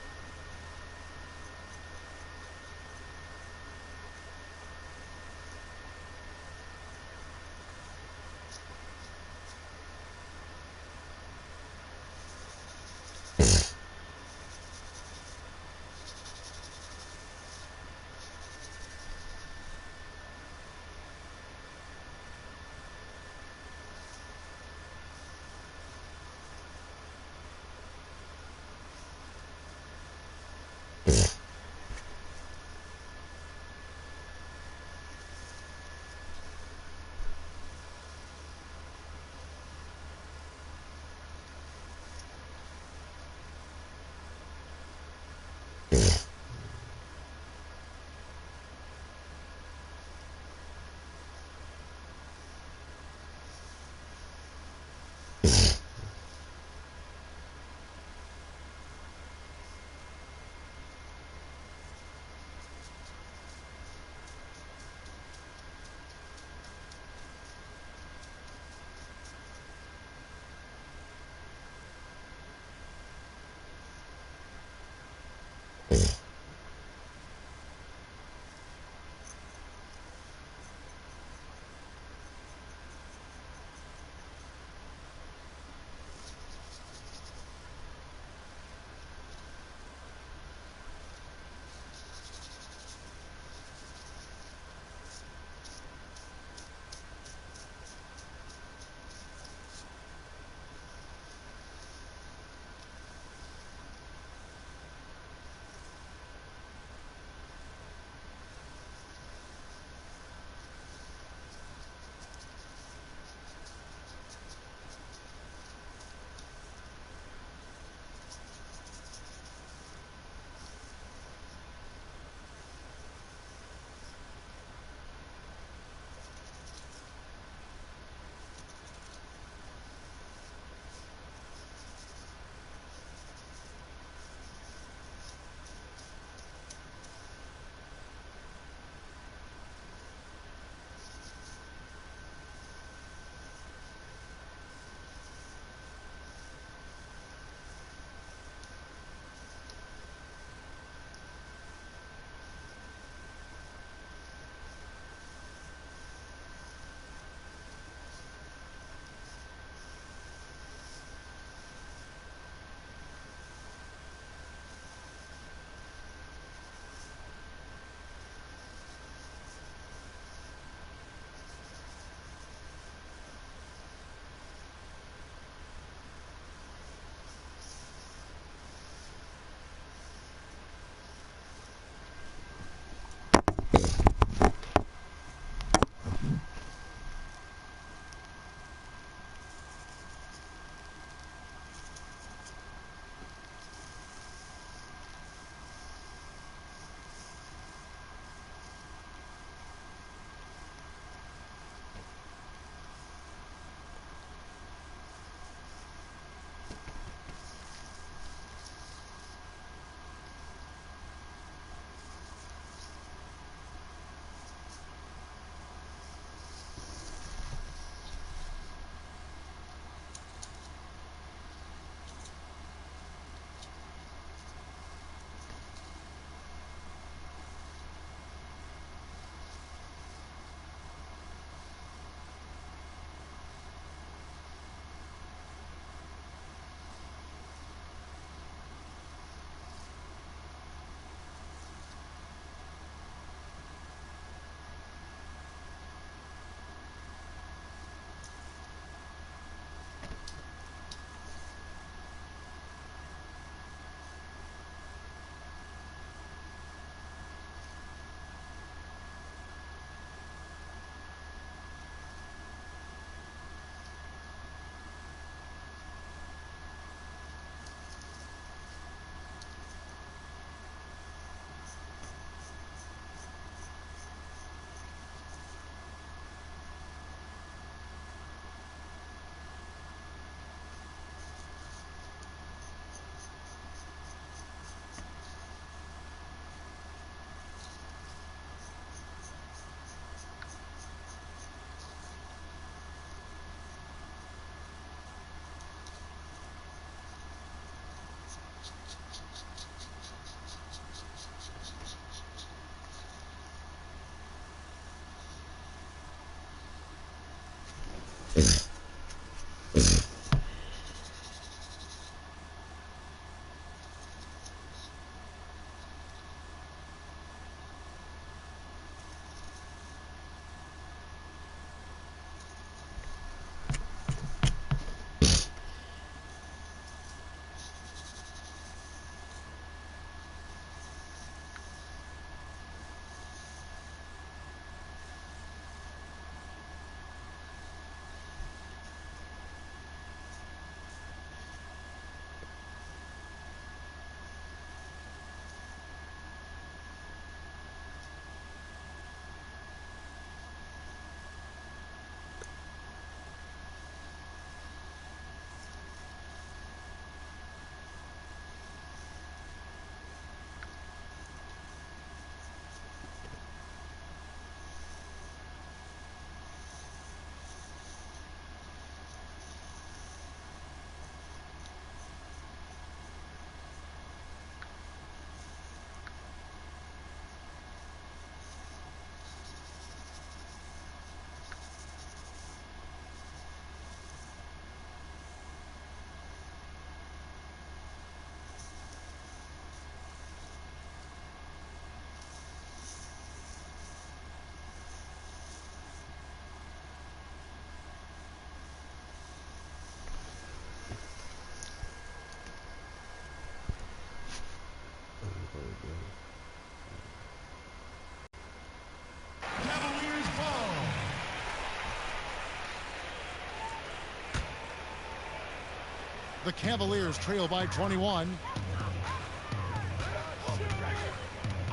The Cavaliers trail by 21.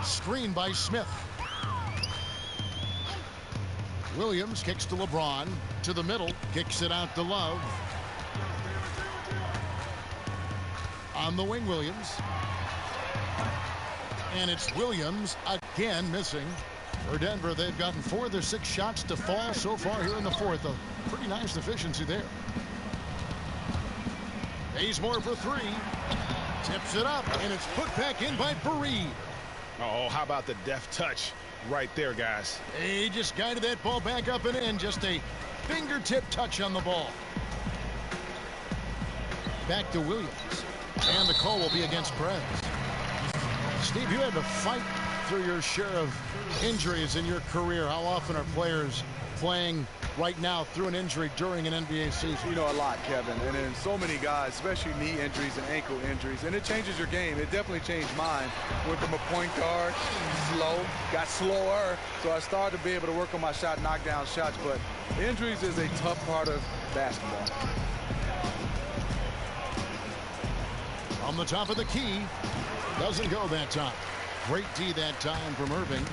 Screen by Smith. Williams kicks to LeBron. To the middle. Kicks it out to Love. On the wing, Williams. And it's Williams again missing. For Denver, they've gotten 4 of their 6 shots to fall so far here in the fourth. A pretty nice efficiency there. Bazemore for 3. Tips it up, and it's put back in by Fareed. Oh, how about the deft touch right there, guys? He just guided that ball back up and in. Just a fingertip touch on the ball. Back to Williams. And the call will be against Perez. Steve, you had to fight through your share of injuries in your career. How often are players playing right now through an injury during an NBA season? You know, a lot, Kevin. And then so many guys, especially knee injuries and ankle injuries. And it changes your game. It definitely changed mine. Went from a point guard, slow, got slower. So I started to be able to work on my shot, knock down shots. But injuries is a tough part of basketball. On the top of the key. Doesn't go that time. Great D that time from Irving.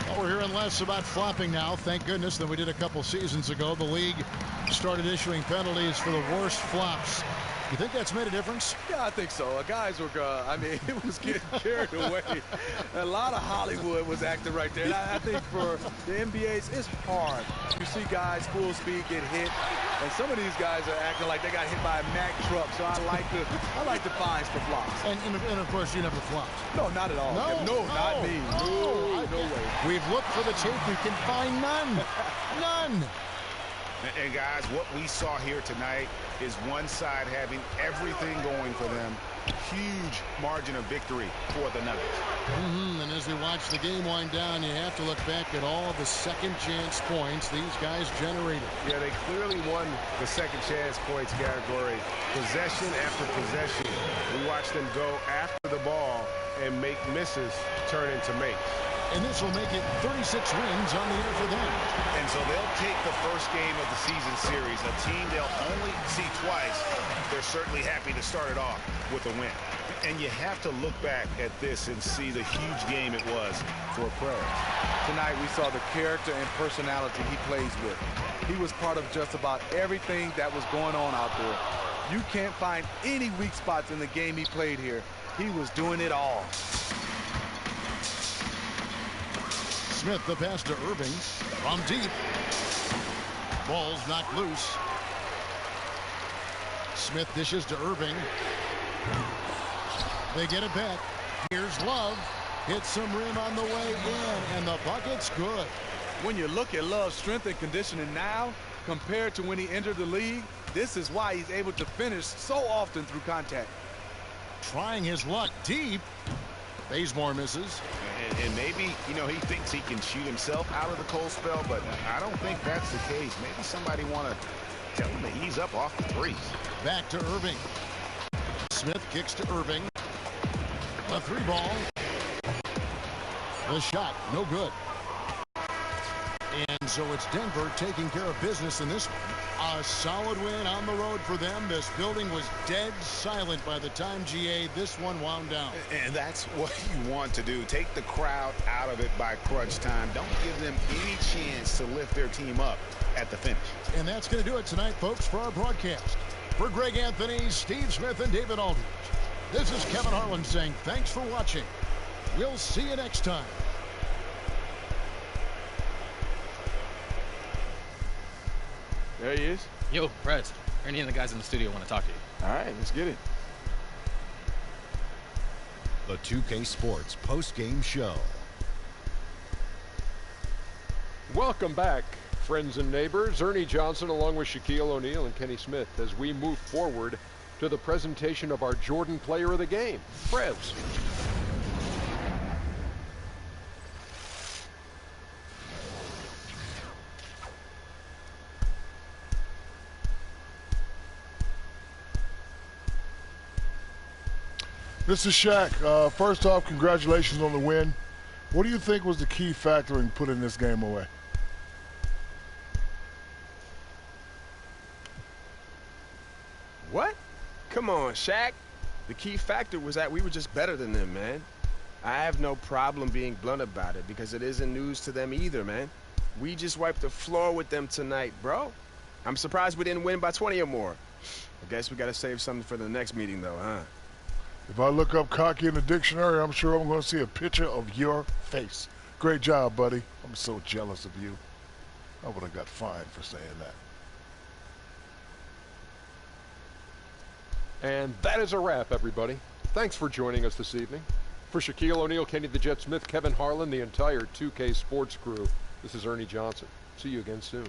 Well, we're hearing less about flopping now, thank goodness, than we did a couple seasons ago. The league started issuing penalties for the worst flops. You think that's made a difference? Yeah, I think so. Guys were, I mean, it was getting carried away. A lot of Hollywood was acting right there. And I think for the NBA's, it's hard. You see guys full speed get hit, and some of these guys are acting like they got hit by a Mack truck. So I like the fines for flops. And of course, you never flopped. No, not at all. No, not me. No way. We've looked for the tape. We can find none. None. And guys, what we saw here tonight is one side having everything going for them. Huge margin of victory for the Nuggets. And as we watch the game wind down, you have to look back at all the second chance points these guys generated. Yeah, they clearly won the second chance points category. Possession after possession. We watched them go after the ball and make misses turn into makes. And this will make it 36 wins on the year for them. And so they'll take the first game of the season series, a team they'll only see twice. They're certainly happy to start it off with a win. And you have to look back at this and see the huge game it was for Perez. Tonight we saw the character and personality he plays with. He was part of just about everything that was going on out there. You can't find any weak spots in the game he played here. He was doing it all. Smith, the pass to Irving from deep. Ball's knocked loose. Smith dishes to Irving. They get it back. Here's Love. Hits some rim on the way in, and the bucket's good. When you look at Love's strength and conditioning now compared to when he entered the league, this is why he's able to finish so often through contact. Trying his luck deep. Bazemore misses. And maybe, you know, he thinks he can shoot himself out of the cold spell, but I don't think that's the case. Maybe somebody want to tell him to ease up off the threes. Back to Irving. Smith kicks to Irving. The 3-ball. The shot, no good. And so it's Denver taking care of business in this one. A solid win on the road for them. This building was dead silent by the time, GA, this one wound down. And that's what you want to do. Take the crowd out of it by crunch time. Don't give them any chance to lift their team up at the finish. And that's going to do it tonight, folks, for our broadcast. For Greg Anthony, Steve Smith, and David Aldridge, this is Kevin Harlan saying thanks for watching. We'll see you next time. There he is. Yo, Preds. Ernie and the guys in the studio want to talk to you. All right, let's get it. The 2K Sports post-game show. Welcome back, friends and neighbors. Ernie Johnson along with Shaquille O'Neal and Kenny Smith as we move forward to the presentation of our Jordan Player of the Game, Preds. This is Shaq. First off, congratulations on the win. What do you think was the key factor in putting this game away? What? Come on, Shaq. The key factor was that we were just better than them, man. I have no problem being blunt about it because it isn't news to them either, man. We just wiped the floor with them tonight, bro. I'm surprised we didn't win by 20 or more. I guess we got to save something for the next meeting, though, huh? If I look up cocky in the dictionary, I'm sure I'm going to see a picture of your face. Great job, buddy. I'm so jealous of you. I would have got fined for saying that. And that is a wrap, everybody. Thanks for joining us this evening. For Shaquille O'Neal, Kenny the Jet Smith, Kevin Harlan, the entire 2K Sports crew, this is Ernie Johnson. See you again soon.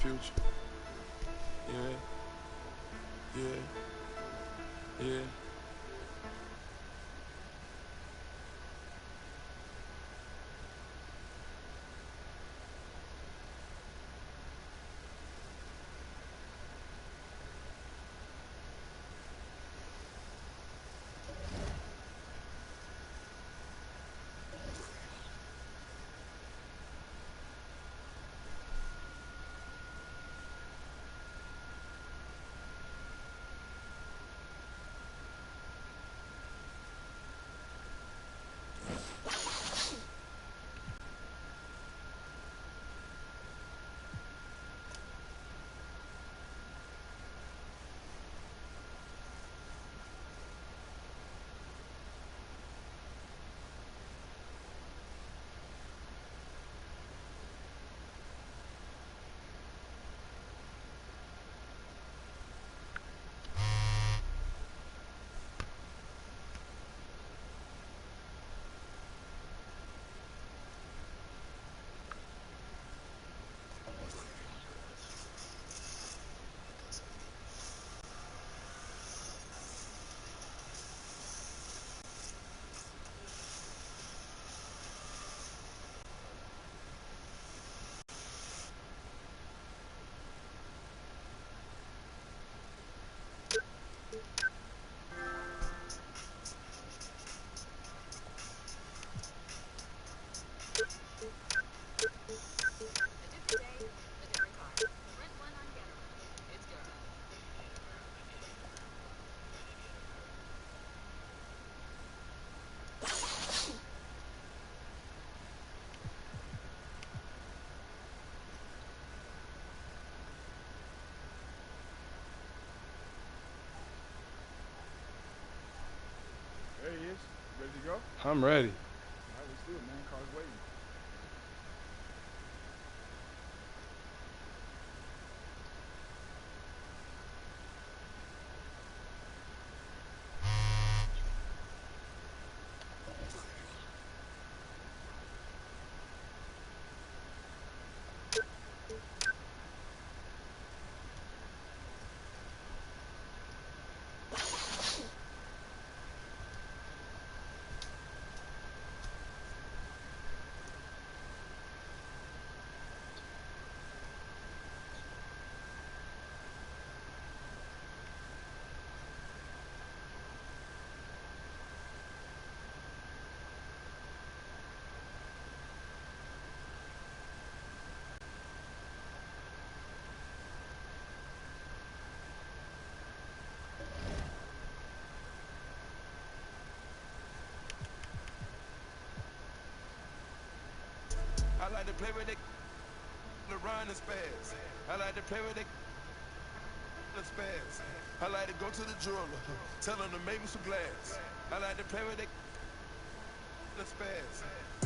Future. Yeah. There he is. Ready to go? I'm ready. All right, let's do it, man. Car's waiting. I like to play with it, LeBron and Spaz. I like to play with it, Spaz. I like to go to the jeweler, tell him to make me some glass. I like to play with it, Spaz.